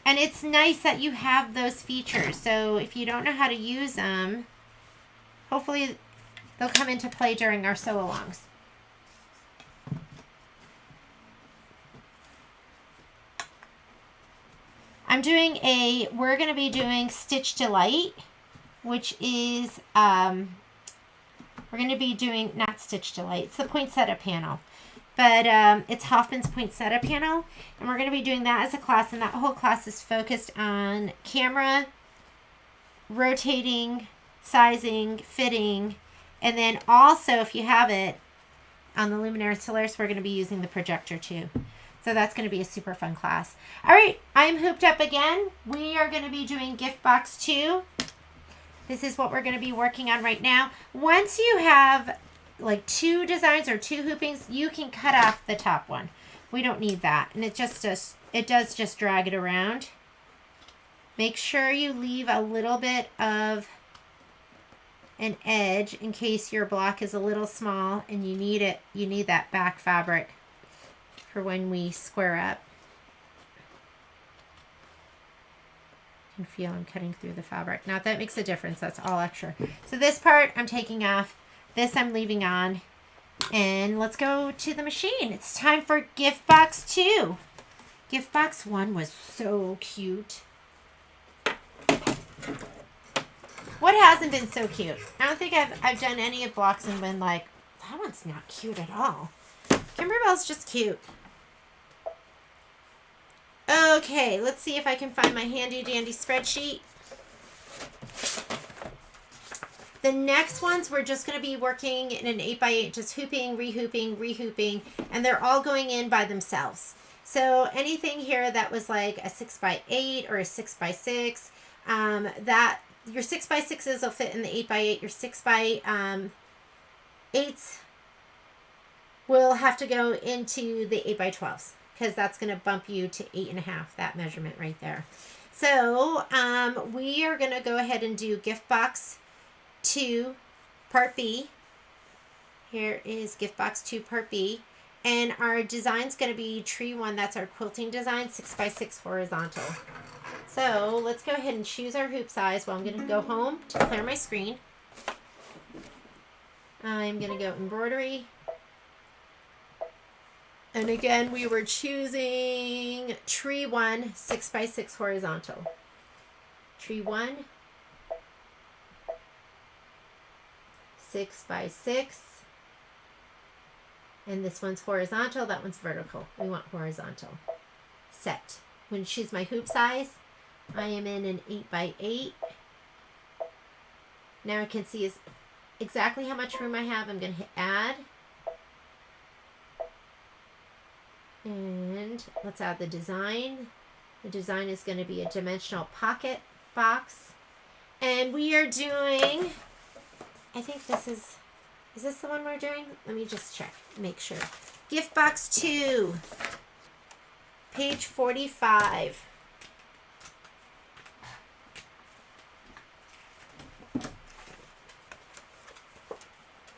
And it's nice that you have those features. So if you don't know how to use them, hopefully they'll come into play during our sew-alongs. We're going to be doing Stitch Delight, which is, we're going to be doing, not Stitch Delight, it's the poinsettia panel. But it's Hoffman's poinsettia panel, and we're going to be doing that as a class, and that whole class is focused on camera, rotating, sizing, fitting, and then also, if you have it, on the Luminaire Solaris, we're going to be using the projector too. So that's going to be a super fun class. All right, I'm hooped up again. We are going to be doing gift box 2. This is what we're going to be working on right now. Once you have like 2 designs or 2 hoopings, you can cut off the top one. We don't need that. And it does just drag it around. Make sure you leave a little bit of an edge in case your block is a little small and you need it. You need that back fabric for when we square up. You can feel I'm cutting through the fabric. Now that makes a difference. That's all extra. So this part I'm taking off. This I'm leaving on. And let's go to the machine. It's time for gift box 2. Gift box 1 was so cute. What hasn't been so cute? I don't think I've done any of blocks and been like, that one's not cute at all. Kimbernbell's just cute. Okay, let's see if I can find my handy dandy spreadsheet. The next ones we're just going to be working in an 8x8, just hooping, rehooping, rehooping, and they're all going in by themselves. So anything here that was like a 6x8 or a 6x6, that your 6x6s will fit in the 8x8. Your 6x8s will have to go into the 8x12s because that's going to bump you to 8.5, that measurement right there. So we are going to go ahead and do gift box 2 part B. Here is gift box 2 part B, and our design's going to be tree 1. That's our quilting design, 6x6 horizontal. So let's go ahead and choose our hoop size. Well, I'm going to go home to clear my screen. I'm going to go embroidery. And again, we were choosing tree 1, 6x6 horizontal. Tree 1, 6x6. And this one's horizontal, that one's vertical. We want horizontal. Set. I'm going to choose my hoop size. I am in an 8x8. Now I can see exactly how much room I have. I'm going to hit add. And let's add the design. The design is going to be a dimensional pocket box. And we are doing, I think this is this the one we're doing? Let me just check, make sure. Gift box 2, page 45.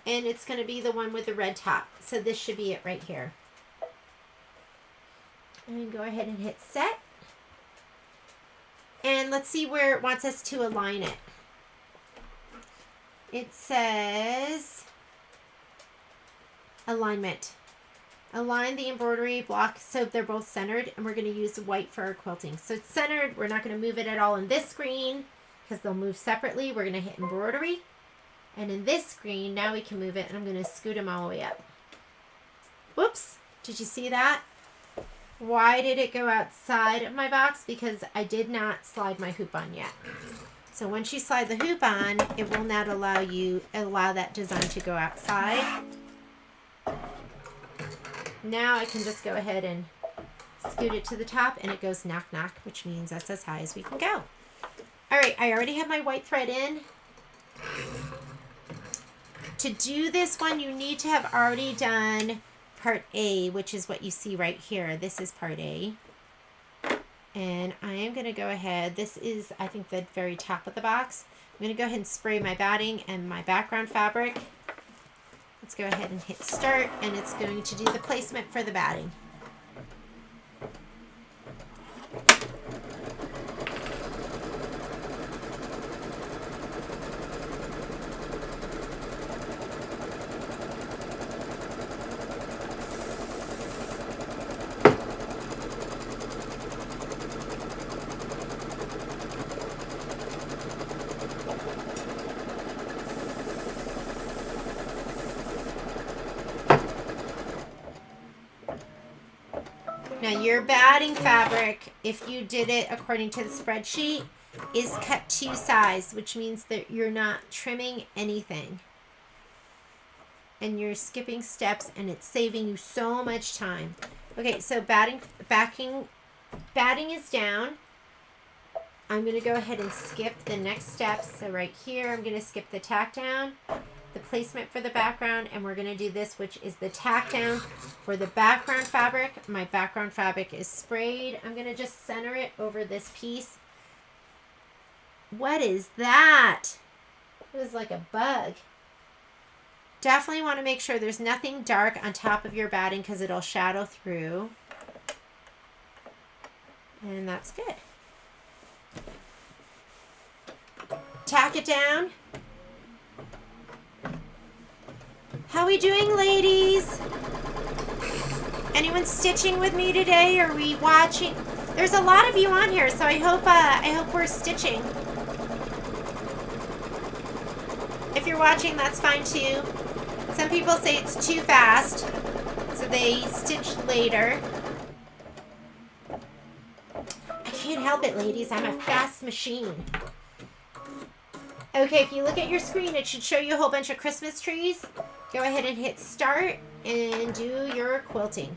And it's going to be the one with the red top. So this should be it right here. And go ahead and hit set. And let's see where it wants us to align it. It says alignment. Align the embroidery block so they're both centered, and we're going to use white for our quilting. So it's centered. We're not going to move it at all in this screen because they'll move separately. We're going to hit embroidery. And in this screen, now we can move it, and I'm going to scoot them all the way up. Whoops. Did you see that? Why did it go outside of my box? Because I did not slide my hoop on yet. So once you slide the hoop on, it will not allow that design to go outside. Now I can just go ahead and scoot it to the top, and it goes knock knock, which means that's as high as we can go. All right, I already have my white thread in. To do this one, you need to have already done part A, which is what you see right here. This is part A. And I am going to go ahead. This is, I think, the very top of the box. I'm going to go ahead and spray my batting and my background fabric. Let's go ahead and hit start, and it's going to do the placement for the batting. Now your batting fabric, if you did it according to the spreadsheet, is cut to size, which means that you're not trimming anything. And you're skipping steps, and it's saving you so much time. Okay, so batting is down. I'm going to go ahead and skip the next steps. So right here, I'm going to skip the tack down, the placement for the background, and we're going to do this, which is the tack down for the background fabric. My background fabric is sprayed. I'm going to just center it over this piece. What is that? It was like a bug. Definitely want to make sure there's nothing dark on top of your batting because it'll shadow through. And that's good. Tack it down. How we doing, ladies? Anyone stitching with me today? Are we watching? There's a lot of you on here, so I hope we're stitching. If you're watching, that's fine too. Some people say it's too fast, so they stitch later. I can't help it, ladies. I'm a fast machine. Okay, if you look at your screen, it should show you a whole bunch of Christmas trees. Go ahead and hit start and do your quilting.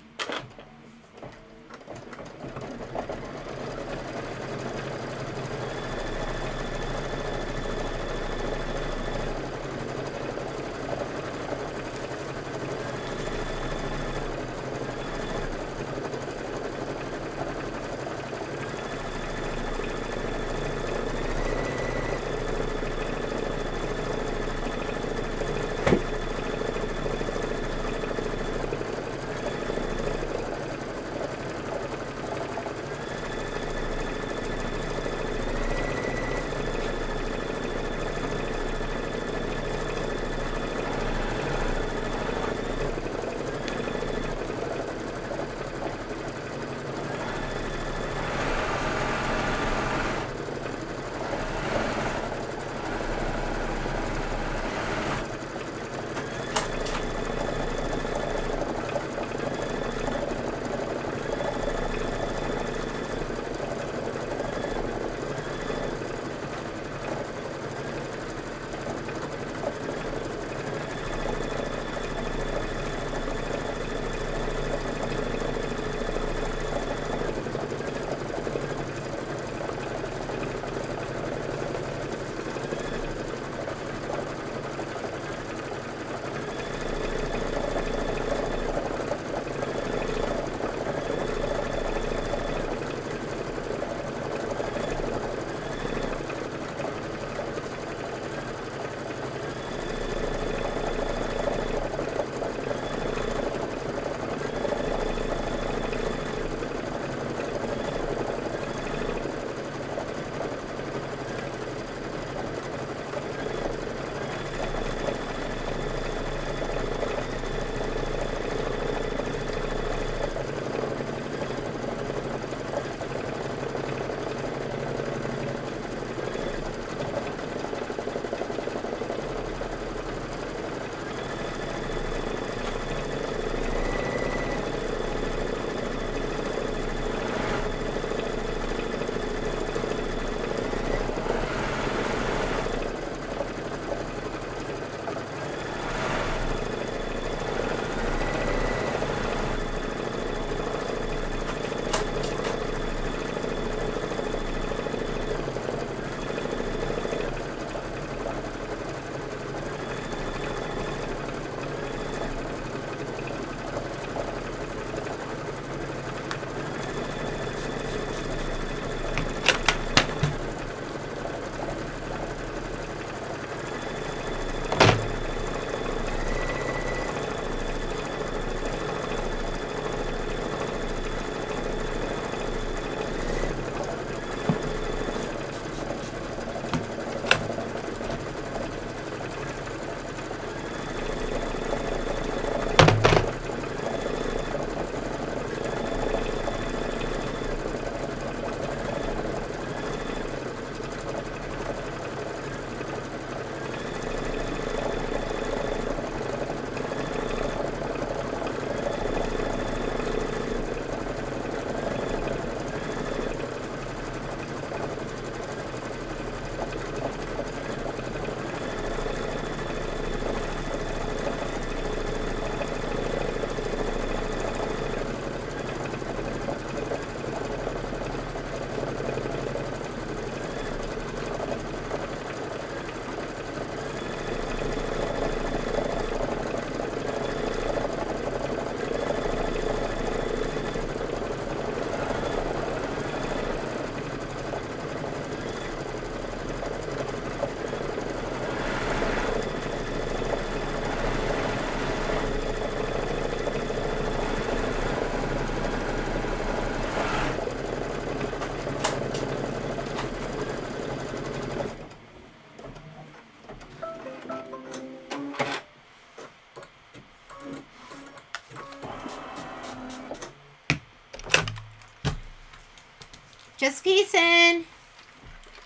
Just piecing.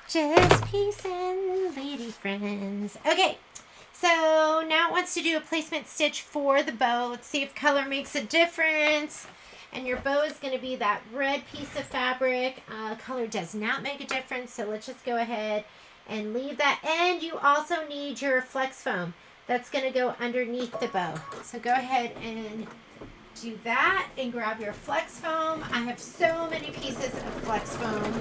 Just piecing, lady friends. Okay, so now it wants to do a placement stitch for the bow. Let's see if color makes a difference. And your bow is going to be that red piece of fabric. Color does not make a difference, so let's just go ahead and leave that. And you also need your flex foam. That's going to go underneath the bow. So go ahead and do that and grab your flex foam. I have so many pieces of flex foam.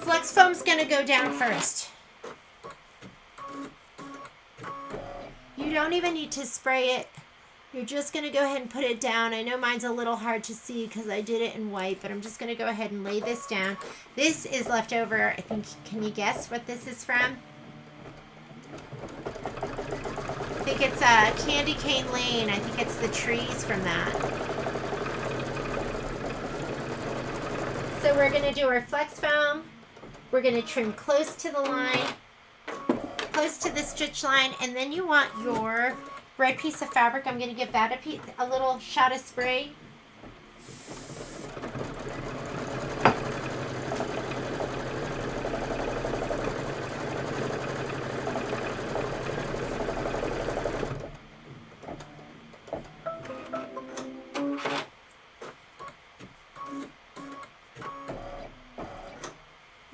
Flex foam's going to go down first. You don't even need to spray it. You're just going to go ahead and put it down. I know mine's a little hard to see because I did it in white, but I'm just going to go ahead and lay this down. This is left over. I think, can you guess what this is from? I think it's Candy Cane Lane. I think it's the trees from that. So we're going to do our flex foam. We're going to trim close to the line, close to the stitch line, and then you want your red piece of fabric. I'm going to give that a little shot of spray.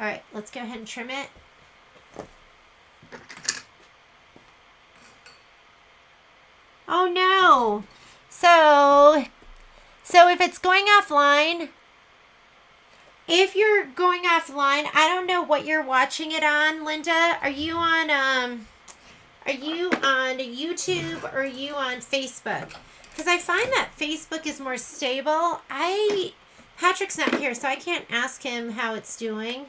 All right, let's go ahead and trim it. Oh no. So if it's going offline, if you're going offline, I don't know what you're watching it on, Linda. Are you on YouTube or are you on Facebook? Because I find that Facebook is more stable. Patrick's not here, so I can't ask him how it's doing.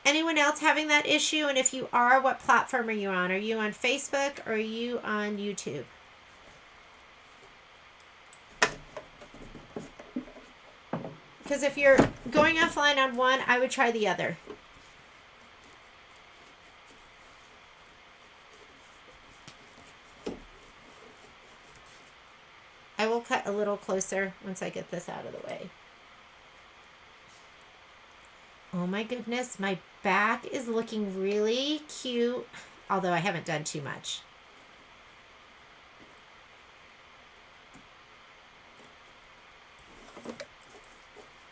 Anyone else having that issue? And if you are, what platform are you on? Are you on Facebook or are you on YouTube? Because if you're going offline on one, I would try the other. I will cut a little closer once I get this out of the way. Oh my goodness, my back is looking really cute, although I haven't done too much.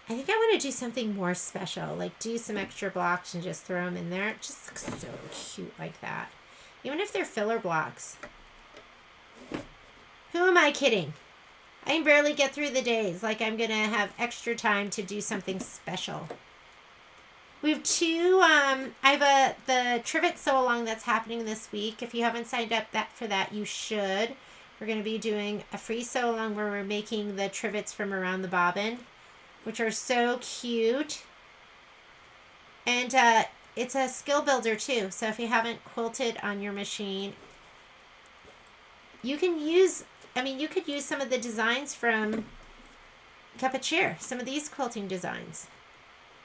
I think I want to do something more special, like do some extra blocks and just throw them in there. It just looks so cute like that. Even if they're filler blocks. Who am I kidding? I can barely get through the days. Like I'm going to have extra time to do something special. We have two, I have the Trivet Sew Along that's happening this week. If you haven't signed up for that, you should. We're going to be doing a free sew along where we're making the trivets from around the bobbin, which are so cute. And it's a skill builder too. So if you haven't quilted on your machine, you can use, you could use some of the designs from Cup of Cheer, some of these quilting designs.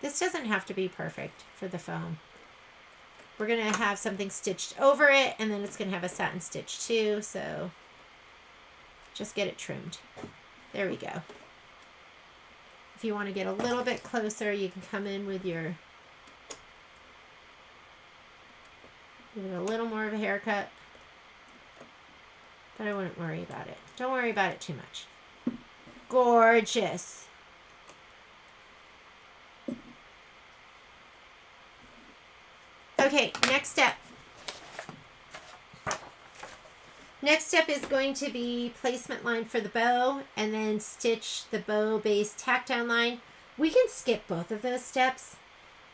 This doesn't have to be perfect for the foam. We're going to have something stitched over it, and then it's going to have a satin stitch too, so just get it trimmed. There we go. If you want to get a little bit closer, you can come in with your, give it a little more of a haircut, but I wouldn't worry about it. Don't worry about it too much. Gorgeous. Okay, next step. Next step is going to be placement line for the bow and then stitch the bow base tack down line. We can skip both of those steps.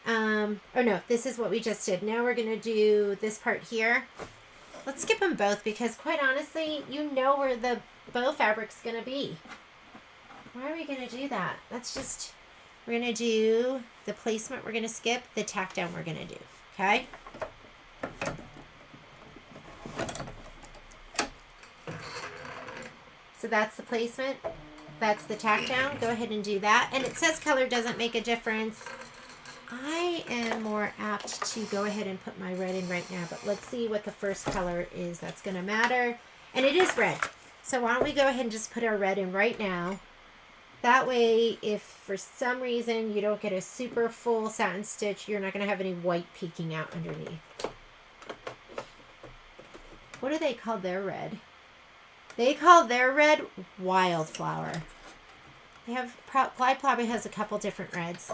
Oh no, this is what we just did. Now we're going to do this part here. Let's skip them both because quite honestly, you know where the bow fabric's going to be. Why are we going to do that? That's just, we're going to do the placement, we're going to skip, the tack down we're going to do. Okay. So that's the placement. That's the tack down. Go ahead and do that. And it says color doesn't make a difference. I am more apt to go ahead and put my red in right now, but let's see what the first color is that's going to matter. And it is red. So why don't we go ahead and just put our red in right now. That way, if for some reason you don't get a super full satin stitch, you're not going to have any white peeking out underneath. What do they call their red? They call their red Wildflower. They have, Glide probably has a couple different reds.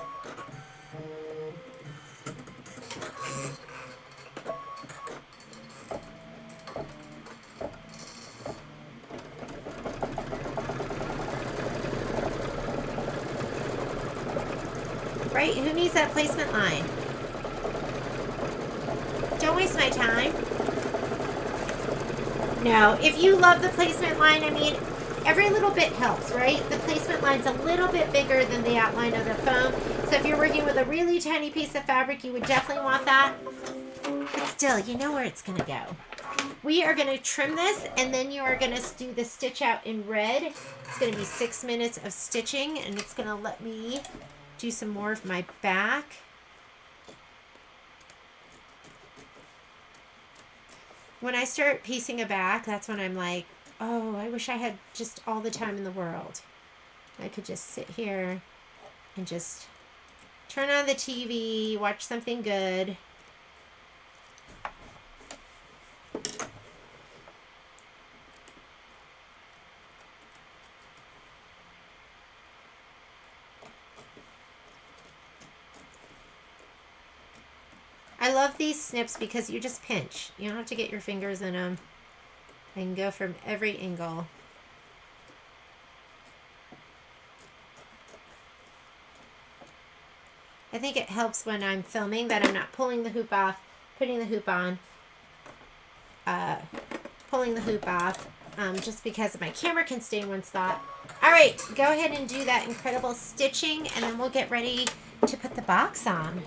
Right? Who needs that placement line? Don't waste my time. No, if you love the placement line, I mean, every little bit helps, right? The placement line's a little bit bigger than the outline of the foam. So if you're working with a really tiny piece of fabric, you would definitely want that. But still, you know where it's going to go. We are going to trim this, and then you are going to do the stitch out in red. It's going to be 6 minutes of stitching, and it's going to let me do some more of my back. When I start piecing a back, that's when I'm like, oh, I wish I had just all the time in the world. I could just sit here and just turn on the TV, watch something good. I love these snips because you just pinch. You don't have to get your fingers in them. They can go from every angle. I think it helps when I'm filming that I'm not pulling the hoop off, putting the hoop on, pulling the hoop off, just because my camera can stay in one spot. All right, go ahead and do that incredible stitching, and then we'll get ready to put the box on.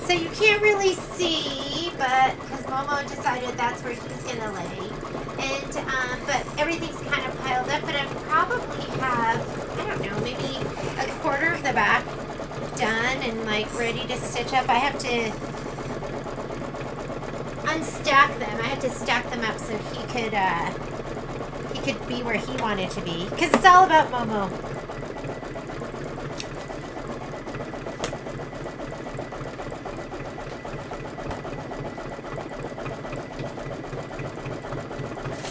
So you can't really see, but because Momo decided that's where he's gonna lay, and but everything's kind of piled up. But I probably have, I don't know, maybe a quarter of the back done and like ready to stitch up. I have to unstack them. I had to stack them up so he could be where he wanted to be, because it's all about Momo.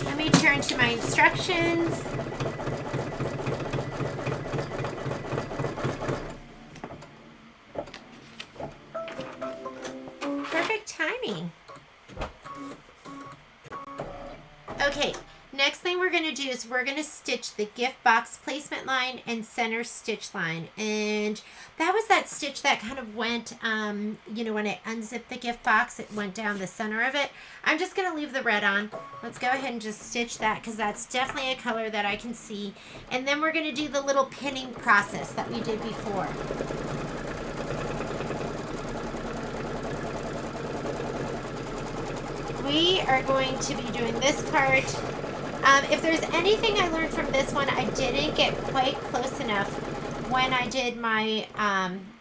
Let me turn to my instructions. Perfect timing. Okay, next thing we're going to do is we're going to stitch the gift box placement line and center stitch line. And that was that stitch that kind of went, you know, when it unzipped the gift box, it went down the center of it. I'm just going to leave the red on. Let's go ahead and just stitch that because that's definitely a color that I can see. And then we're going to do the little pinning process that we did before. We are going to be doing this part. If there's anything I learned from this one, I didn't get quite close enough when I did my,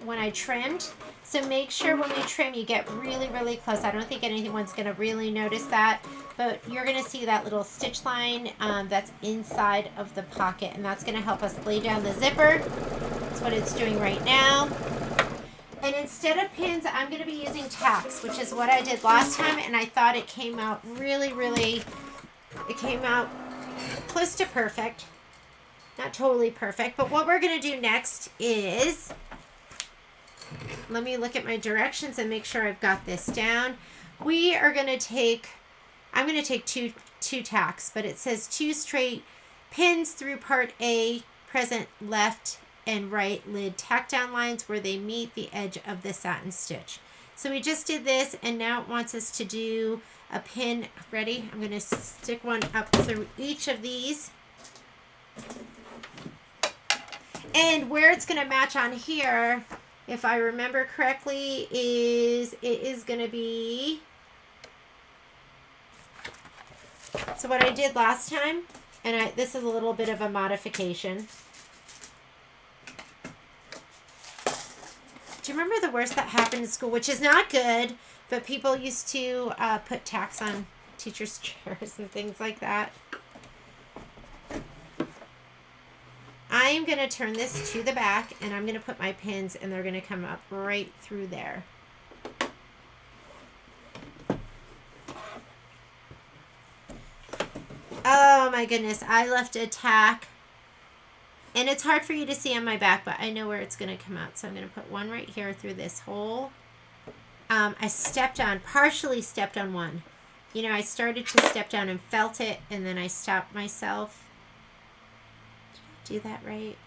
when I trimmed. So make sure when we trim, you get really, really close. I don't think anyone's going to really notice that, but you're going to see that little stitch line that's inside of the pocket, and that's going to help us lay down the zipper. That's what it's doing right now. And instead of pins, I'm going to be using tacks, which is what I did last time, and I thought it came out really, really, it came out close to perfect. Not totally perfect, but what we're going to do next is, let me look at my directions and make sure I've got this down. We are going to take, I'm going to take two tacks, but it says 2 straight pins through part A, present left and right lid tack down lines where they meet the edge of the satin stitch. So we just did this, and now it wants us to do a pin. Ready? I'm going to stick one up through each of these. And where it's going to match on here, if I remember correctly, is it is going to be, so what I did last time, and this is a little bit of a modification. Do you remember the worst that happened in school, which is not good, but people used to put tacks on teachers' chairs and things like that? I'm going to turn this to the back, and I'm going to put my pins, and they're going to come up right through there. Oh my goodness, I left a tack. And it's hard for you to see on my back, but I know where it's going to come out. So I'm going to put one right here through this hole. I partially stepped on one. You know, I started to step down and felt it, and then I stopped myself. Did I do that right?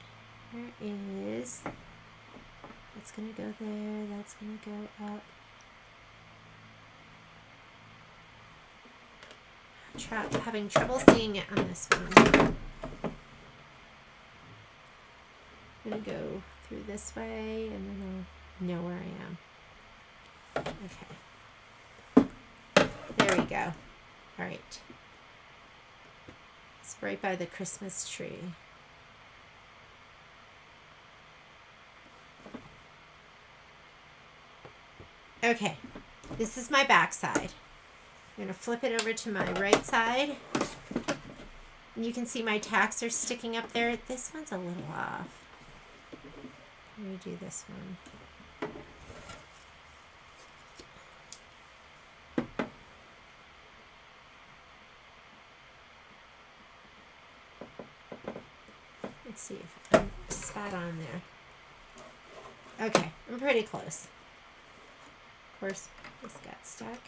There is. That's going to go there. That's going to go up. Having trouble seeing it on this one. I'm going to go through this way, and then I'll know where I am. Okay. There we go. All right. It's right by the Christmas tree. Okay. This is my back side. I'm going to flip it over to my right side. And you can see my tacks are sticking up there. This one's a little off. Let me do this one. Let's see if I'm spot on there. Okay, I'm pretty close. Of course, this got stuck.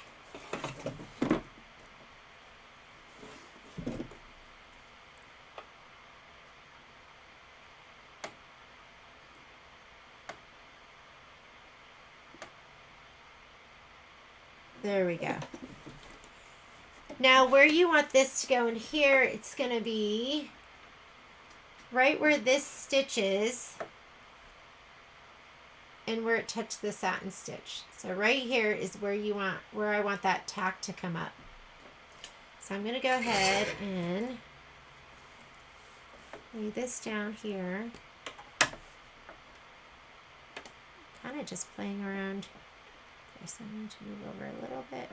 There we go. Now where you want this to go in here, it's going to be right where this stitch is. and where it touched the satin stitch. So right here is where I want that tack to come up. So I'm going to go ahead and lay this down here. Kind of just playing around. Okay, so I need to move over a little bit.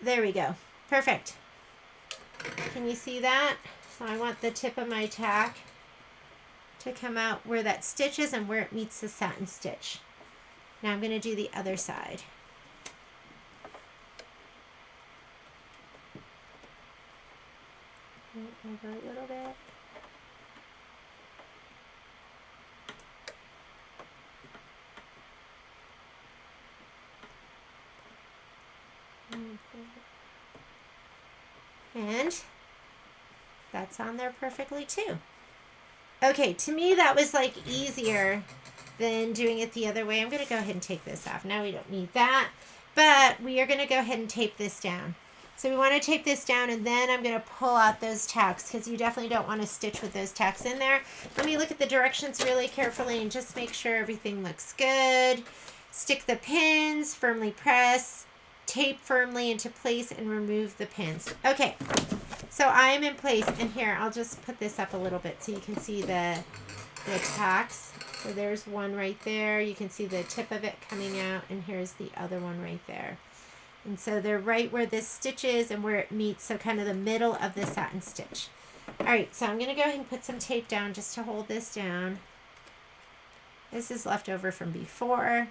There we go. Perfect. Can you see that? So I want the tip of my tack to come out where that stitch is and where it meets the satin stitch. Now I'm going to do the other side. Over a little bit. And that's on there perfectly too. Okay, to me that was like easier than doing it the other way. I'm going to go ahead and take this off. Now we don't need that, but we are going to go ahead and tape this down. So we want to tape this down, and then I'm going to pull out those tacks because you definitely don't want to stitch with those tacks in there. Let me look at the directions really carefully and just make sure everything looks good. Stick the pins, firmly press, tape firmly into place, and remove the pins. Okay, so I'm in place, and here, I'll just put this up a little bit so you can see the tacks. So there's one right there. You can see the tip of it coming out, and here's the other one right there. And so they're right where this stitch is and where it meets, so kind of the middle of the satin stitch. All right, so I'm going to go ahead and put some tape down just to hold this down. This is left over from before.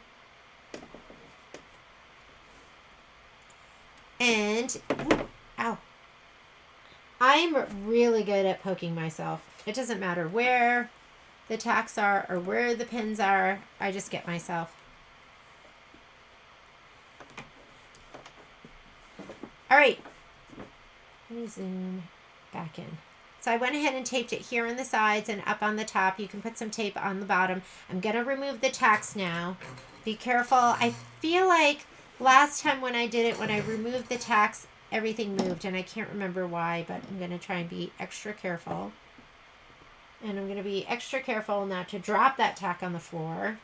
And, ow, I'm really good at poking myself. It doesn't matter where the tacks are or where the pins are. I just get myself. All right, let me zoom back in. So I went ahead and taped it here on the sides and up on the top. You can put some tape on the bottom. I'm going to remove the tacks now. Be careful. I feel like last time when I did it, when I removed the tacks, everything moved, and I can't remember why, but I'm going to try and be extra careful. And I'm going to be extra careful not to drop that tack on the floor.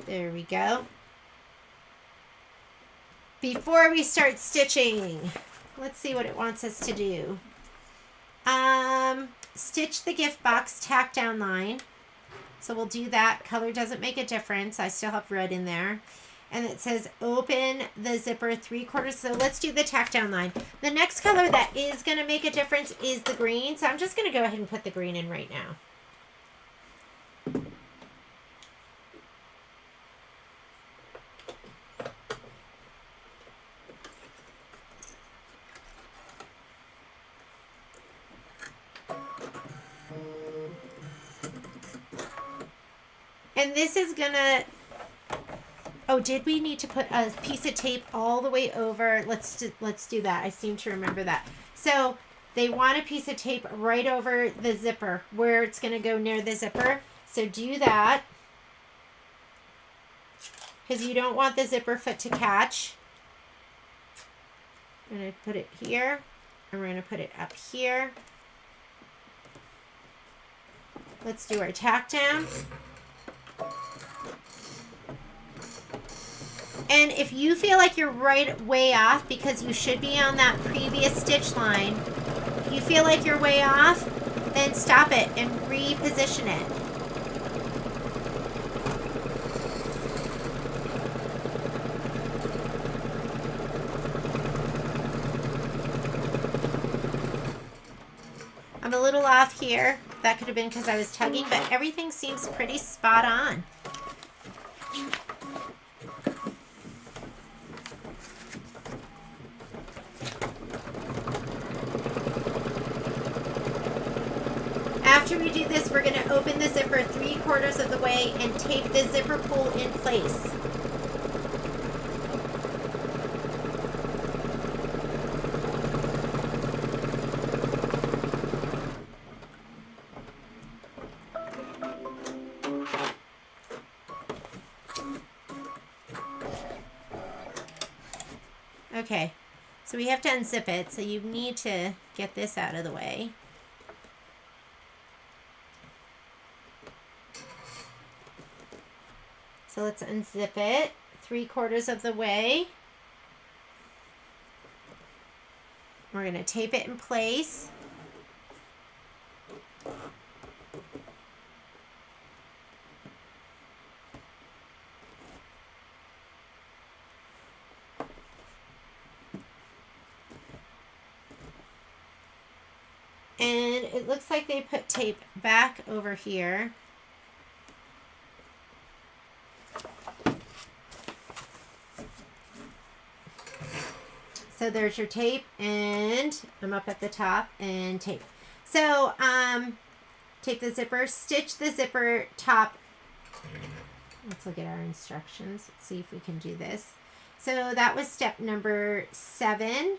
There we go. Before we start stitching, let's see what it wants us to do. Stitch the gift box tack down line. So we'll do that. Color doesn't make a difference. I still have red in there. And it says open the zipper 3/4. So let's do the tack down line. The next color that is going to make a difference is the green. So I'm just going to go ahead and put the green in right now. And this is gonna, oh, did we need to put a piece of tape all the way over? Let's do that. I seem to remember that. So they want a piece of tape right over the zipper where it's gonna go near the zipper. So do that, because you don't want the zipper foot to catch. I'm gonna put it here, and we're gonna put it up here. Let's do our tack down. And if you feel like you're right way off, because you should be on that previous stitch line, if you feel like you're way off, then stop it and reposition it. I'm a little off here. That could have been because I was tugging, but everything seems pretty spot on. After we do this, we're going to open the zipper 3/4 of the way and tape the zipper pull in place. Okay, so we have to unzip it, so you need to get this out of the way. So let's unzip it 3/4 of the way. We're going to tape it in place. And it looks like they put tape back over here. So there's your tape, and I'm up at the top, and tape. So tape the zipper, stitch the zipper top. Let's look at our instructions. Let's see if we can do this. So that was step number 7.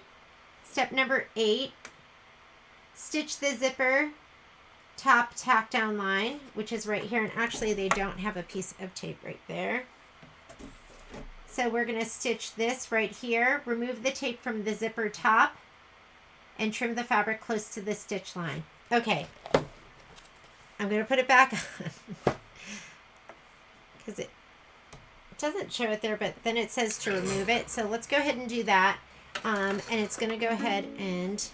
Step number 8, stitch the zipper top tack down line, which is right here. And actually they don't have a piece of tape right there. So we're going to stitch this right here, remove the tape from the zipper top, and trim the fabric close to the stitch line. Okay, I'm going to put it back on because it doesn't show it there, but then it says to remove it. So let's go ahead and do that. And it's going to go ahead and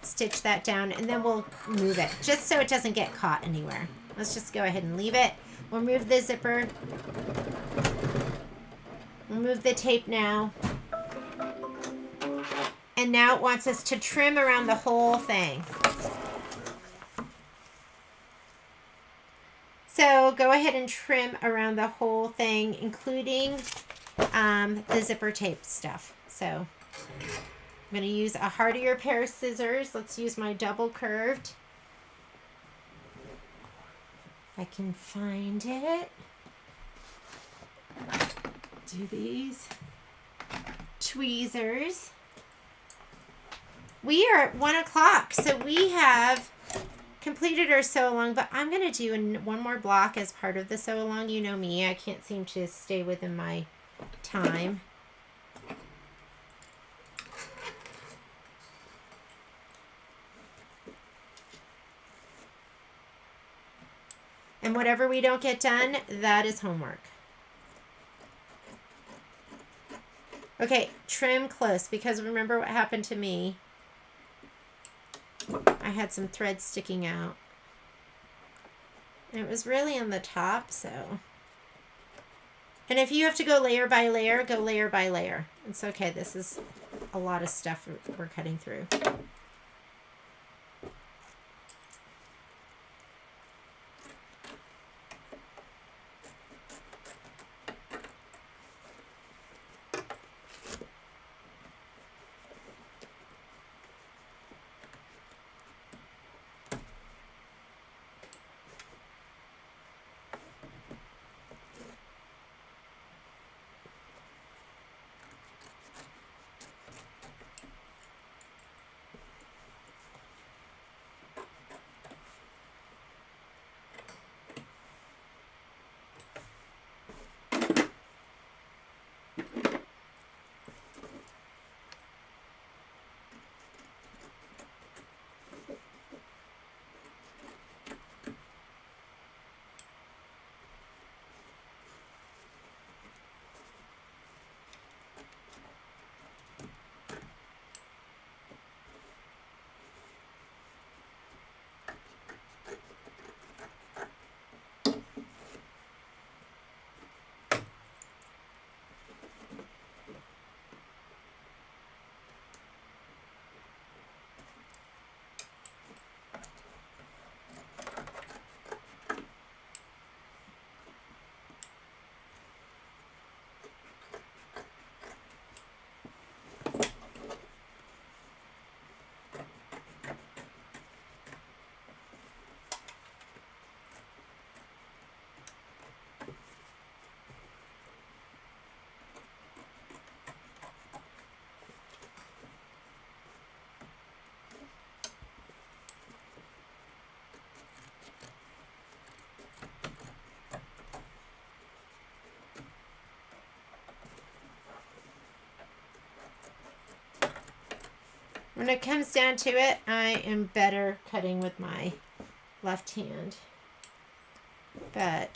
stitch that down, and then we'll move it just so it doesn't get caught anywhere. Let's just go ahead and leave it. We'll move the zipper. Remove the tape now. And now it wants us to trim around the whole thing. So go ahead and trim around the whole thing, including the zipper tape stuff. So I'm going to use a hardier pair of scissors. Let's use my double curved. If I can find it. Do these tweezers. We are at 1 o'clock, so we have completed our sew along, but I'm going to do one more block as part of the sew along. You know me, I can't seem to stay within my time. And whatever we don't get done, that is homework. Okay, trim close, because remember what happened to me. I had some thread sticking out. And it was really on the top, so. And if you have to go layer by layer, go layer by layer. It's okay, this is a lot of stuff we're cutting through. When it comes down to it, I am better cutting with my left hand. But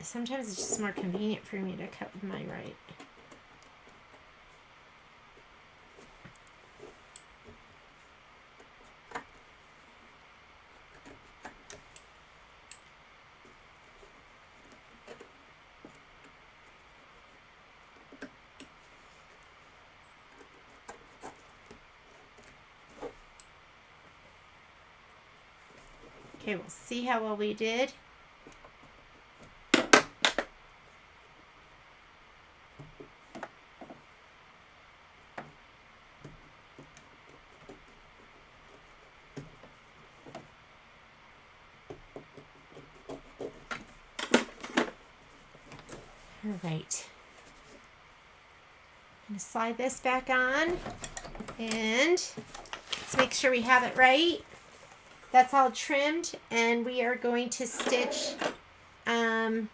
sometimes it's just more convenient for me to cut with my right. Okay, we'll see how well we did. All right. I'm going to slide this back on, and let's make sure we have it right. That's all trimmed, and we are going to stitch, it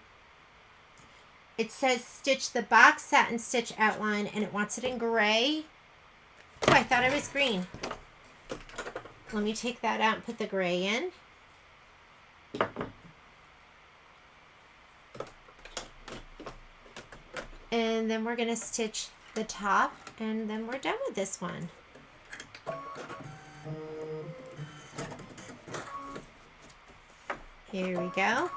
says stitch the box satin stitch outline, and it wants it in gray. Oh, I thought it was green. Let me take that out and put the gray in. And then we're going to stitch the top, and then we're done with this one. Here we go.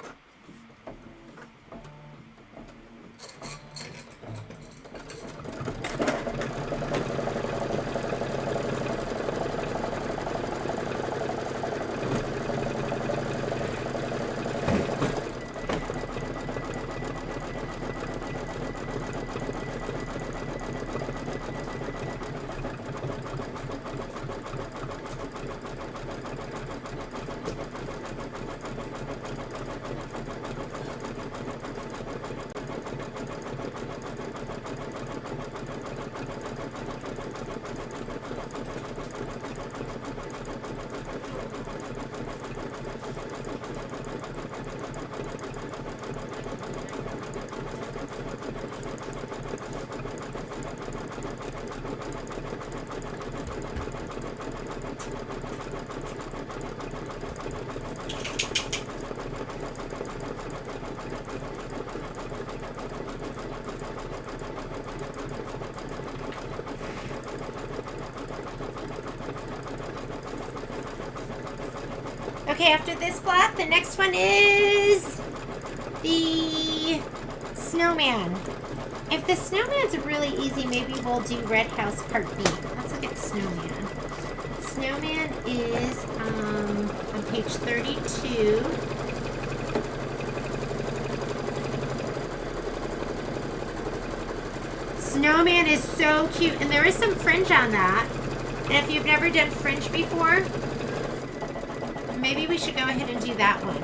Okay, after this block, the next one is the Snowman. If the Snowman's really easy, maybe we'll do Red House Part B. Let's look at Snowman. Snowman is on page 32. Snowman is so cute, and there is some fringe on that. And if you've never done fringe before, maybe we should go ahead and do that one.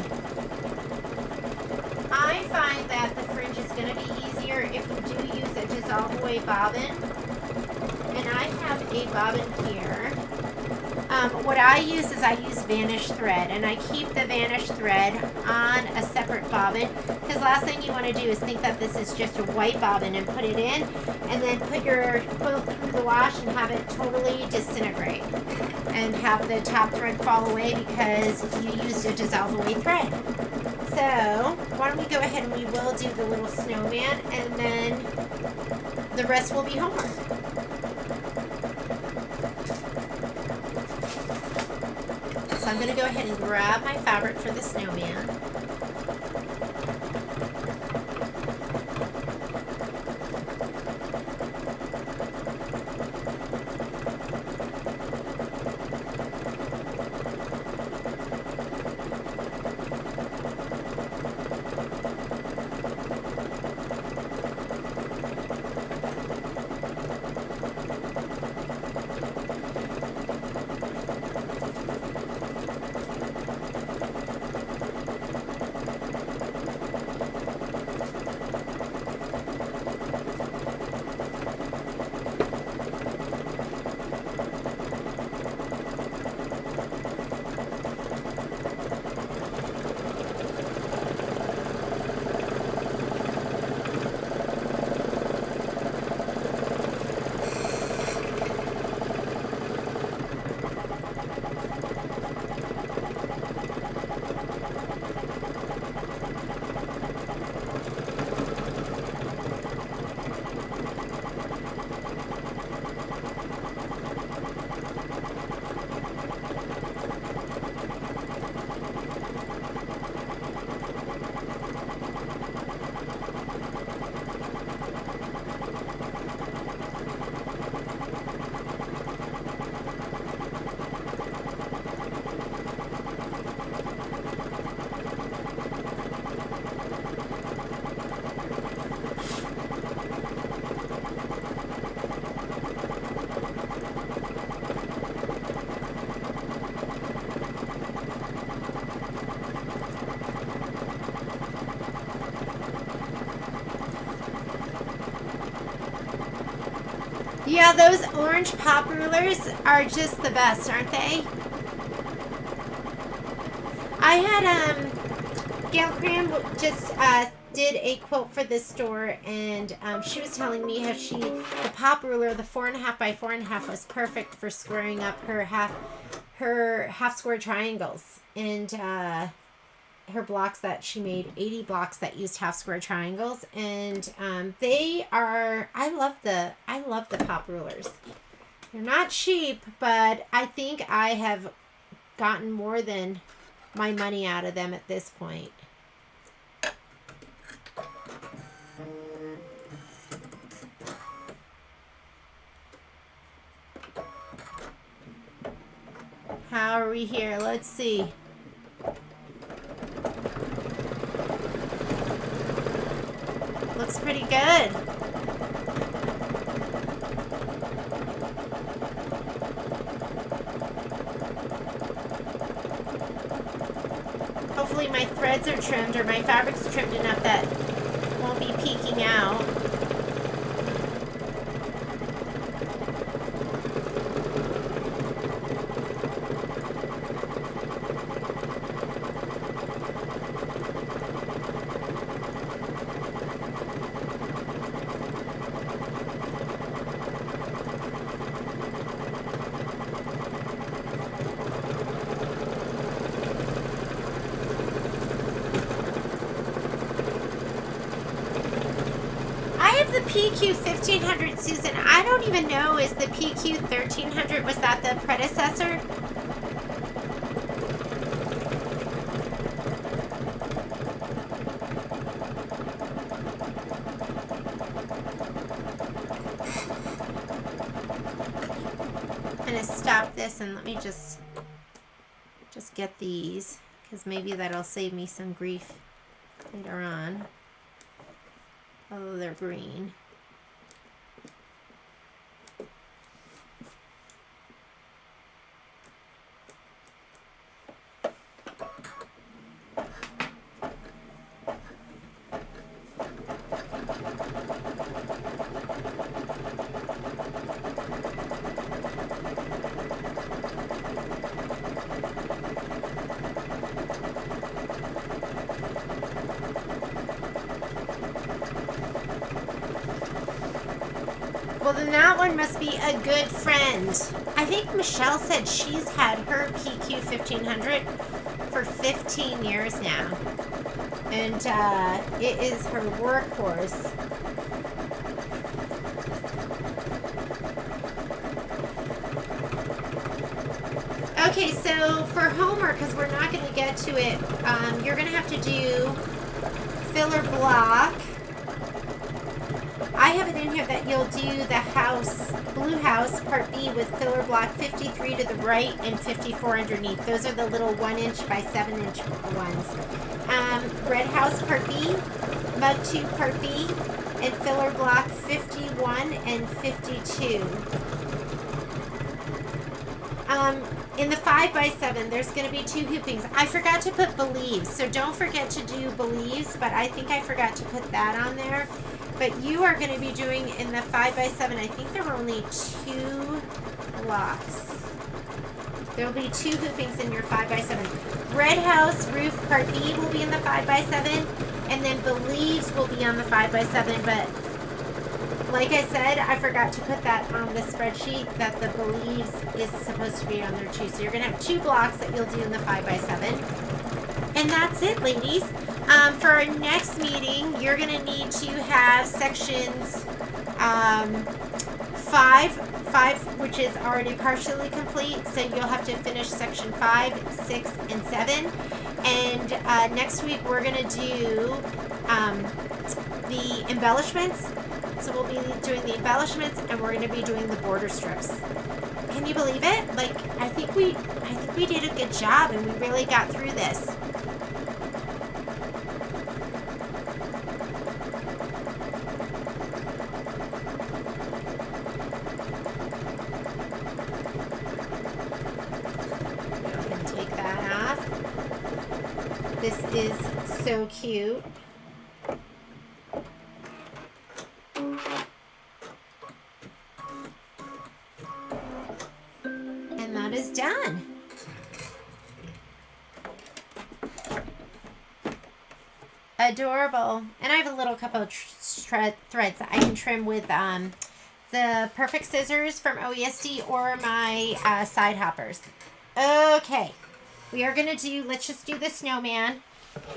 I find that the fringe is going to be easier if you do use a dissolve away bobbin. And I have a bobbin here. What I use is I use Vanish thread, and I keep the Vanish thread on a separate bobbin, because last thing you want to do is think that this is just a white bobbin and put it in, and then put your quilt through the wash and have it totally disintegrate and have the top thread fall away because you used a dissolve away thread. So why don't we go ahead and we will do the little snowman, and then the rest will be homework. So I'm going to go ahead and grab my fabric for the snowman. Yeah, those orange pop rulers are just the best, aren't they? I had Gail Cram just did a quote for this store, and she was telling me how the pop ruler, the 4.5 by 4.5, was perfect for squaring up her half square triangles, and her blocks that she made, 80 blocks that used half square triangles, and they are, I love the pop rulers. They're not cheap, but I think I have gotten more than my money out of them at this point. How are we here? Let's see. Looks pretty good. Hopefully my threads are trimmed, or my fabric's trimmed enough that it won't be peeking out. PQ 1500, Susan. I don't even know, is the PQ 1300, was that the predecessor? I'm gonna stop this and let me just get these, because maybe that'll save me some grief later on. Although they're green. Well, then that one must be a good friend. I think Michelle said she's had her PQ 1500 for 15 years now. And it is her workhorse. Okay, so for homework, because we're not going to get to it, you're going to have to do filler block. I have it in here that you'll do the house, blue house, part B with filler block 53 to the right and 54 underneath. Those are the little 1" by 7" ones. Red house, part B, mug 2, part B, and filler block 51 and 52. In the 5 by 7, there's going to be 2 hoopings. I forgot to put believes, so don't forget to do believes, but I think I forgot to put that on there. But you are going to be doing in the 5 by 7, I think there were only 2 blocks. There will be 2 hoopings in your 5 by 7. Red house roof part B will be in the 5 by 7, and then believes will be on the 5 by 7, but like I said, I forgot to put that on the spreadsheet that the believes is supposed to be on there too. So you're going to have 2 blocks that you'll do in the 5 by 7. And that's it, ladies. For our next meeting, you're going to need to have sections 5, which is already partially complete. So you'll have to finish section 5, 6, and 7. And next week, we're going to do the embellishments. So we'll be doing the embellishments, and we're going to be doing the border strips. Can you believe it? Like, I think we did a good job, and we really got through this. Go ahead and take that off. This is so cute. done. Adorable. And I have a little couple of threads that I can trim with the Perfect Scissors from OESD or my side hoppers. Okay. We are going to do, let's just do the snowman.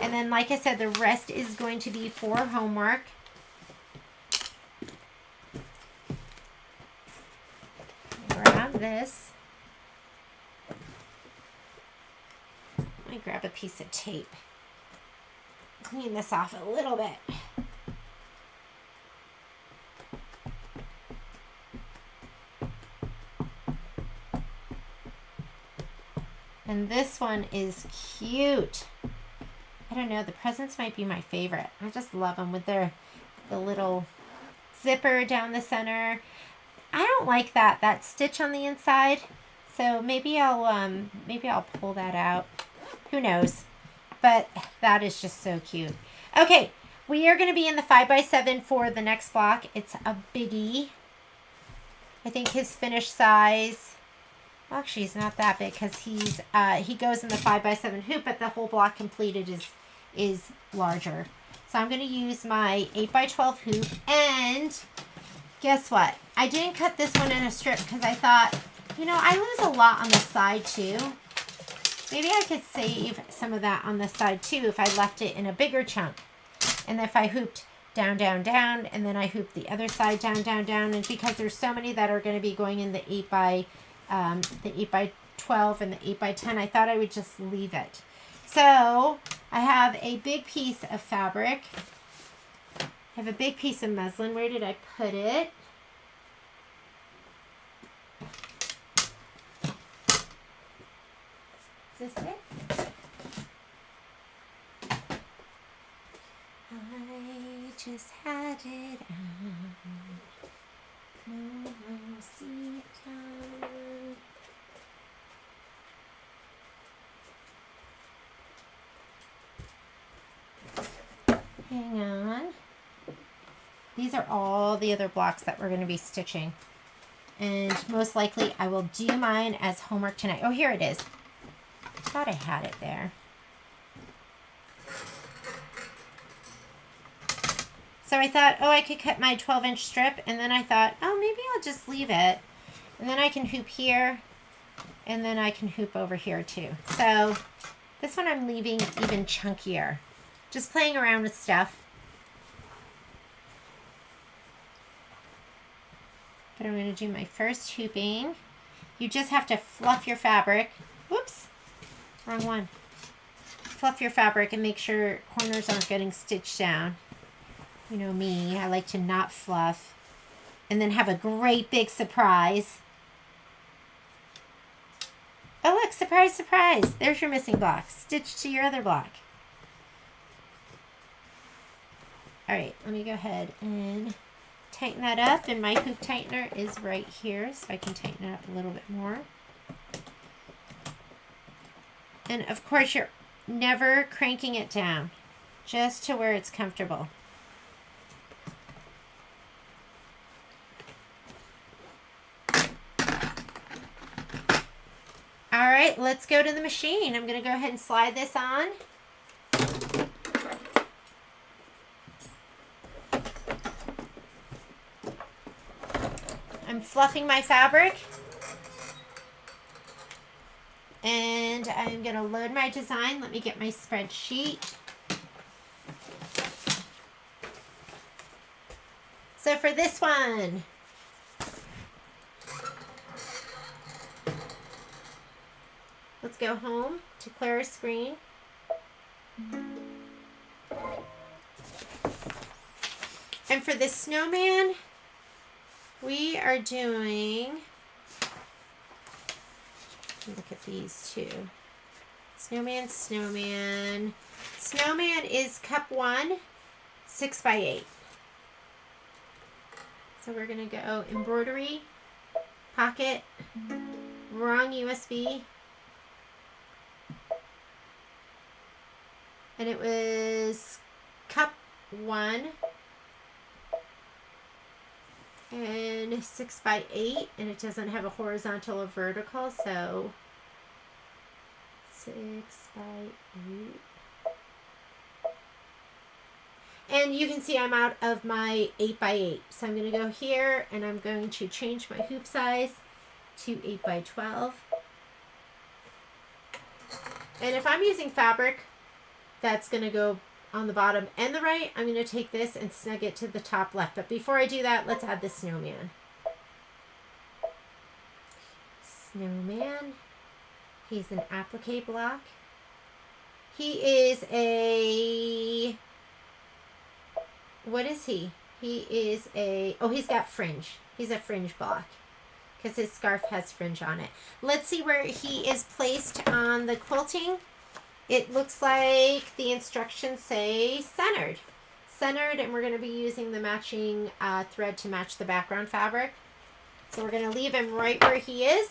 And then, like I said, the rest is going to be for homework. Grab this. Let me grab a piece of tape. Clean this off a little bit. And this one is cute. I don't know, the presents might be my favorite. I just love them with the little zipper down the center. I don't like that stitch on the inside. So maybe I'll pull that out. Who knows? But that is just so cute. Okay, we are going to be in the 5x7 for the next block. It's a biggie. I think his finished size, well, actually he's not that big because he goes in the 5x7 hoop, but the whole block completed is larger. So I'm going to use my 8x12 hoop, and guess what? I didn't cut this one in a strip because I thought, you know, I lose a lot on the side too. Maybe I could save some of that on the side too if I left it in a bigger chunk. And if I hooped down, down, down, and then I hooped the other side down, down, down, and because there's so many that are going to be going in the 8x12 and the 8x10, I thought I would just leave it. So I have a big piece of fabric. I have a big piece of muslin. Where did I put it? Is this it? I just had it out. No, see it out. Hang on. These are all the other blocks that we're going to be stitching. And most likely I will do mine as homework tonight. Oh, here it is. I thought I had it there. So I thought, oh, I could cut my 12-inch strip. And then I thought, oh, maybe I'll just leave it. And then I can hoop here. And then I can hoop over here too. So this one I'm leaving even chunkier. Just playing around with stuff. But I'm going to do my first hooping. You just have to fluff your fabric. Whoops. Wrong one. Fluff your fabric and make sure corners aren't getting stitched down. You know me, I like to not fluff. And then have a great big surprise. Oh look, surprise, surprise. There's your missing block. Stitch to your other block. Alright, let me go ahead and tighten that up. And my hoop tightener is right here, so I can tighten it up a little bit more. And of course, you're never cranking it down, just to where it's comfortable. All right, let's go to the machine. I'm going to go ahead and slide this on. I'm fluffing my fabric. And I'm going to load my design. Let me get my spreadsheet. So for this one, let's go home to clear our screen. And for this snowman, we are doing, look at these two. Snowman, snowman. Snowman is cup 1, 6x8. So we're going to go embroidery, pocket, wrong USB. And it was cup 1 and 6x8, and it doesn't have a horizontal or vertical, so 6 by 8. And you can see I'm out of my 8 by 8. So I'm going to go here and I'm going to change my hoop size to 8 by 12. And if I'm using fabric that's going to go on the bottom and the right, I'm going to take this and snug it to the top left. But before I do that, let's add the snowman. Snowman. He's an applique block. He is a... What is he? He is a... Oh, he's got fringe. He's a fringe block because his scarf has fringe on it. Let's see where he is placed on the quilting. It looks like the instructions say centered. Centered, and we're going to be using the matching thread to match the background fabric. So we're going to leave him right where he is.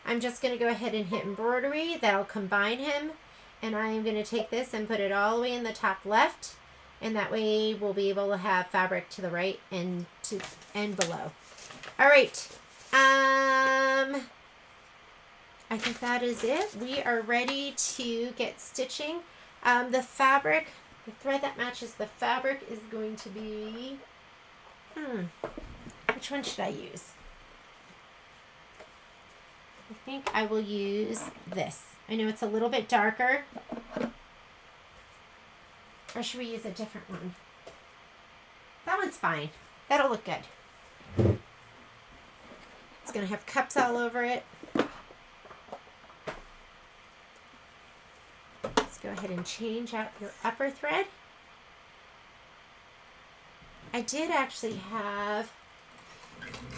I'm just going to go ahead and hit embroidery. That'll combine him. And I am going to take this and put it all the way in the top left. And that way we'll be able to have fabric to the right and below. All right. I think that is it. We are ready to get stitching. The fabric, the thread that matches the fabric is going to be, which one should I use? I think I will use this. I know it's a little bit darker. Or should we use a different one? That one's fine. That'll look good. It's going to have cups all over it. Let's go ahead and change out your upper thread. I did actually have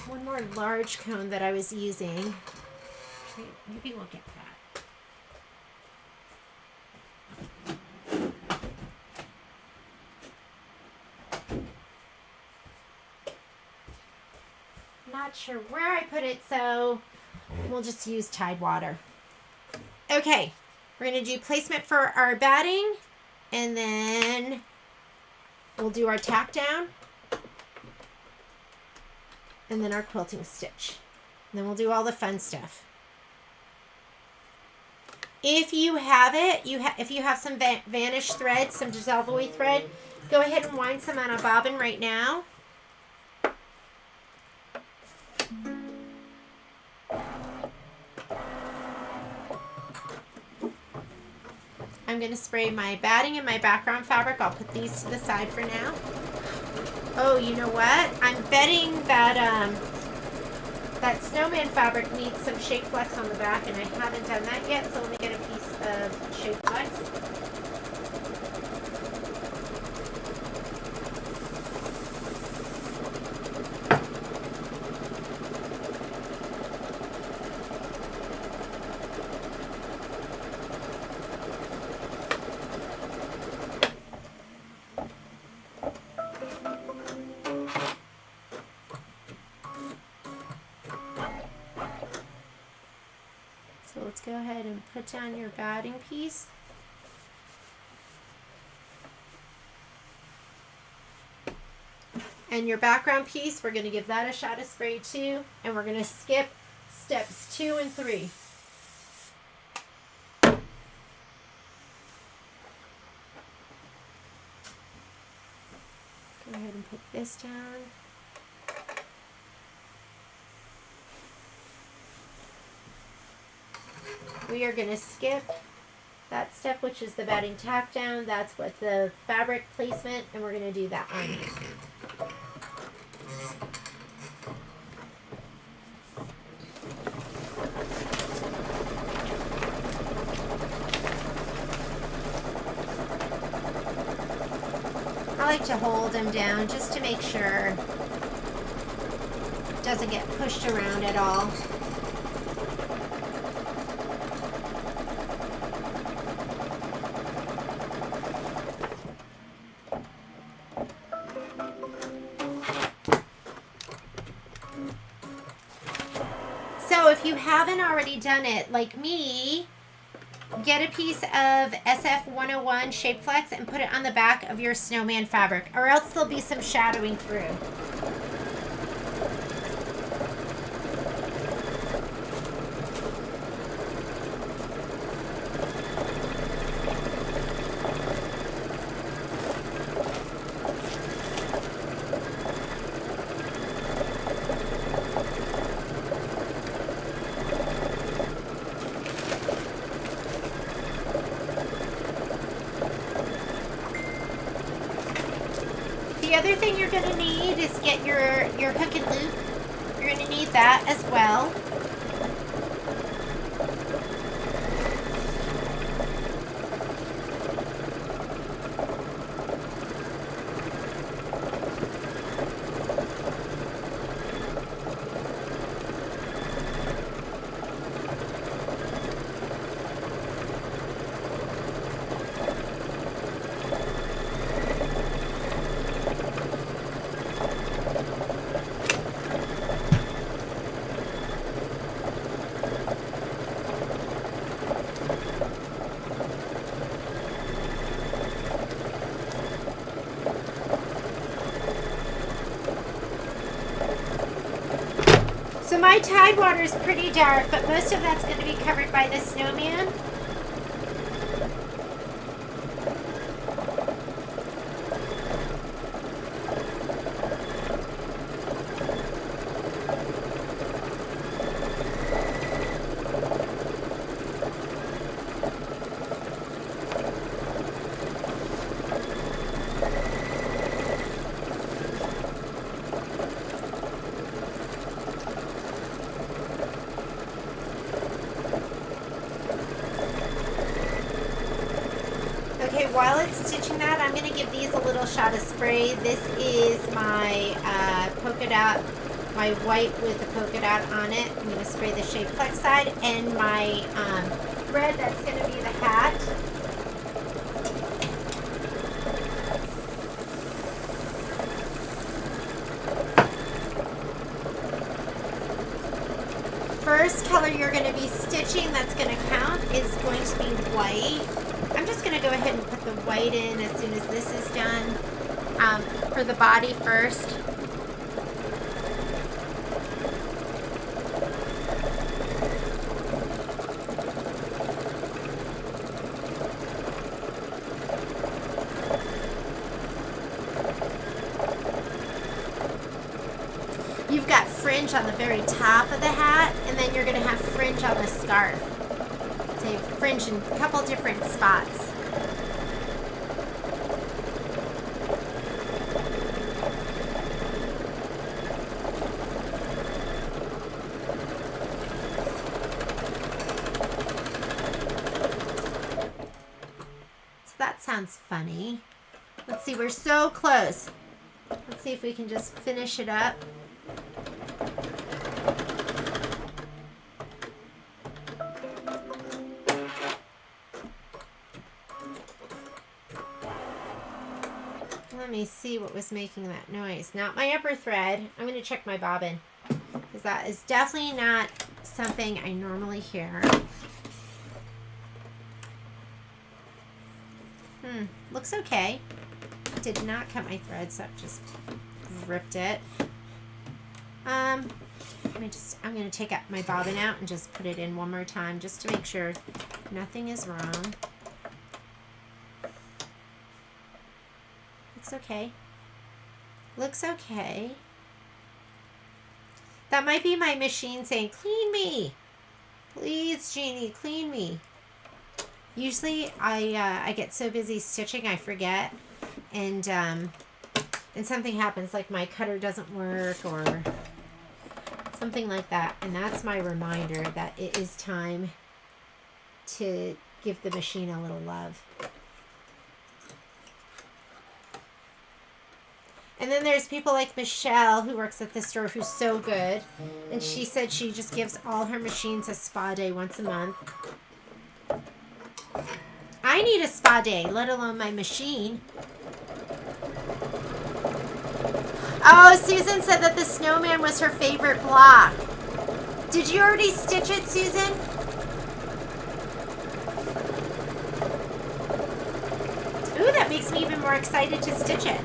one more large cone that I was using. Maybe we'll get that. Not sure where I put it, so we'll just use Tide water. Okay, we're going to do placement for our batting, and then we'll do our tack down, and then our quilting stitch. And then we'll do all the fun stuff. If you have it, if you have some vanish thread, some dissolve away thread, go ahead and wind some on a bobbin right now. I'm going to spray my batting and my background fabric. I'll put these to the side for now. Oh, you know what? I'm betting that that snowman fabric needs some shape flex on the back, and I haven't done that yet, so let me get a piece of shape flex. So let's go ahead and put down your batting piece. And your background piece, we're going to give that a shot of spray too. And we're going to skip steps 2 and 3. Go ahead and put this down. We are going to skip that step, which is the batting tack down. That's what the fabric placement, and we're going to do that one. I like to hold them down just to make sure it doesn't get pushed around at all. So if you haven't already done it, like me, get a piece of SF 101 Shape Flex and put it on the back of your snowman fabric, or else there'll be some shadowing through. the other thing you're going to need is get your hook and loop. You're going to need that as well. So my tide water is pretty dark, but most of that's going to be covered by the Snowman. While it's stitching that, I'm going to give these a little shot of spray. This is my polka dot, my white with the polka dot on it. I'm going to spray the shape flex side, and my red, that's going to be the hat. First color you're going to be stitching that's going to count is going to be white. I'm just going to go ahead and put the white in as soon as this is done for the body first. You've got fringe on the very top of the hat, and then you're going to have fringe on the scarf. So you have fringe in a couple different spots. So that sounds funny. Let's see, we're so close. Let's see if we can just finish it up. Let me see what was making that noise. Not my upper thread. I'm going to check my bobbin, because that is definitely not something I normally hear. Looks okay. Did not cut my thread, so I just ripped it. I'm going to take out my bobbin out and just put it in one more time, just to make sure nothing is wrong. Looks okay. Looks okay. That might be my machine saying, clean me. Please, Jeannie, clean me. Usually I get so busy stitching I forget. And something happens, like my cutter doesn't work or something like that. And that's my reminder that it is time to give the machine a little love. And then there's people like Michelle, who works at the store, who's so good. And she said she just gives all her machines a spa day once a month. I need a spa day, let alone my machine. Oh, Susan said that the Snowman was her favorite block. Did you already stitch it, Susan? Ooh, that makes me even more excited to stitch it.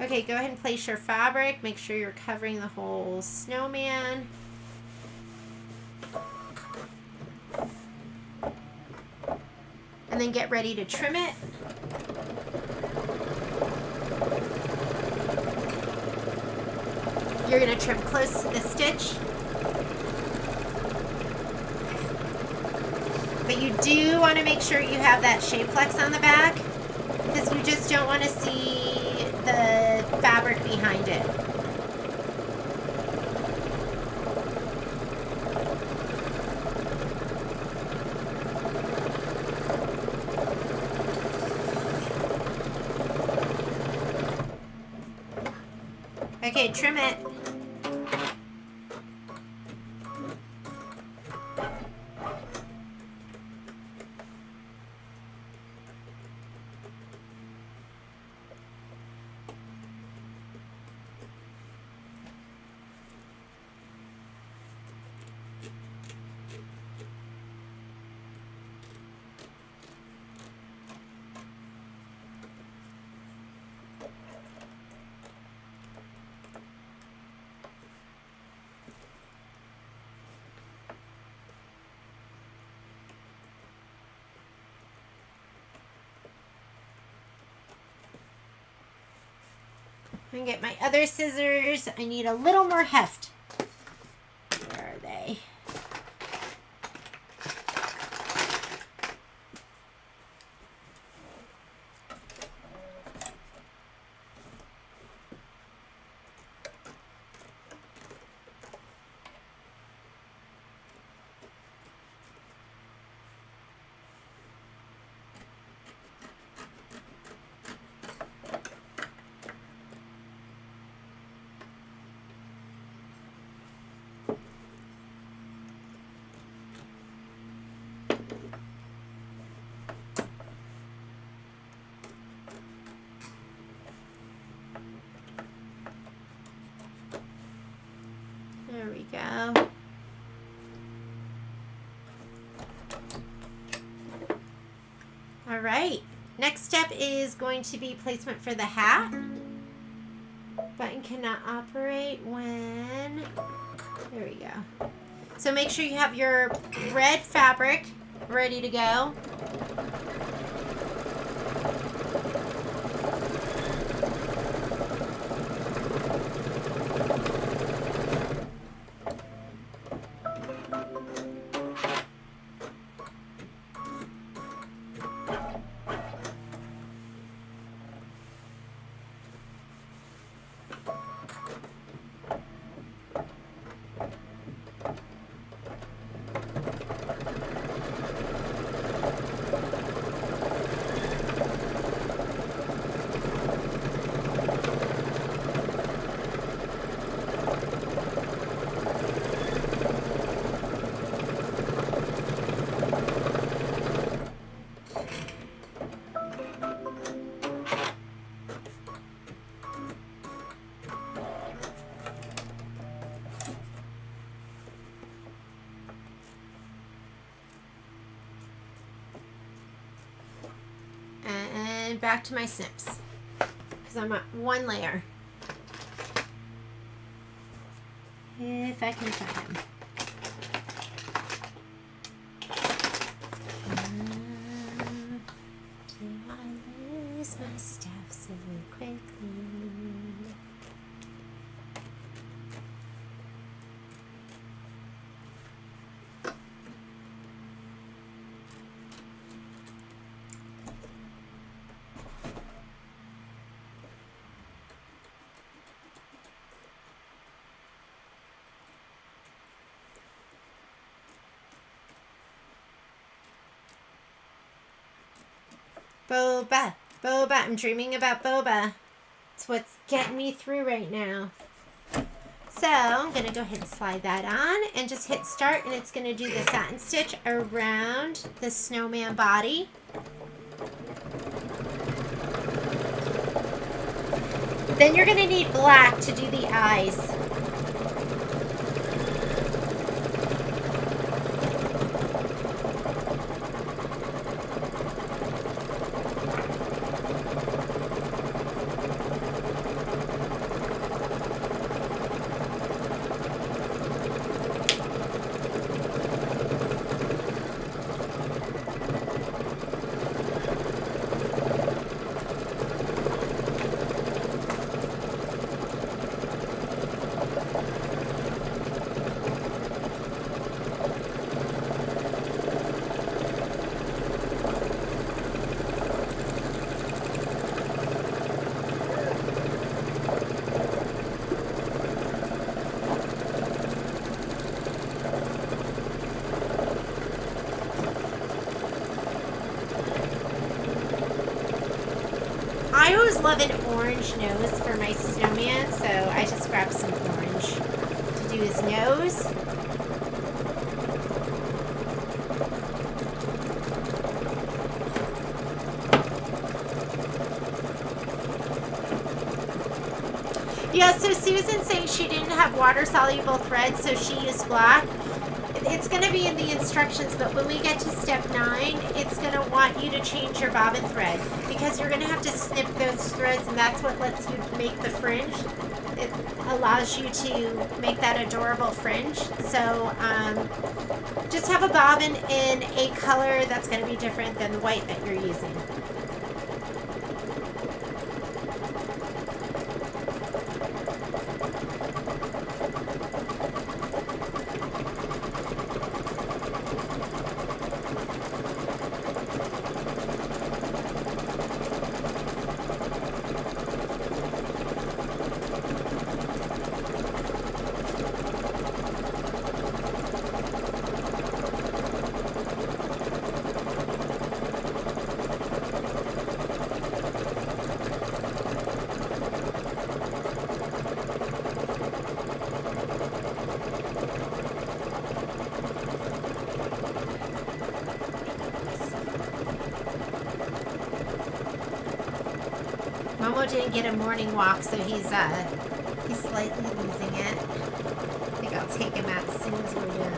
Okay, go ahead and place your fabric. Make sure you're covering the whole snowman. And then get ready to trim it. You're going to trim close to the stitch. But you do want to make sure you have that shape flex on the back, because you just don't want to see the fabric behind it. Okay, trim it. I'm gonna get my other scissors. I need a little more heft. Where are they? There we go. All right. Next step is going to be placement for the hat. Button cannot operate when... There we go. So make sure you have your red fabric ready to go. And back to my snips, because I'm at one layer. If I can find them. Do I lose my stuff so quickly? Boba, boba. I'm dreaming about boba. It's what's getting me through right now. So I'm going to go ahead and slide that on and just hit start, and it's going to do the satin stitch around the snowman body. Then you're going to need black to do the eyes. I always love an orange nose for my snowman, so I just grabbed some orange to do his nose. Yeah, so Susan's saying she didn't have water-soluble thread, so she used black. It's going to be in the instructions, but when we get to step 9, it's going to want you to change your bobbin thread because you're going to have to snip those threads, and that's what lets you make the fringe. It allows you to make that adorable fringe. So just have a bobbin in a color that's going to be different than the white that you're using. Momo didn't get a morning walk, so he's slightly losing it. I think I'll take him out as soon as we're done.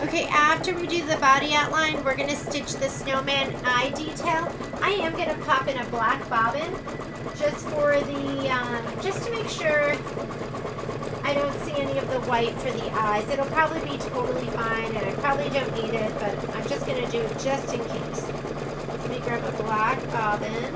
Okay, after we do the body outline, we're going to stitch the snowman eye detail. I am going to pop in a black bobbin just for the, just to make sure I don't see any of the white for the eyes. It'll probably be totally fine, and I probably don't need it, but I'm just going to do it just in case. Let me grab a black bobbin.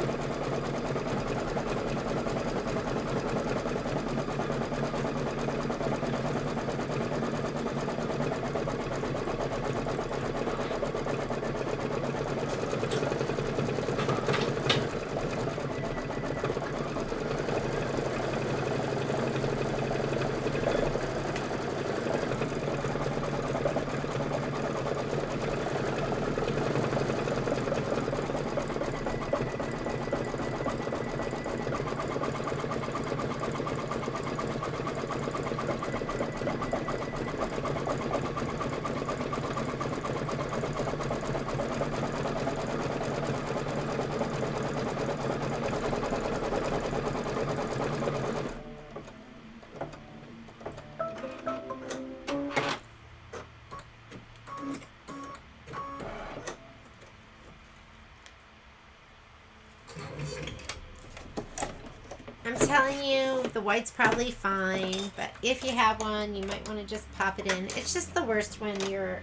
I'm telling you, the white's probably fine, but if you have one, you might want to just pop it in. It's just the worst when your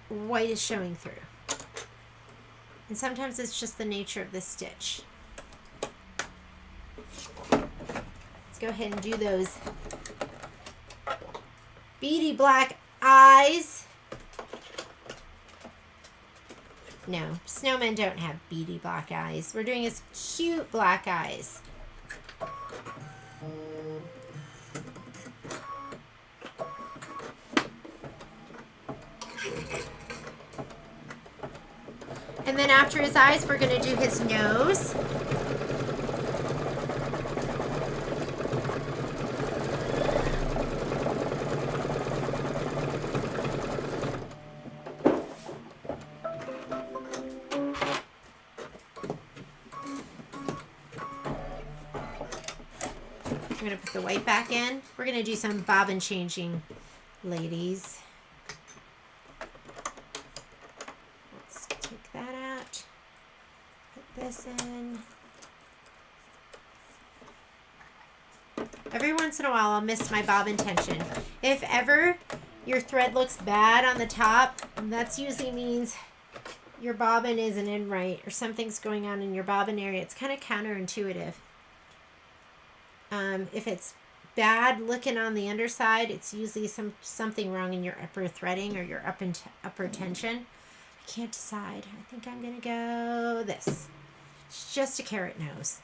white is showing through. And sometimes it's just the nature of the stitch. Let's go ahead and do those beady black eyes. No, snowmen don't have beady black eyes. We're doing his cute black eyes. And then after his eyes, we're going to do his nose. I'm going to put the white back in. We're going to do some bobbin changing, ladies. Let's take that out. Put this in. Every once in a while I'll miss my bobbin tension. If ever your thread looks bad on the top, that's usually means your bobbin isn't in right or something's going on in your bobbin area. It's kind of counterintuitive. If it's bad looking on the underside, it's usually something wrong in your upper threading or your upper tension. I can't decide. I think I'm going to go this. It's just a carrot nose.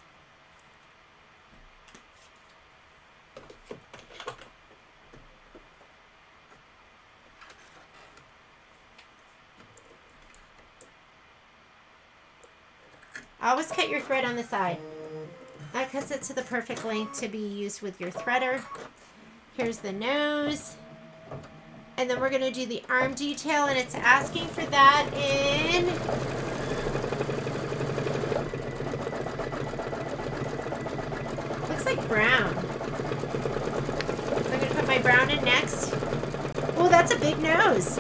Always cut your thread on the side. That cuts it to the perfect length to be used with your threader. Here's the nose. And then we're going to do the arm detail, and it's asking for that in... looks like brown. So I'm going to put my brown in next. Oh, that's a big nose.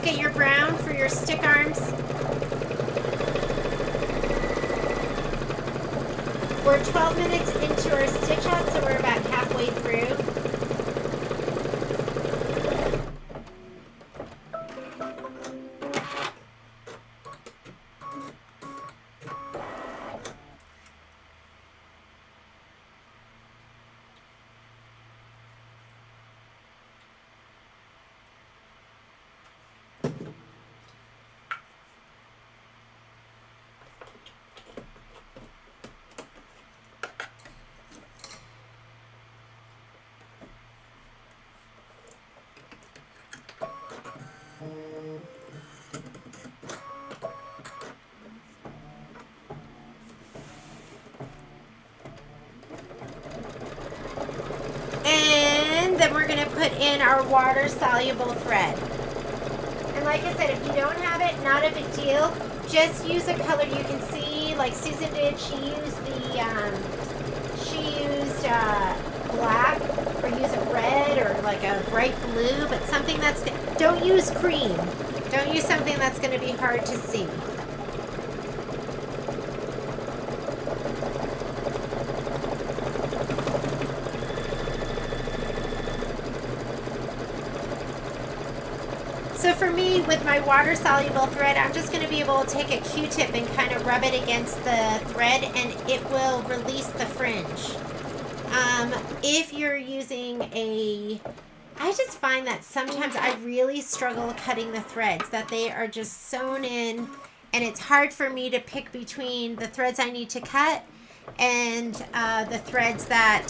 Get your brown for your stick arms. We're 12 minutes into our stitch out, so we're about halfway through. And then we're going to put in our water soluble thread. And like I said, if you don't have it, not a big deal. Just use a color you can see, like Susan did. She used black, or use a red, or like a bright blue, but something that's, don't use cream. Don't use something that's going to be hard to see. So for me, with my water-soluble thread, I'm just going to be able to take a Q-tip and kind of rub it against the thread, and it will release the fringe. If you're using I just find that sometimes I really struggle cutting the threads, that they are just sewn in, and it's hard for me to pick between the threads I need to cut and the threads that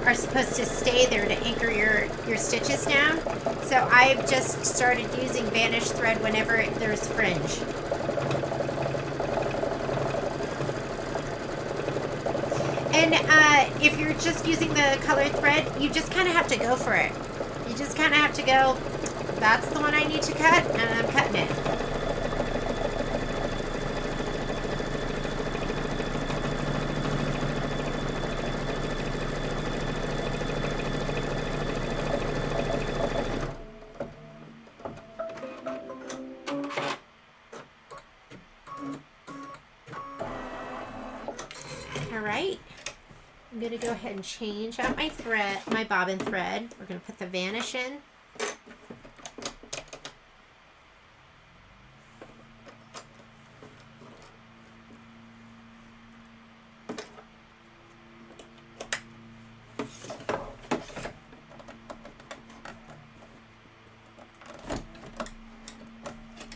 are supposed to stay there to anchor your stitches down. So I've just started using vanish thread whenever there's fringe. And if you're just using the colored thread, you just kind of have to go for it. You just kind of have to go, that's the one I need to cut, and I'm cutting it. I'm going to go ahead and change out my thread, my bobbin thread. We're going to put the vanish in.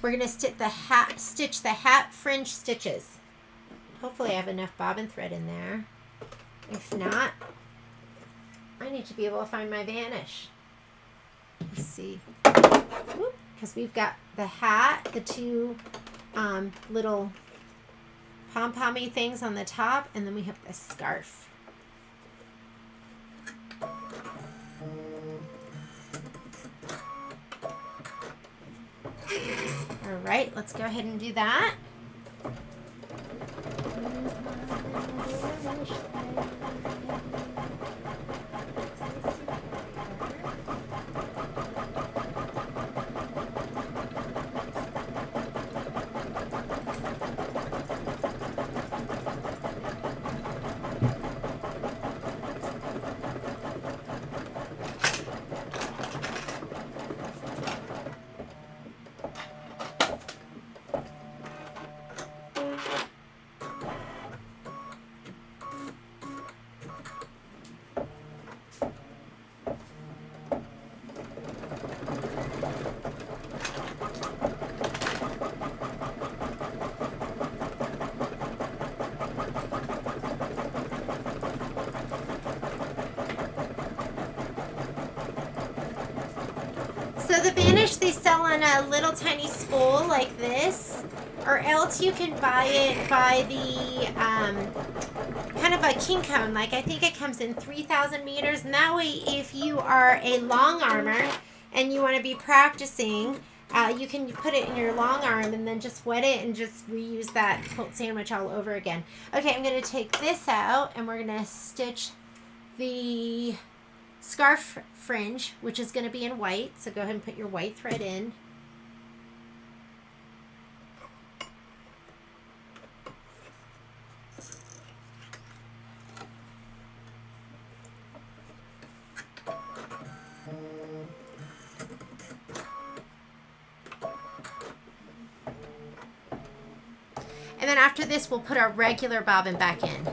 We're going to stitch the hat fringe stitches. Hopefully I have enough bobbin thread in there. If not, I need to be able to find my vanish. Let's see. Because we've got the hat, the two little pom-pommy things on the top, and then we have the scarf. All right, let's go ahead and do that. So the vanish they sell on a little tiny spool like this, or else you can buy it by the kind of a king cone. Like I think it comes in 3,000 meters, and that way if you are a long armor and you want to be practicing, you can put it in your long arm and then just wet it and just reuse that quilt sandwich all over again. Okay, I'm going to take this out and we're going to stitch the scarf fringe, which is going to be in white. So go ahead and put your white thread in. And then after this, we'll put our regular bobbin back in.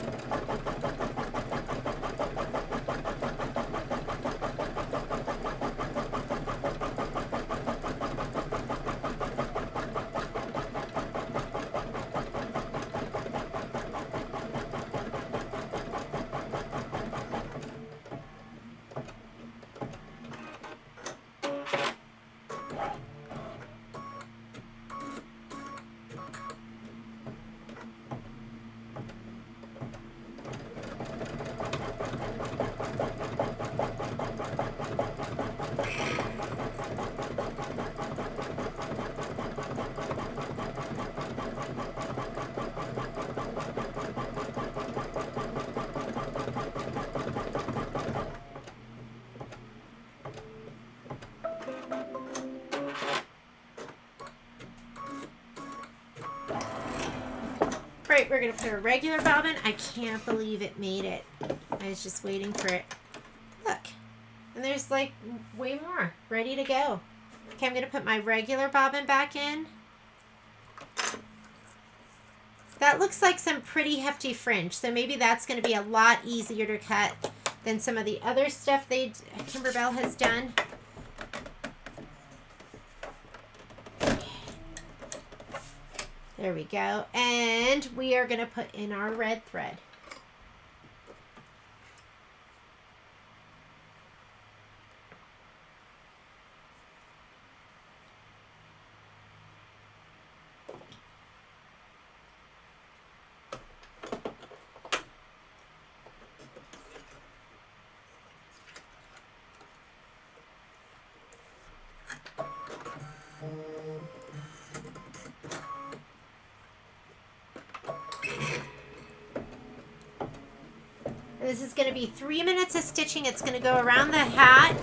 Right, we're going to put a regular bobbin. I can't believe it made it. I was just waiting for it. Look. And there's like way more ready to go. Okay, I'm going to put my regular bobbin back in. That looks like some pretty hefty fringe, so maybe that's going to be a lot easier to cut than some of the other stuff Kimberbell has done. There we go. And we are going to put in our red thread. This is going to be 3 minutes of stitching. It's going to go around the hat.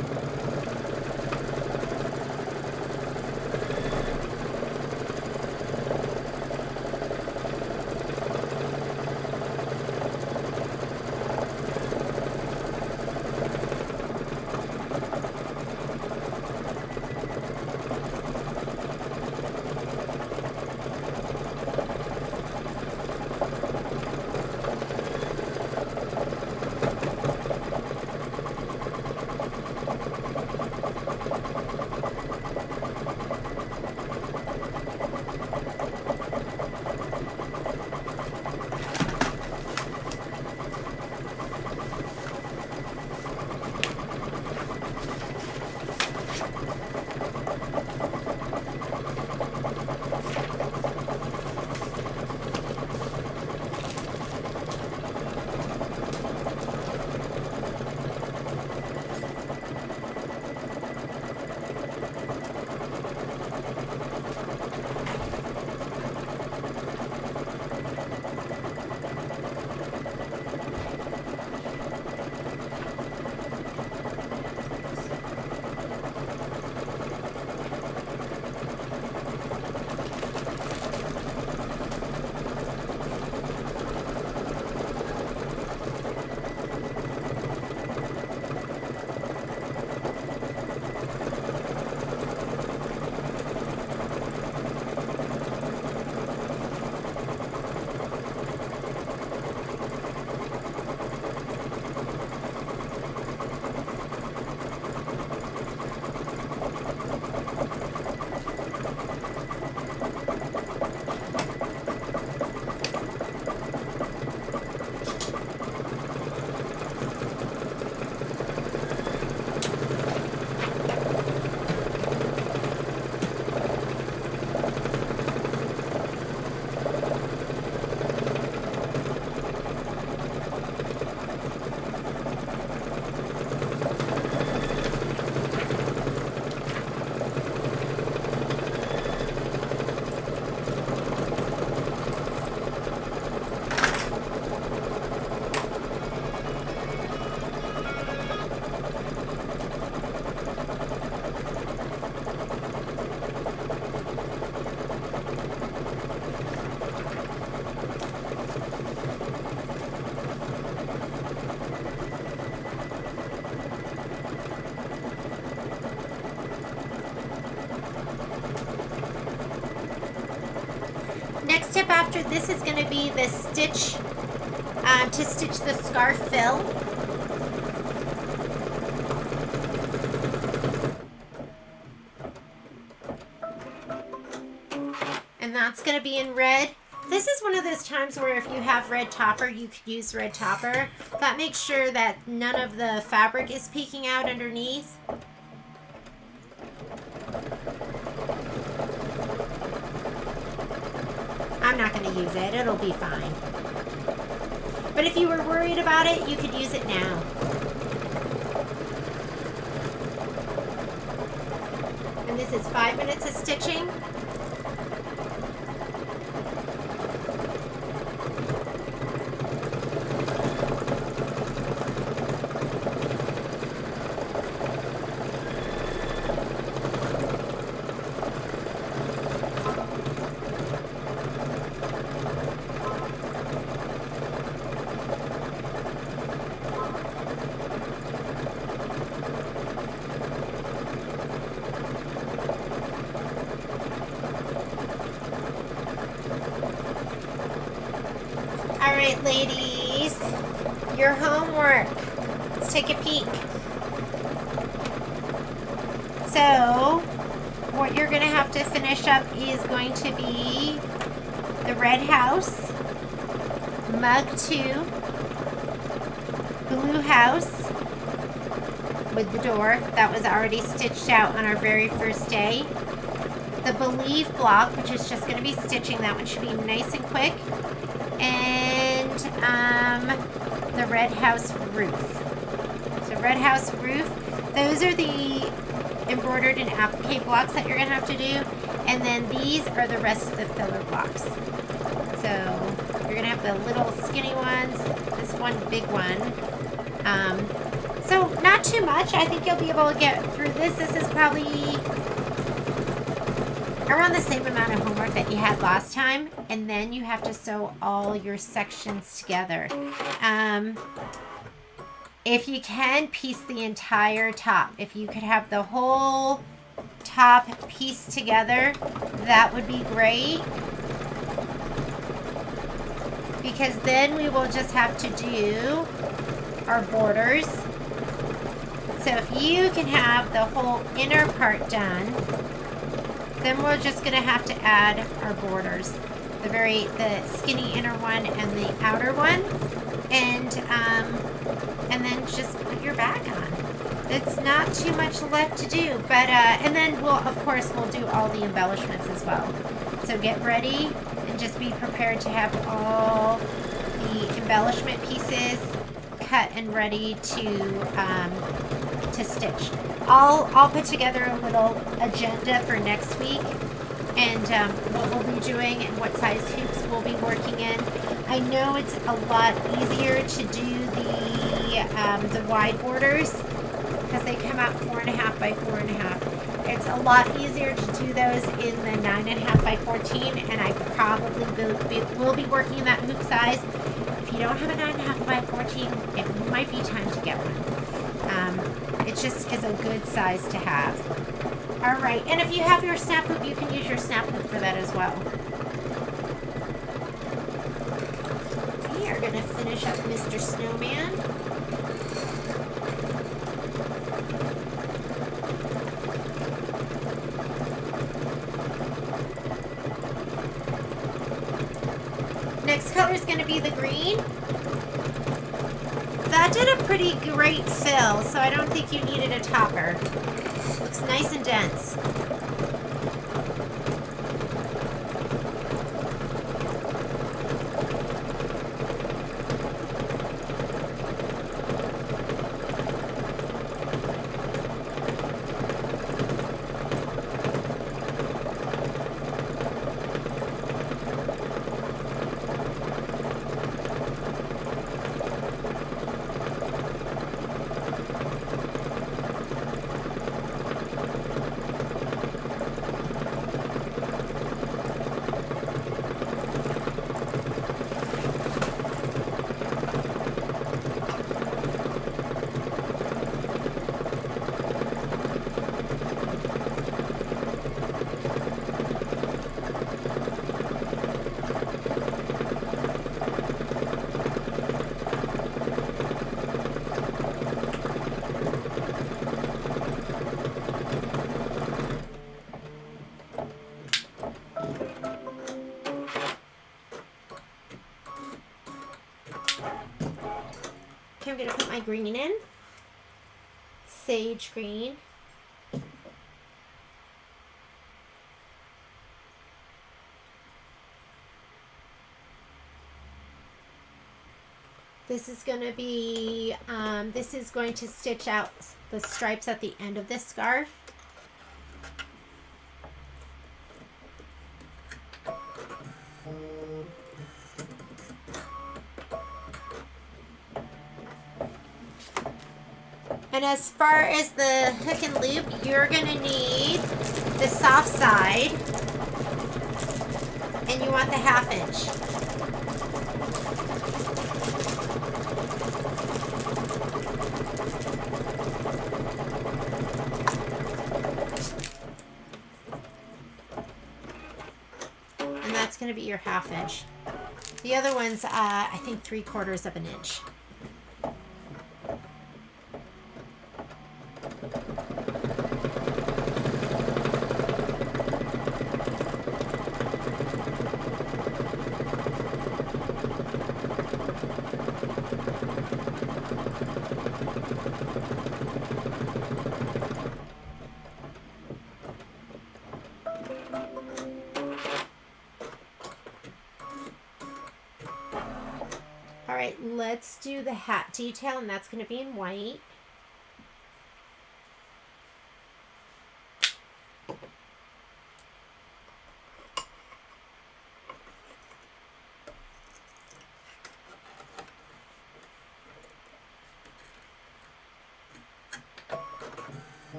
step after this is going to be the stitch, to stitch the scarf fill. And that's going to be in red. This is one of those times where if you have red topper, you could use red topper. That makes sure that none of the fabric is peeking out underneath. I'm not going to use it. It'll be fine. But if you were worried about it, you could use it now. And this is 5 minutes of stitching. Alright, ladies, your homework. Let's take a peek. So, what you're going to have to finish up is going to be the red house, mug 2, blue house with the door that was already stitched out on our very first day, the believe block, which is just going to be stitching. That one should be nice and quick. And the red house roof. So red house roof, those are the embroidered and applique blocks that you're going to have to do. And then these are the rest of the filler blocks. So you're going to have the little skinny ones, this one big one. So not too much. I think you'll be able to get through this. This is probably around the same amount of homework that you had last time, and then you have to sew all your sections together. If you can, piece the entire top. If you could have the whole top pieced together, that would be great, because then we will just have to do our borders. So if you can have the whole inner part done, then we're just going to have to add our borders, the skinny inner one and the outer one, and then just put your bag on. It's not too much left to do, but and then we'll do all the embellishments as well. So get ready and just be prepared to have all the embellishment pieces cut and ready to stitch. I'll put together a little agenda for next week, and what we'll be doing and what size hoops we'll be working in. I know it's a lot easier to do the wide borders because they come out 4.5 by 4.5. It's a lot easier to do those in the 9.5 by 14, and I probably will be working in that hoop size. If you don't have a 9.5 by 14, it might be time to get one. It just is a good size to have. All right, and if you have your snap hoop, you can use your snap hoop for that as well. We are going to finish up Mr. Snowman. Next color is going to be the green. That did a pretty great fill, so I don't think you needed a topper. Looks nice and dense. I'm going to put my green in. Sage green. This is going to be, this is going to stitch out the stripes at the end of this scarf. And as far as the hook and loop, you're going to need the soft side, and you want the 1/2 inch. And that's going to be your 1/2 inch. The other one's, I think 3/4 of an inch. All right, let's do the hat detail, and that's going to be in white.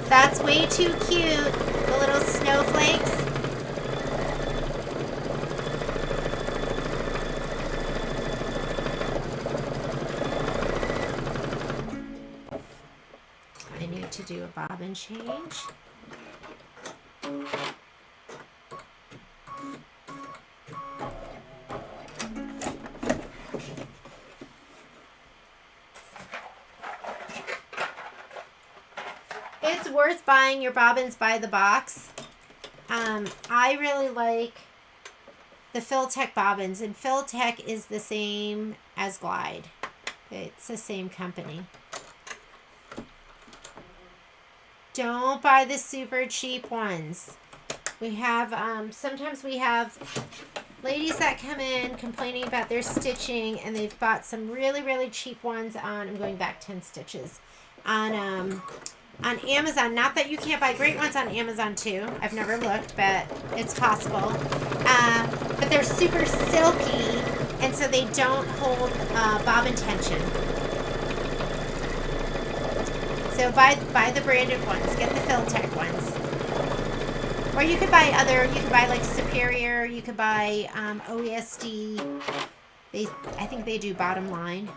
That's way too cute, the little snowflakes. I need to do a bobbin change. It's worth buying your bobbins by the box. I really like the Filtech bobbins, and Filtech is the same as Glide. It's the same company. Don't buy the super cheap ones. We have, sometimes we have ladies that come in complaining about their stitching, and they've bought some really, really cheap ones on, I'm going back 10 stitches, on Amazon. Not that you can't buy great ones on Amazon too. I've never looked, but it's possible. But they're super silky, and so they don't hold bobbin tension. So buy the branded ones. Get the Filtech ones. Or you could buy like Superior. You could buy OESD. I think they do bottom line.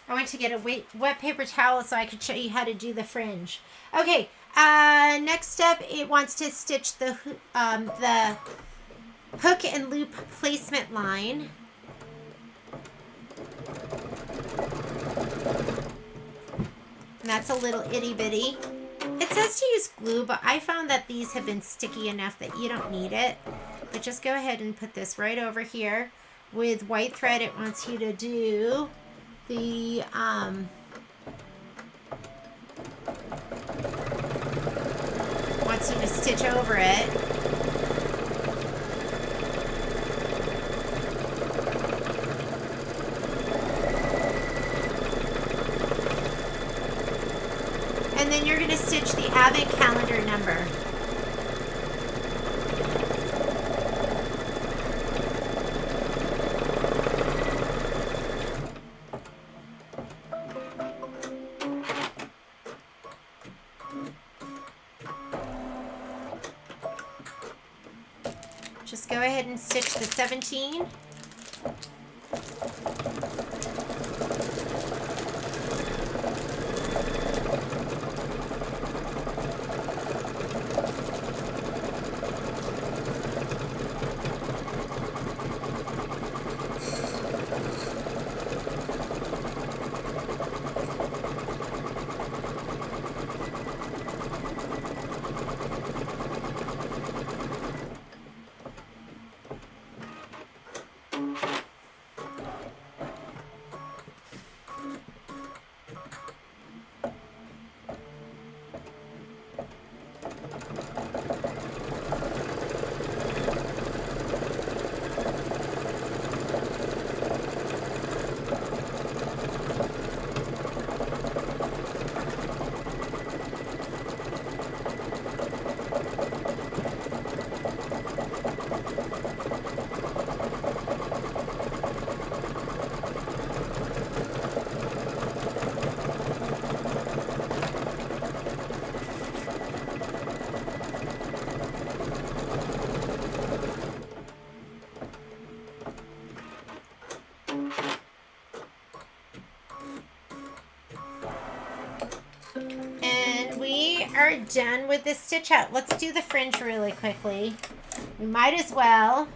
I went to get a wet paper towel so I could show you how to do the fringe. Okay, next step, it wants to stitch the hook and loop placement line. And that's a little itty bitty. It says to use glue, but I found that these have been sticky enough that you don't need it. But just go ahead and put this right over here. With white thread, it wants you to do the wants you to stitch over it. And then you're going to stitch the advent calendar number. Just go ahead and stitch the 17. Are done with this stitch out. Let's do the fringe really quickly. We might as well.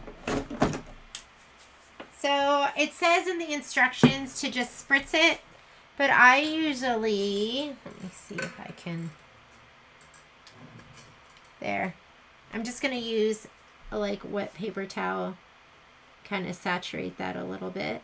So it says in the instructions to just spritz it, but I usually, let me see if I can, there. I'm just going to use a wet paper towel, kind of saturate that a little bit.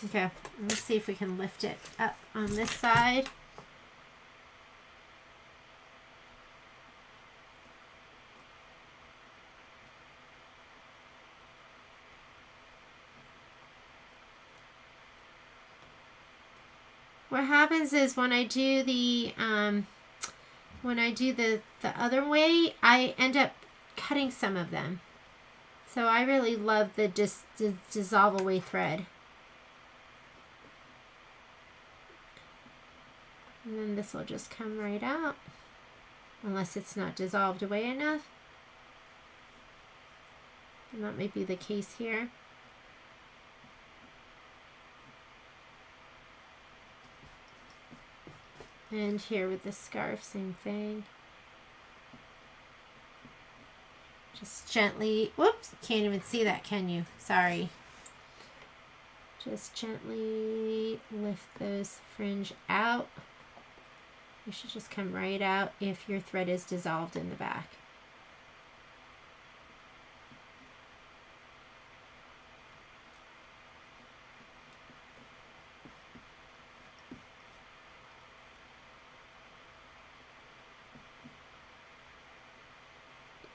Okay, let's see if we can lift it up on this side. What happens is when I do the other way, I end up cutting some of them. So I really love the dissolve away thread. And then this will just come right out, unless it's not dissolved away enough. And that may be the case here. And here with the scarf, same thing. Just gently, whoops, can't even see that, can you? Sorry. Just gently lift those fringe out. You should just come right out if your thread is dissolved in the back.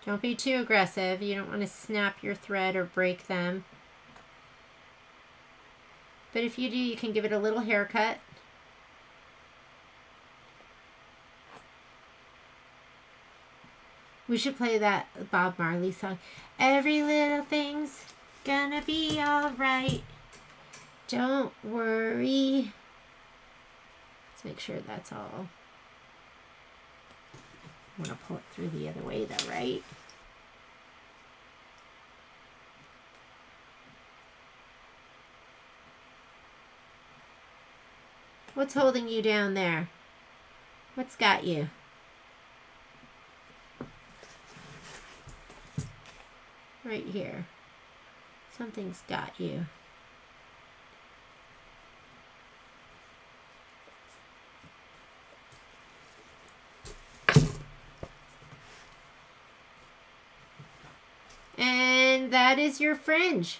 Don't be too aggressive. You don't want to snap your thread or break them. But if you do, you can give it a little haircut. We should play that Bob Marley song. Every little thing's gonna be alright. Don't worry. Let's make sure that's all. I want to pull it through the other way though, right? What's holding you down there? What's got you? Right here. Something's got you. And that is your fringe.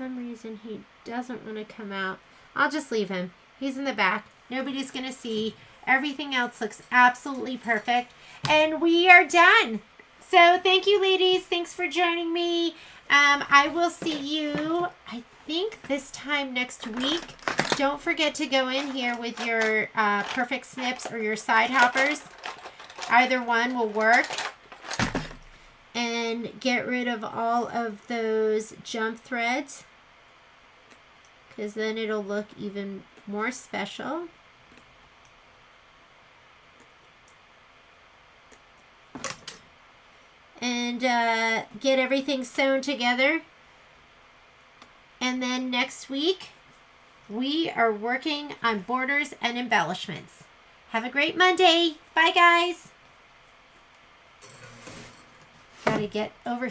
some reason he doesn't want to come out. I'll just leave him. He's in the back. Nobody's going to see. Everything else looks absolutely perfect. And we are done. So thank you, ladies. Thanks for joining me. I will see you, I think, this time next week. Don't forget to go in here with your perfect snips or your side hoppers. Either one will work. And get rid of all of those jump threads, because then it'll look even more special. And get everything sewn together. And then next week, we are working on borders and embellishments. Have a great Monday. Bye, guys. Gotta get over